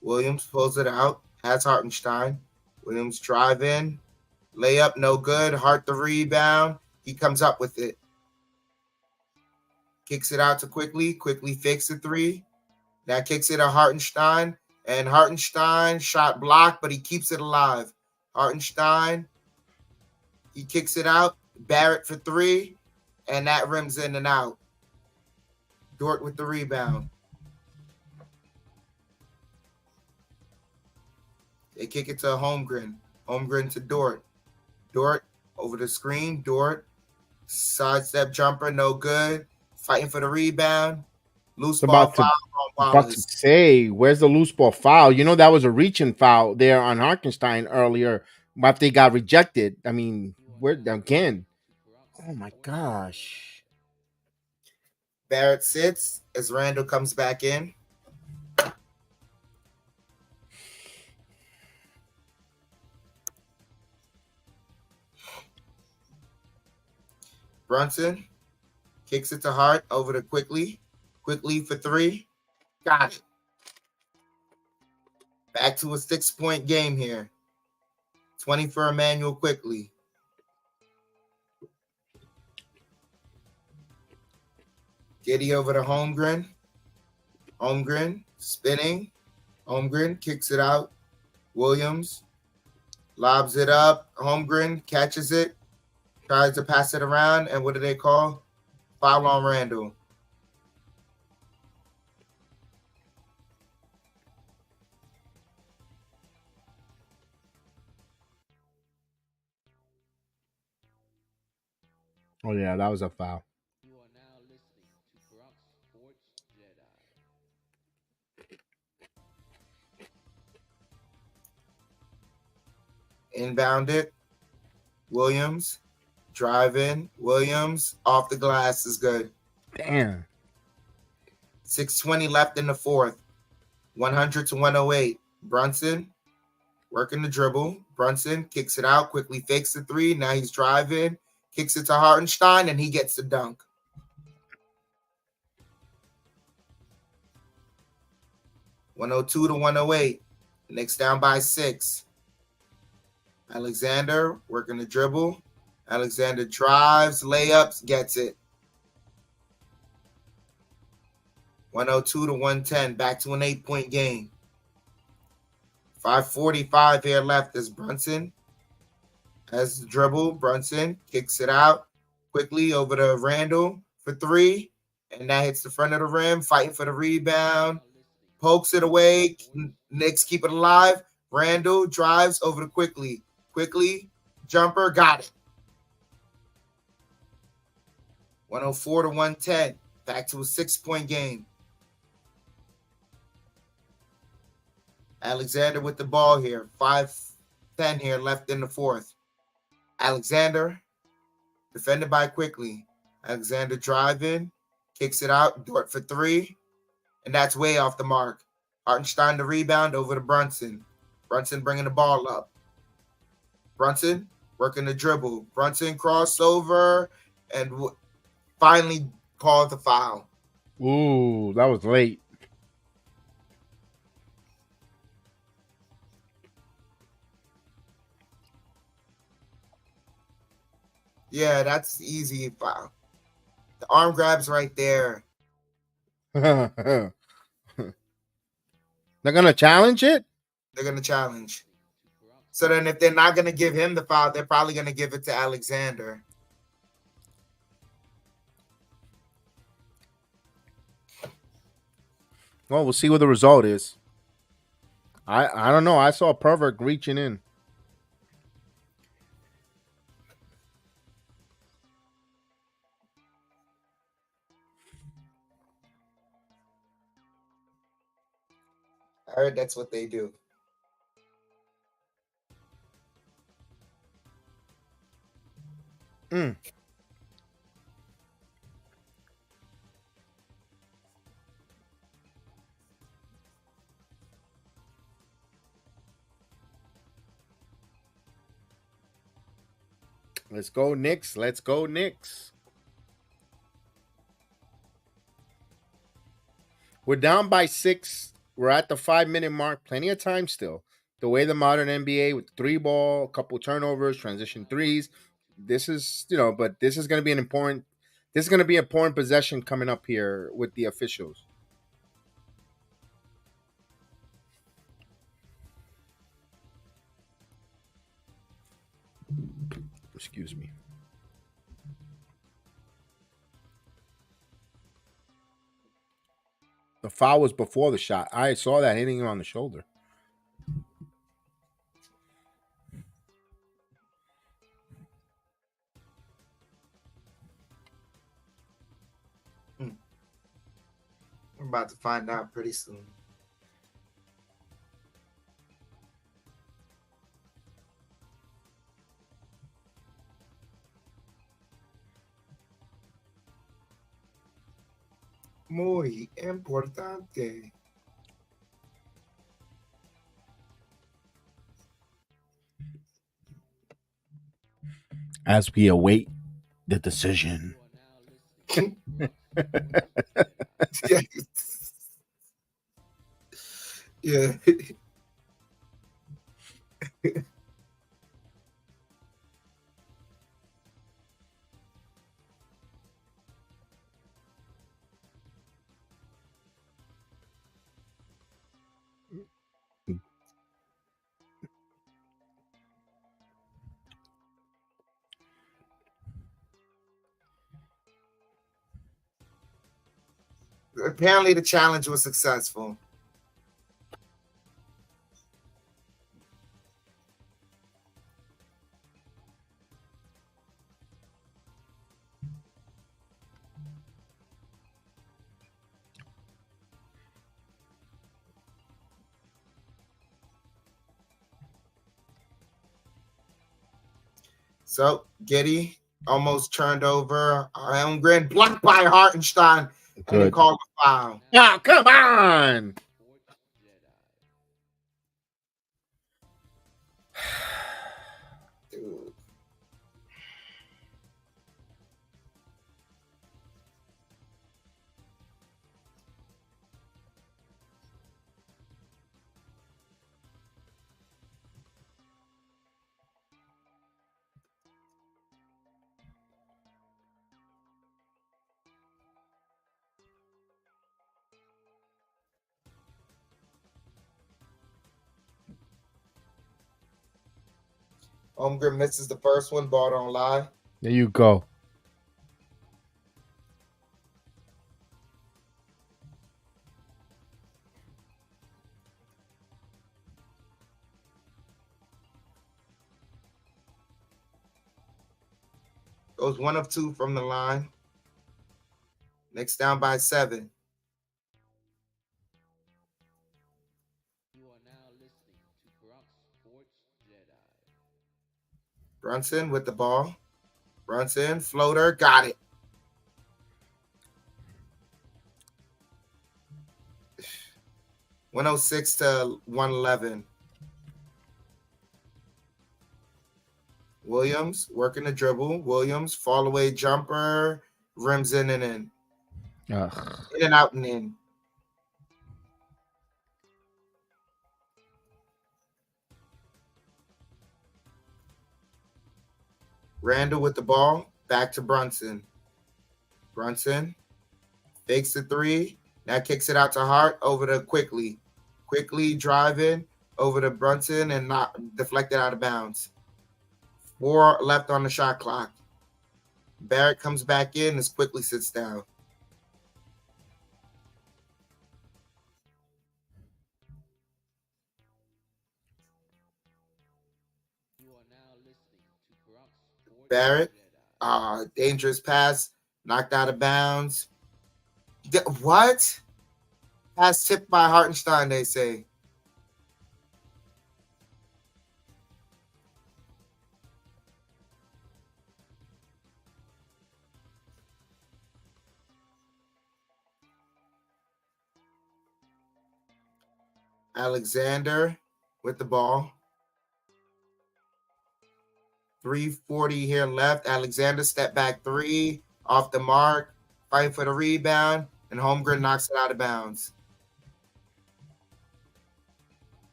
Williams pulls it out. Has Hartenstein. Williams drive in. Layup, no good. Hart the rebound. He comes up with it. Kicks it out to Quickly. Quickly fakes the three. Now kicks it to Hartenstein. And Hartenstein shot blocked, but he keeps it alive. Hartenstein. He kicks it out. Barrett for three. And that rims in and out. Dort with the rebound. They kick it to Holmgren. Holmgren to Dort. Dort over the screen. Dort. Sidestep jumper, no good. Fighting for the rebound. Loose It's ball about to foul on about to Wallace. say, where's the loose ball foul? You know that was a reaching foul there on Harkenstein earlier, but they got rejected. I mean, You are where now again? listening to Bronx Oh my Sports gosh. Barrett sits as Randall comes back in. Brunson kicks it to Hart over to Quickly. Quickly for three. Got it. Back to a 6-point game here. 20 for Emmanuel Quickly. Giddy over to Holmgren. Holmgren spinning. Holmgren kicks it out. Williams lobs it up. Holmgren catches it. Tries to pass it around. And what do they call? Foul on Randall. Oh yeah, that was a foul. You are now listening to Bronx Sports Jedi. Inbound it. Williams. Drive in. Williams off the glass is good. Damn. 6:20 left in the fourth. 100 to 108. Brunson working the dribble. Brunson kicks it out. Quickly fakes the three. Now he's driving. Kicks it to Hartenstein, and he gets the dunk. (102 to 108). Knicks down by 6. Alexander working the dribble. Alexander drives, layups, gets it. 102 to 110. Back to an 8-point game. 5:45 here left as Brunson has the dribble. Brunson kicks it out quickly over to Randall for three. And that hits the front of the rim, fighting for the rebound. Pokes it away. Knicks keep it alive. Randall drives over to Quickly. Quickly, jumper, got it. 104 to 110. Back to a 6-point game. Alexander with the ball here. 5:10 here left in the fourth. Alexander, defended by Quickly. Alexander driving, kicks it out. Dort for three. And that's way off the mark. Hartenstein the rebound over to Brunson. Brunson bringing the ball up. Brunson working the dribble. Brunson crossover and finally called the foul. Ooh, that was late. Yeah, that's easy foul. The arm grab's right there. They're gonna challenge it. They're gonna challenge. So then, if they're not gonna give him the foul, they're probably gonna give it to Alexander. Well, we'll see what the result is. I don't know. I saw a pervert reaching in. I heard that's what they do. Mm. Let's go, Knicks. Let's go, Knicks. We're down by 6. We're at the 5-minute mark. Plenty of time still. The way the modern NBA with 3-ball, a couple turnovers, transition threes. This is, but this is going to be an important. This is going to be an important possession coming up here with the officials. Excuse me. The foul was before the shot. I saw that hitting him on the shoulder. We're about to find out pretty soon. Muy importante. As we await the decision. Yeah. Yeah. Apparently, the challenge was successful. So Giddy almost turned over. Elmgren blocked by Hartenstein and he Good. called a foul. Oh, come on. Dude. Holmgren misses the first one, ball don't lie. There you go. Goes 1 of 2 from the line. Knicks down by 7. You are now listening to Bronx Sports Jedi. Brunson with the ball. Brunson, floater, got it. (106 to 111). Williams working the dribble. Williams, fall away jumper, rims in and in. Ugh. In and out and in. Randall with the ball. Back to Brunson. Brunson fakes the three. Now kicks it out to Hart over to Quickly. Quickly driving over to Brunson and not deflected out of bounds. 4 left on the shot clock. Barrett comes back in as Quickly sits down. You are now listening to Bronx Sports Barrett, Jedi. dangerous pass, knocked out of bounds. What? Pass tipped by Hartenstein, they say. Alexander with the ball. 3:40 here left. Alexander step back three off the mark, fighting for the rebound, and Holmgren knocks it out of bounds.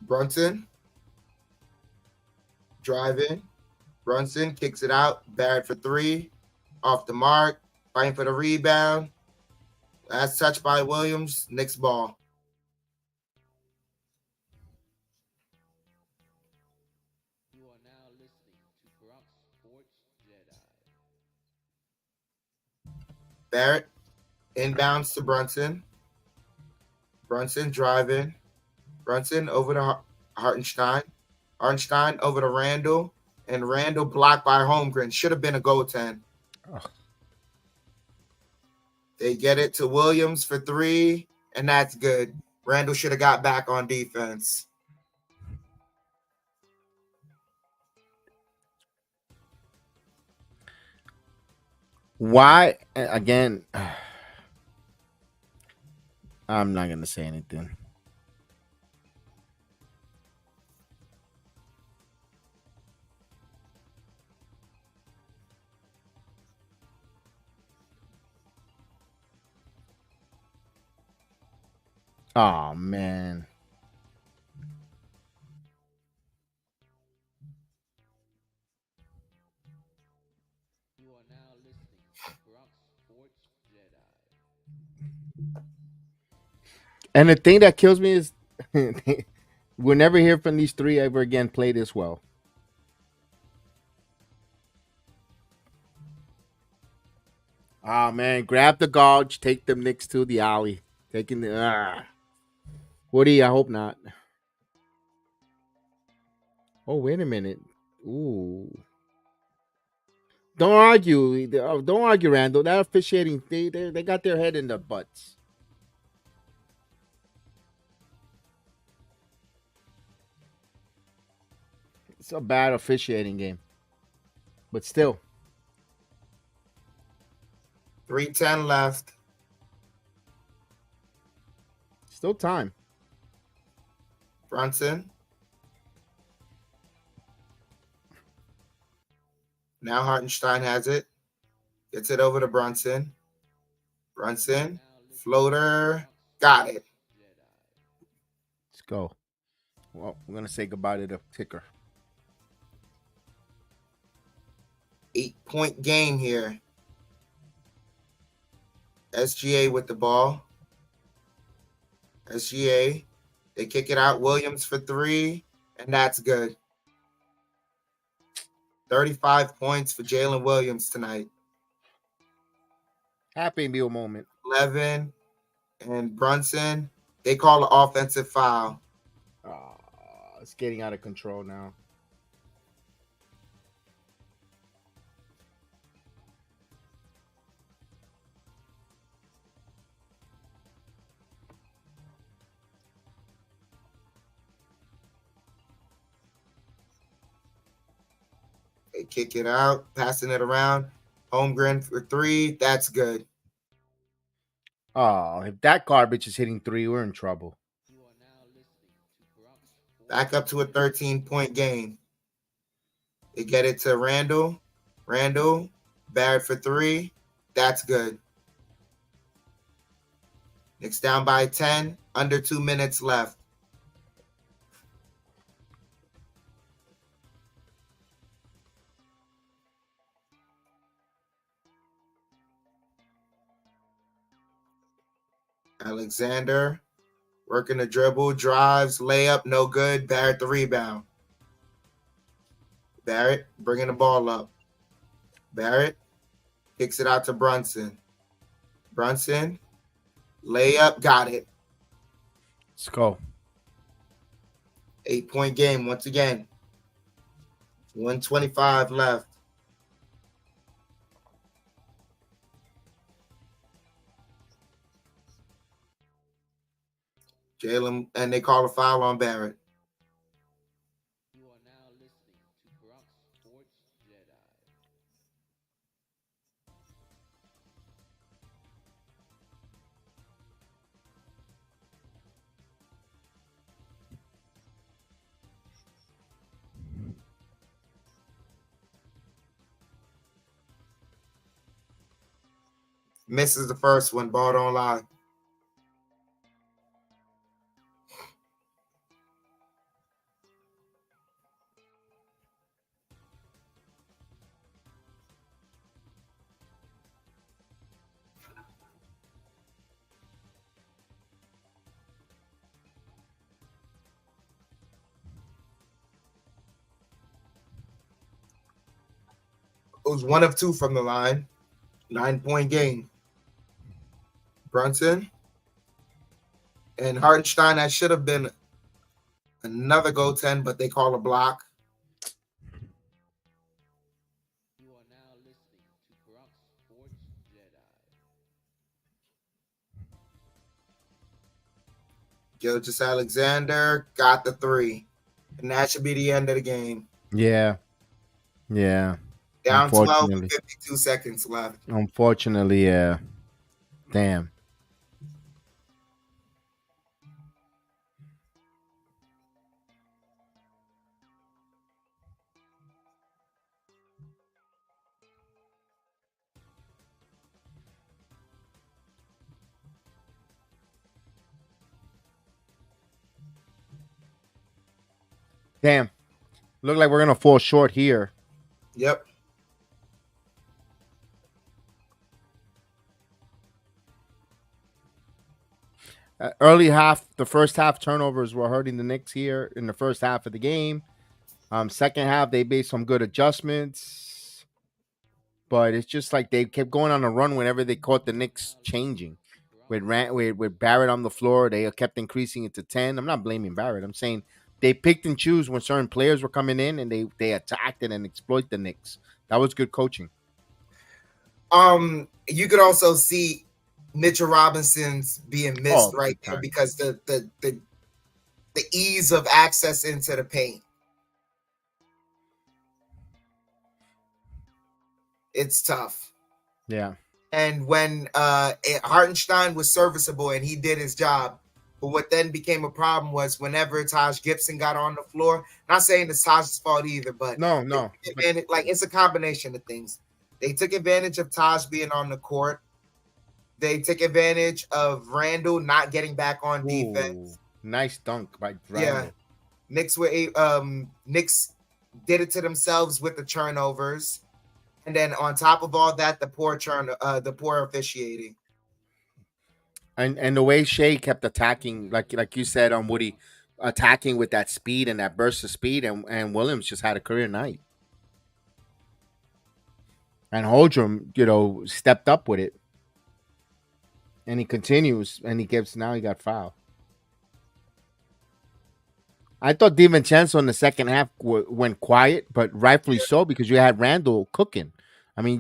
Brunson driving. Brunson kicks it out. Barrett for three, off the mark, fighting for the rebound. Last touch by Williams. Knicks ball. You are now listening to Bronx Sports Jedi. Barrett inbounds to Brunson. Brunson driving. Brunson over to Hartenstein. Hartenstein over to Randall. And Randall blocked by Holmgren. Should have been a goaltend. Ugh. They get it to Williams for three, and that's good. Randall should have got back on defense. Why again? I'm not gonna say anything. Oh man. You are now listening to Bronx Sports Jedi. And the thing that kills me is we'll never hear from these three ever again play this well. Ah man, grab the gauge, take them Knicks to the alley. Taking the Woody, I hope not. Oh, wait a minute. Ooh. Don't argue. Don't argue, Randall. That officiating, they got their head in their butts. It's a bad officiating game. But still. 3:10 left. Still time. Brunson. Now Hartenstein has it. Gets it over to Brunson. Brunson. Floater. Got it. Let's go. Well, we're going to say goodbye to the ticker. 8-point game here. SGA with the ball. SGA. They kick it out. Williams for three, and that's good. 35 points for Jalen Williams tonight. Happy meal moment. 11. And Brunson, they call an offensive foul. It's getting out of control now. They kick it out, passing it around. Holmgren for three. That's good. Oh, if that garbage is hitting three, we're in trouble. You are now listening to Bronx Sports Back up to a Jedi. 13-point game. They get it to Randall. Randall, Barrett for three. That's good. Knicks down by 10. Under 2 minutes left. Alexander working the dribble, drives, layup, no good. Barrett the rebound. Barrett bringing the ball up. Barrett kicks it out to Brunson. Brunson, layup, got it. Let's go. 8-point game once again. 1:25 left. Jalen, and they call a foul on Barrett. You are now listening to Bronx Sports Jedi. Misses the first one, ball don't lie. It was 1 of 2 from the line. 9-point game. Brunson and Hartenstein. That should have been another goaltend, but they call a block. You are now listening to Bronx Sports Jedi. Gilgeous Alexander got the 3. And that should be the end of the game. Yeah. Yeah. Down 12 with Unfortunately. 52 seconds left. Unfortunately, yeah. Damn. Damn. Look like we're gonna fall short here. Yep. Early half, the first half turnovers were hurting the Knicks here in the first half of the game. Second half, they made some good adjustments, but it's just like they kept going on a run whenever they caught the Knicks changing. With Barrett on the floor, they kept increasing it to 10. I'm not blaming Barrett. I'm saying they picked and choose when certain players were coming in, and they attacked it and exploit the Knicks. That was good coaching. You could also see Mitchell Robinson's being missed right there because the ease of access into the paint. It's tough. Yeah. And when Hartenstein was serviceable and he did his job, but what then became a problem was whenever Taj Gibson got on the floor. Not saying it's Taj's fault either, but No. like it's a combination of things. They took advantage of Taj being on the court. They took advantage of Randall not getting back on defense. Nice dunk by Randall. Yeah, Knicks did it to themselves with the turnovers. And then on top of all that, the poor officiating. And the way Shea kept attacking, like you said on Woody, attacking with that speed and that burst of speed, and Williams just had a career night. And Holdrum, stepped up with it. And he continues, and he got fouled. I thought DiVincenzo in the second half went quiet, but rightfully so because you had Randall cooking. I mean,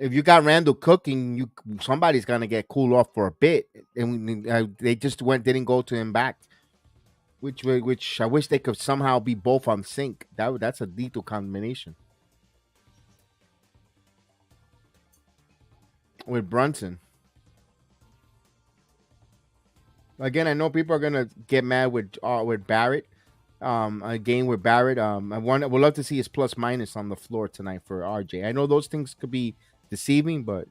if you got Randall cooking, somebody's gonna get cooled off for a bit, and they just didn't go to him back, which I wish they could somehow be both on sync. That's a lethal combination with Brunson. Again, I know people are gonna get mad with Barrett. A game with Barrett. would love to see his plus minus on the floor tonight for RJ. I know those things could be deceiving, but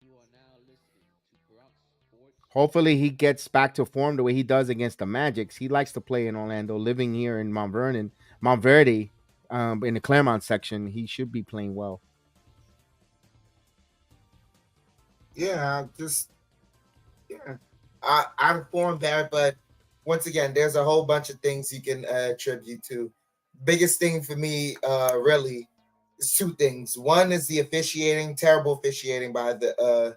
You are now listening to Bronx Sports. hopefully he gets back to form the way he does against the Magics. He likes to play in Orlando, living here in Mount Verde. in the Claremont section, he should be playing well. Yeah, I performed there, but once again, there's a whole bunch of things you can attribute to. Biggest thing for me, really, is two things. One is the officiating, terrible officiating by the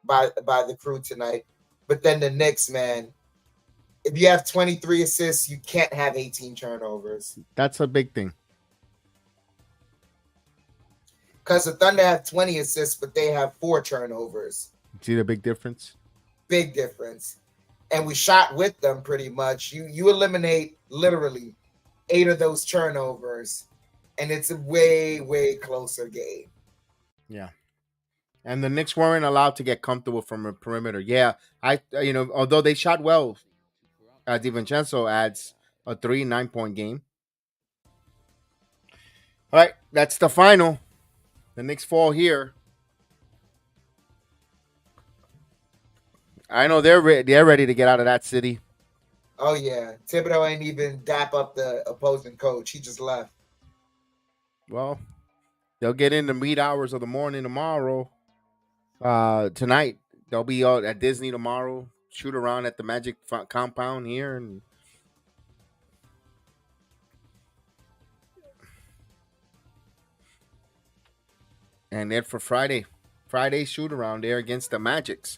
by the crew tonight. But then the Knicks, man, if you have 23 assists, you can't have 18 turnovers. That's a big thing. Because the Thunder have 20 assists, but they have 4 turnovers. See the big difference? Big difference. And we shot with them pretty much. You eliminate literally 8 of those turnovers, and it's a way closer game. Yeah. And the Knicks weren't allowed to get comfortable from a perimeter. Yeah, although they shot well, DiVincenzo adds a 9-point game. All right, that's the final. The Knicks fall here. I know they're ready to get out of that city. Oh yeah, Thibodeau ain't even dap up the opposing coach. He just left. Well, they'll get in the meat hours of the morning tomorrow. Tonight they'll be out at Disney tomorrow. Shoot around at the Magic compound here and then for Friday shoot around there against the Magics.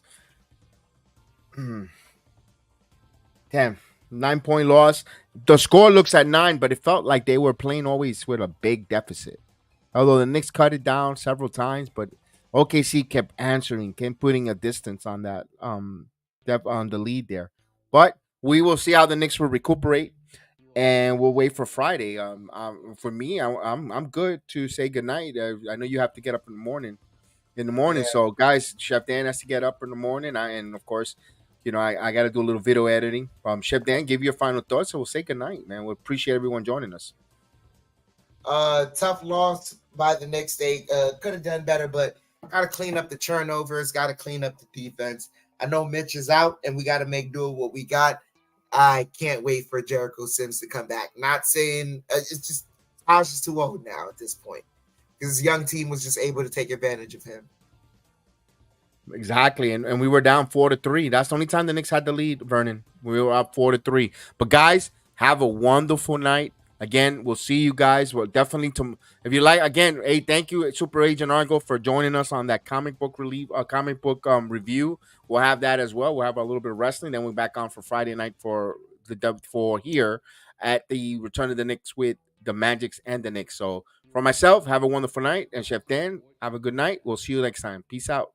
9-point loss. The score looks at 9, but it felt like they were playing always with a big deficit. Although the Knicks cut it down several times, but OKC kept answering, kept putting a distance on that on the lead there. But we will see how the Knicks will recuperate, and we'll wait for Friday. For me, I'm good to say goodnight. I know you have to get up in the morning. Yeah. So guys, Chef Dan has to get up in the morning. And of course, I got to do a little video editing. Chef Dan, give your final thoughts, and we'll say goodnight, man. We appreciate everyone joining us. Tough loss by the Knicks. They could have done better, but got to clean up the turnovers. Got to clean up the defense. I know Mitch is out, and we got to make do with what we got. I can't wait for Jericho Sims to come back. Not saying it's just Taj is too old now at this point because his young team was just able to take advantage of him. Exactly, and we were down 4-3. That's the only time the Knicks had the lead, Vernon. We were up 4-3. But guys, have a wonderful night. Again, we'll see you guys. Well, definitely if you like. Again, hey, thank you, Super Agent Argo, for joining us on that comic book review. We'll have that as well. We'll have a little bit of wrestling. Then we're back on for Friday night for here at the Return of the Knicks with the Magics and the Knicks. So for myself, have a wonderful night, and Chef Dan, have a good night. We'll see you next time. Peace out.